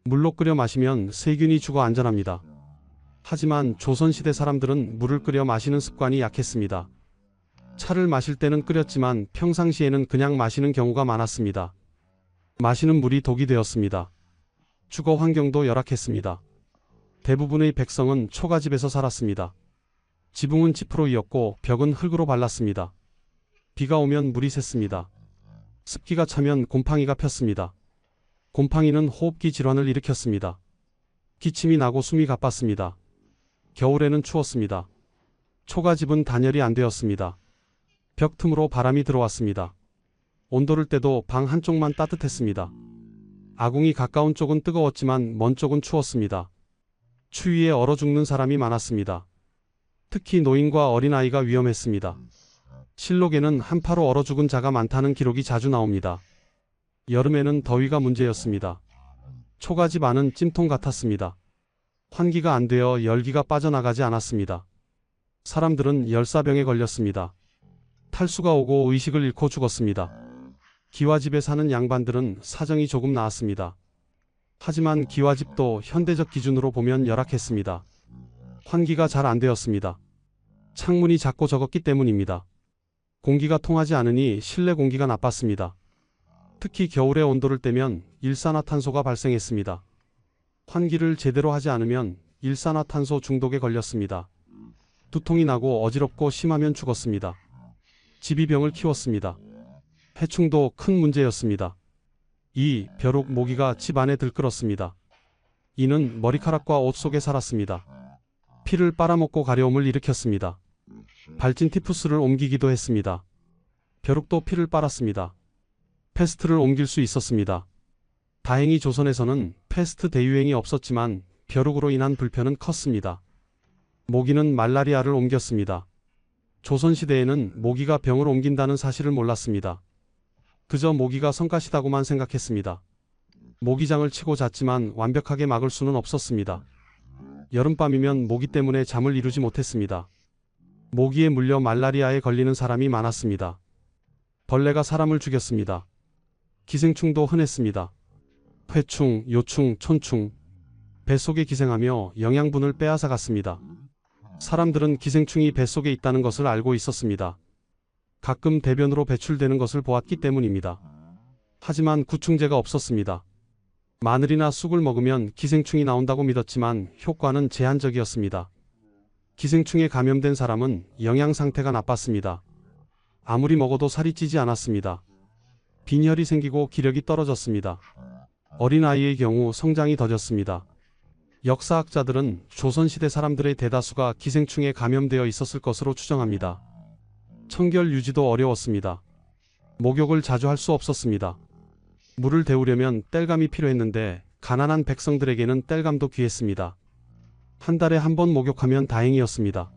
물로 끓여 마시면 세균이 죽어 안전합니다. 하지만 조선시대 사람들은 물을 끓여 마시는 습관이 약했습니다. 차를 마실 때는 끓였지만 평상시에는 그냥 마시는 경우가 많았습니다. 마시는 물이 독이 되었습니다. 주거 환경도 열악했습니다. 대부분의 백성은 초가집에서 살았습니다. 지붕은 지프로이었고 벽은 흙으로 발랐습니다. 비가 오면 물이 샜습니다. 습기가 차면 곰팡이가 폈습니다. 곰팡이는 호흡기 질환을 일으켰습니다. 기침이 나고 숨이 가빴습니다. 겨울에는 추웠습니다. 초가집은 단열이 안 되었습니다. 벽 틈으로 바람이 들어왔습니다. 온도를 떼도 방 한쪽만 따뜻했습니다. 아궁이 가까운 쪽은 뜨거웠지만 먼 쪽은 추웠습니다. 추위에 얼어 죽는 사람이 많았습니다. 특히 노인과 어린아이가 위험했습니다. 실록에는 한파로 얼어 죽은 자가 많다는 기록이 자주 나옵니다. 여름에는 더위가 문제였습니다. 초가집 안은 찜통 같았습니다. 환기가 안 되어 열기가 빠져나가지 않았습니다. 사람들은 열사병에 걸렸습니다. 탈수가 오고 의식을 잃고 죽었습니다. 기와집에 사는 양반들은 사정이 조금 나았습니다. 하지만 기와집도 현대적 기준으로 보면 열악했습니다. 환기가 잘 안 되었습니다. 창문이 작고 적었기 때문입니다. 공기가 통하지 않으니 실내 공기가 나빴습니다. 특히 겨울에 온도를 떼면 일산화탄소가 발생했습니다. 환기를 제대로 하지 않으면 일산화탄소 중독에 걸렸습니다. 두통이 나고 어지럽고 심하면 죽었습니다. 집이 병을 키웠습니다. 해충도 큰 문제였습니다. 이 벼룩 모기가 집 안에 들끓었습니다. 이는 머리카락과 옷 속에 살았습니다. 피를 빨아먹고 가려움을 일으켰습니다. 발진 티푸스를 옮기기도 했습니다. 벼룩도 피를 빨았습니다. 패스트를 옮길 수 있었습니다. 다행히 조선에서는 패스트 대유행이 없었지만 벼룩으로 인한 불편은 컸습니다. 모기는 말라리아를 옮겼습니다. 조선시대에는 모기가 병을 옮긴다는 사실을 몰랐습니다. 그저 모기가 성가시다고만 생각했습니다. 모기장을 치고 잤지만 완벽하게 막을 수는 없었습니다. 여름밤이면 모기 때문에 잠을 이루지 못했습니다. 모기에 물려 말라리아에 걸리는 사람이 많았습니다. 벌레가 사람을 죽였습니다. 기생충도 흔했습니다. 회충, 요충, 촌충, 뱃속에 기생하며 영양분을 빼앗아 갔습니다. 사람들은 기생충이 뱃속에 있다는 것을 알고 있었습니다. 가끔 대변으로 배출되는 것을 보았기 때문입니다. 하지만 구충제가 없었습니다. 마늘이나 쑥을 먹으면 기생충이 나온다고 믿었지만 효과는 제한적이었습니다. 기생충에 감염된 사람은 영양 상태가 나빴습니다. 아무리 먹어도 살이 찌지 않았습니다. 빈혈이 생기고 기력이 떨어졌습니다. 어린아이의 경우 성장이 더뎠습니다. 역사학자들은 조선시대 사람들의 대다수가 기생충에 감염되어 있었을 것으로 추정합니다. 청결 유지도 어려웠습니다. 목욕을 자주 할 수 없었습니다. 물을 데우려면 땔감이 필요했는데 가난한 백성들에게는 땔감도 귀했습니다. 한 달에 한 번 목욕하면 다행이었습니다.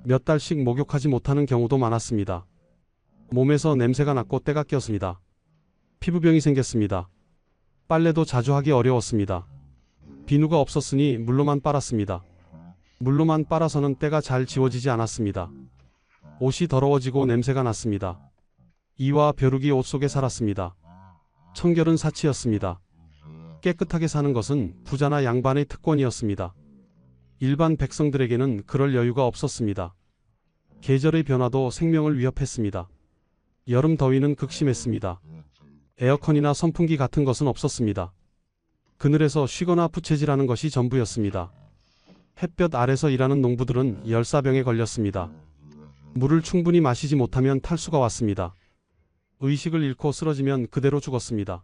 몇 달씩 목욕하지 못하는 경우도 많았습니다. 몸에서 냄새가 났고 때가 꼈습니다. 피부병이 생겼습니다. 빨래도 자주 하기 어려웠습니다. 비누가 없었으니 물로만 빨았습니다. 물로만 빨아서는 때가 잘 지워지지 않았습니다. 옷이 더러워지고 냄새가 났습니다. 이와 벼룩이 옷 속에 살았습니다. 청결은 사치였습니다. 깨끗하게 사는 것은 부자나 양반의 특권이었습니다. 일반 백성들에게는 그럴 여유가 없었습니다. 계절의 변화도 생명을 위협했습니다. 여름 더위는 극심했습니다. 에어컨이나 선풍기 같은 것은 없었습니다. 그늘에서 쉬거나 부채질하는 것이 전부였습니다. 햇볕 아래서 일하는 농부들은 열사병에 걸렸습니다. 물을 충분히 마시지 못하면 탈수가 왔습니다. 의식을 잃고 쓰러지면 그대로 죽었습니다.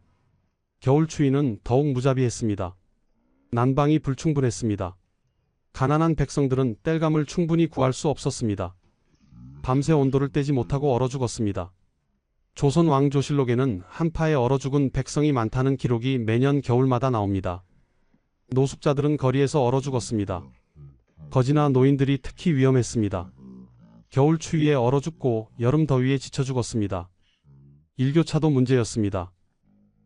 겨울 추위는 더욱 무자비했습니다. 난방이 불충분했습니다. 가난한 백성들은 땔감을 충분히 구할 수 없었습니다. 밤새 온도를 떼지 못하고 얼어 죽었습니다. 조선 왕조실록에는 한파에 얼어 죽은 백성이 많다는 기록이 매년 겨울마다 나옵니다. 노숙자들은 거리에서 얼어 죽었습니다. 거지나 노인들이 특히 위험했습니다. 겨울 추위에 얼어 죽고 여름 더위에 지쳐 죽었습니다. 일교차도 문제였습니다.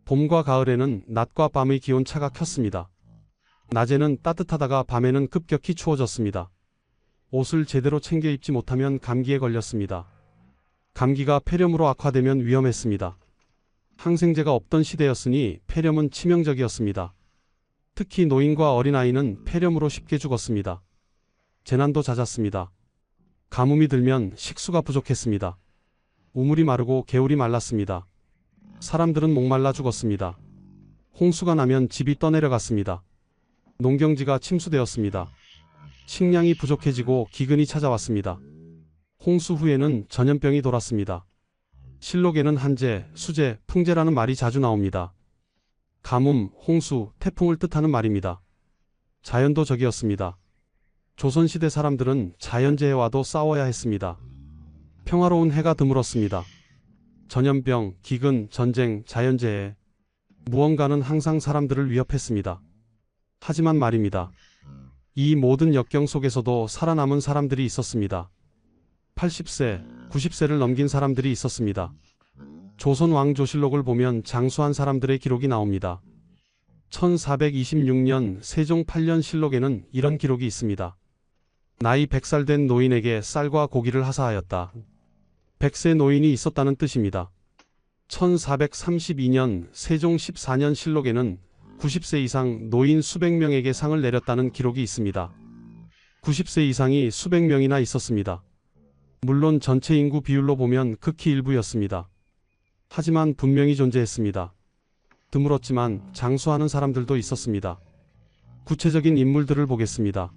봄과 가을에는 낮과 밤의 기온차가 컸습니다. 낮에는 따뜻하다가 밤에는 급격히 추워졌습니다. 옷을 제대로 챙겨 입지 못하면 감기에 걸렸습니다. 감기가 폐렴으로 악화되면 위험했습니다. 항생제가 없던 시대였으니 폐렴은 치명적이었습니다. 특히 노인과 어린아이는 폐렴으로 쉽게 죽었습니다. 재난도 잦았습니다. 가뭄이 들면 식수가 부족했습니다. 우물이 마르고 개울이 말랐습니다. 사람들은 목말라 죽었습니다. 홍수가 나면 집이 떠내려갔습니다. 농경지가 침수되었습니다. 식량이 부족해지고 기근이 찾아왔습니다. 홍수 후에는 전염병이 돌았습니다. 실록에는 한재, 수재, 풍재라는 말이 자주 나옵니다. 가뭄, 홍수, 태풍을 뜻하는 말입니다. 자연도 적이었습니다. 조선시대 사람들은 자연재해와도 싸워야 했습니다. 평화로운 해가 드물었습니다. 전염병, 기근, 전쟁, 자연재해, 무언가는 항상 사람들을 위협했습니다. 하지만 말입니다. 이 모든 역경 속에서도 살아남은 사람들이 있었습니다. 80세, 90세를 넘긴 사람들이 있었습니다. 조선 왕조실록을 보면 장수한 사람들의 기록이 나옵니다. 1426년 세종 8년 실록에는 이런 기록이 있습니다. 나이 100살 된 노인에게 쌀과 고기를 하사하였다. 100세 노인이 있었다는 뜻입니다. 1432년 세종 14년 실록에는 90세 이상 노인 수백 명에게 상을 내렸다는 기록이 있습니다. 90세 이상이 수백 명이나 있었습니다. 물론 전체 인구 비율로 보면 극히 일부였습니다. 하지만 분명히 존재했습니다. 드물었지만 장수하는 사람들도 있었습니다. 구체적인 인물들을 보겠습니다.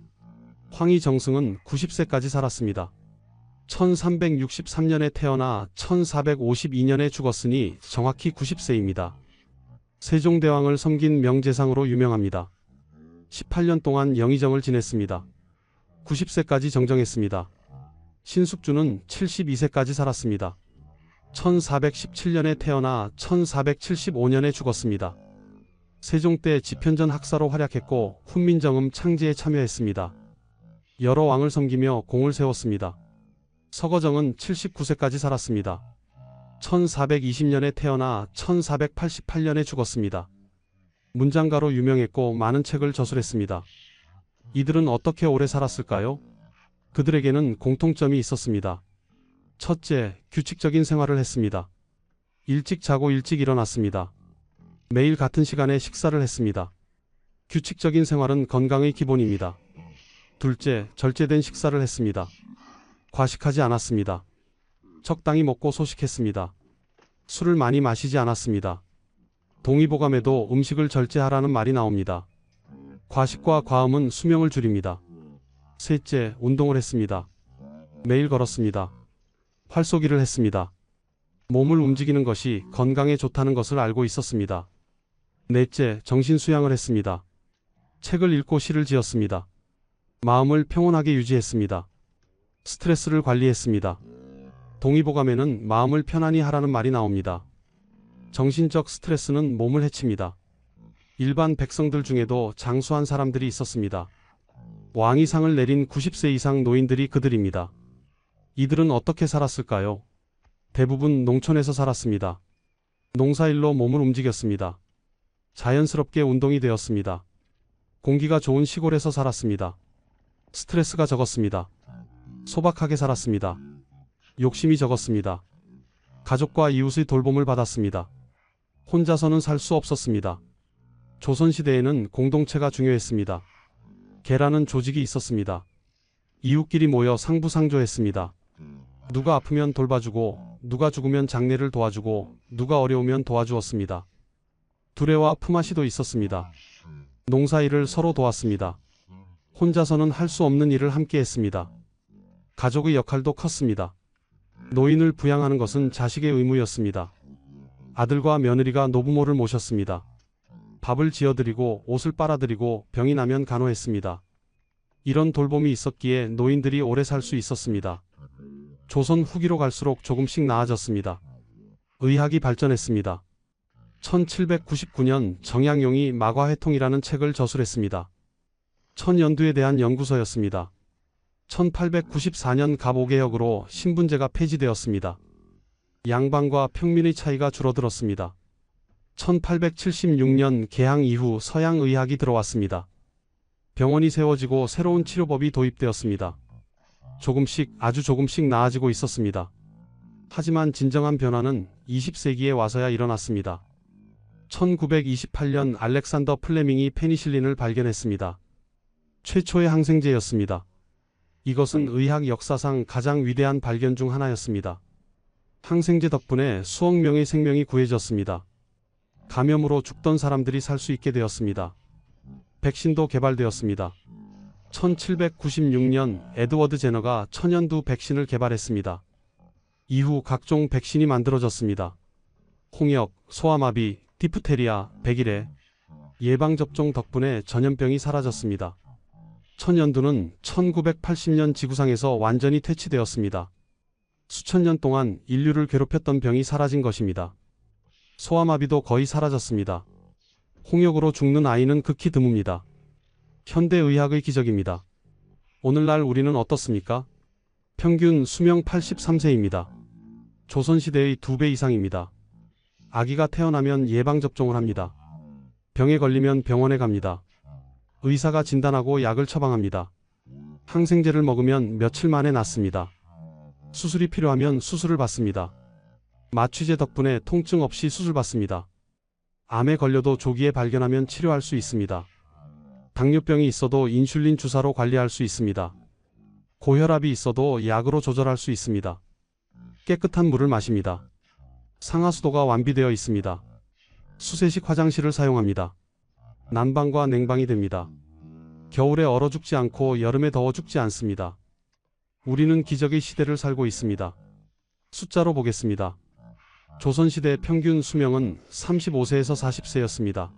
황희정승은 90세까지 살았습니다. 1363년에 태어나 1452년에 죽었으니 정확히 90세입니다. 세종대왕을 섬긴 명재상으로 유명합니다. 18년 동안 영의정을 지냈습니다. 90세까지 정정했습니다. 신숙주는 72세까지 살았습니다. 1417년에 태어나 1475년에 죽었습니다. 세종 때 집현전 학사로 활약했고 훈민정음 창제에 참여했습니다. 여러 왕을 섬기며 공을 세웠습니다. 서거정은 79세까지 살았습니다. 1420년에 태어나 1488년에 죽었습니다. 문장가로 유명했고 많은 책을 저술했습니다. 이들은 어떻게 오래 살았을까요? 그들에게는 공통점이 있었습니다. 첫째, 규칙적인 생활을 했습니다. 일찍 자고 일찍 일어났습니다. 매일 같은 시간에 식사를 했습니다. 규칙적인 생활은 건강의 기본입니다. 둘째, 절제된 식사를 했습니다. 과식하지 않았습니다. 적당히 먹고 소식했습니다. 술을 많이 마시지 않았습니다. 동의보감에도 음식을 절제하라는 말이 나옵니다. 과식과 과음은 수명을 줄입니다. 셋째, 운동을 했습니다. 매일 걸었습니다. 활쏘기를 했습니다. 몸을 움직이는 것이 건강에 좋다는 것을 알고 있었습니다. 넷째, 정신수양을 했습니다. 책을 읽고 시를 지었습니다. 마음을 평온하게 유지했습니다. 스트레스를 관리했습니다. 동의보감에는 마음을 편안히 하라는 말이 나옵니다. 정신적 스트레스는 몸을 해칩니다. 일반 백성들 중에도 장수한 사람들이 있었습니다. 왕이 상을 내린 90세 이상 노인들이 그들입니다. 이들은 어떻게 살았을까요? 대부분 농촌에서 살았습니다. 농사일로 몸을 움직였습니다. 자연스럽게 운동이 되었습니다. 공기가 좋은 시골에서 살았습니다. 스트레스가 적었습니다. 소박하게 살았습니다. 욕심이 적었습니다. 가족과 이웃의 돌봄을 받았습니다. 혼자서는 살 수 없었습니다. 조선시대에는 공동체가 중요했습니다. 계라는 조직이 있었습니다. 이웃끼리 모여 상부상조했습니다. 누가 아프면 돌봐주고, 누가 죽으면 장례를 도와주고, 누가 어려우면 도와주었습니다. 두레와 품앗이도 있었습니다. 농사일을 서로 도왔습니다. 혼자서는 할 수 없는 일을 함께 했습니다. 가족의 역할도 컸습니다. 노인을 부양하는 것은 자식의 의무였습니다. 아들과 며느리가 노부모를 모셨습니다. 밥을 지어드리고 옷을 빨아드리고 병이 나면 간호했습니다. 이런 돌봄이 있었기에 노인들이 오래 살 수 있었습니다. 조선 후기로 갈수록 조금씩 나아졌습니다. 의학이 발전했습니다. 1799년 정약용이 마과회통이라는 책을 저술했습니다. 천연두에 대한 연구서였습니다. 1894년 갑오개혁으로 신분제가 폐지되었습니다. 양반과 평민의 차이가 줄어들었습니다. 1876년 개항 이후 서양의학이 들어왔습니다. 병원이 세워지고 새로운 치료법이 도입되었습니다. 조금씩 아주 조금씩 나아지고 있었습니다. 하지만 진정한 변화는 20세기에 와서야 일어났습니다. 1928년 알렉산더 플레밍이 페니실린을 발견했습니다. 최초의 항생제였습니다. 이것은 의학 역사상 가장 위대한 발견 중 하나였습니다. 항생제 덕분에 수억 명의 생명이 구해졌습니다. 감염으로 죽던 사람들이 살 수 있게 되었습니다. 백신도 개발되었습니다. 1796년 에드워드 제너가 천연두 백신을 개발했습니다. 이후 각종 백신이 만들어졌습니다. 홍역, 소아마비, 디프테리아, 백일해, 예방접종 덕분에 전염병이 사라졌습니다. 천연두는 1980년 지구상에서 완전히 퇴치되었습니다. 수천 년 동안 인류를 괴롭혔던 병이 사라진 것입니다. 소아마비도 거의 사라졌습니다. 홍역으로 죽는 아이는 극히 드뭅니다. 현대의학의 기적입니다. 오늘날 우리는 어떻습니까? 평균 수명 83세입니다. 조선시대의 2배 이상입니다. 아기가 태어나면 예방접종을 합니다. 병에 걸리면 병원에 갑니다. 의사가 진단하고 약을 처방합니다. 항생제를 먹으면 며칠 만에 낫습니다. 수술이 필요하면 수술을 받습니다. 마취제 덕분에 통증 없이 수술받습니다. 암에 걸려도 조기에 발견하면 치료할 수 있습니다. 당뇨병이 있어도 인슐린 주사로 관리할 수 있습니다. 고혈압이 있어도 약으로 조절할 수 있습니다. 깨끗한 물을 마십니다. 상하수도가 완비되어 있습니다. 수세식 화장실을 사용합니다. 난방과 냉방이 됩니다. 겨울에 얼어 죽지 않고 여름에 더워 죽지 않습니다. 우리는 기적의 시대를 살고 있습니다. 숫자로 보겠습니다. 조선시대 평균 수명은 35세에서 40세였습니다.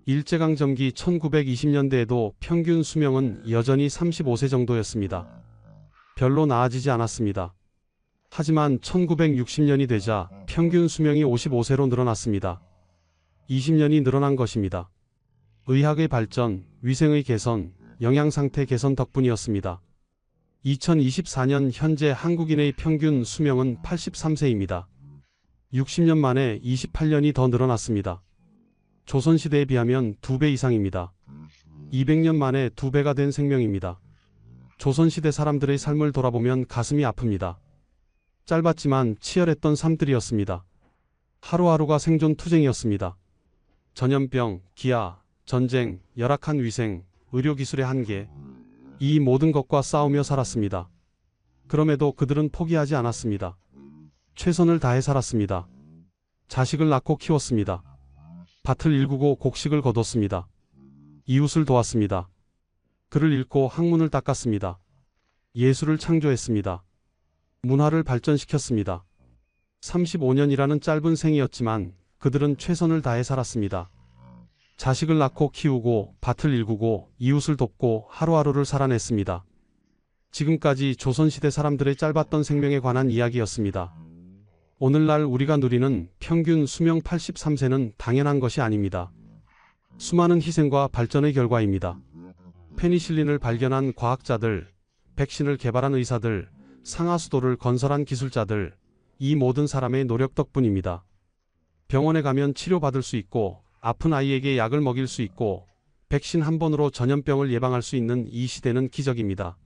일제강점기 1920년대에도 평균 수명은 여전히 35세 정도였습니다. 별로 나아지지 않았습니다. 하지만 1960년이 되자 평균 수명이 55세로 늘어났습니다. 20년이 늘어난 것입니다. 의학의 발전, 위생의 개선, 영양상태 개선 덕분이었습니다. 2024년 현재 한국인의 평균 수명은 83세입니다. 60년 만에 28년이 더 늘어났습니다. 조선시대에 비하면 2배 이상입니다. 200년 만에 2배가 된 생명입니다. 조선시대 사람들의 삶을 돌아보면 가슴이 아픕니다. 짧았지만 치열했던 삶들이었습니다. 하루하루가 생존 투쟁이었습니다. 전염병, 기아, 전쟁, 열악한 위생, 의료기술의 한계, 이 모든 것과 싸우며 살았습니다. 그럼에도 그들은 포기하지 않았습니다. 최선을 다해 살았습니다. 자식을 낳고 키웠습니다. 밭을 일구고 곡식을 거뒀습니다. 이웃을 도왔습니다. 글을 읽고 학문을 닦았습니다. 예술을 창조했습니다. 문화를 발전시켰습니다. 35년이라는 짧은 생이었지만 그들은 최선을 다해 살았습니다. 자식을 낳고 키우고 밭을 일구고 이웃을 돕고 하루하루를 살아냈습니다. 지금까지 조선시대 사람들의 짧았던 생명에 관한 이야기였습니다. 오늘날 우리가 누리는 평균 수명 83세는 당연한 것이 아닙니다. 수많은 희생과 발전의 결과입니다. 페니실린을 발견한 과학자들, 백신을 개발한 의사들, 상하수도를 건설한 기술자들, 이 모든 사람의 노력 덕분입니다. 병원에 가면 치료받을 수 있고 아픈 아이에게 약을 먹일 수 있고 백신 한 번으로 전염병을 예방할 수 있는 이 시대는 기적입니다.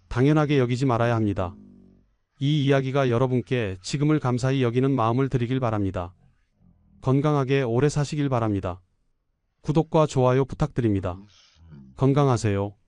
당연하게 여기지 말아야 합니다. 이 이야기가 여러분께 지금을 감사히 여기는 마음을 드리길 바랍니다. 건강하게 오래 사시길 바랍니다. 구독과 좋아요 부탁드립니다. 건강하세요.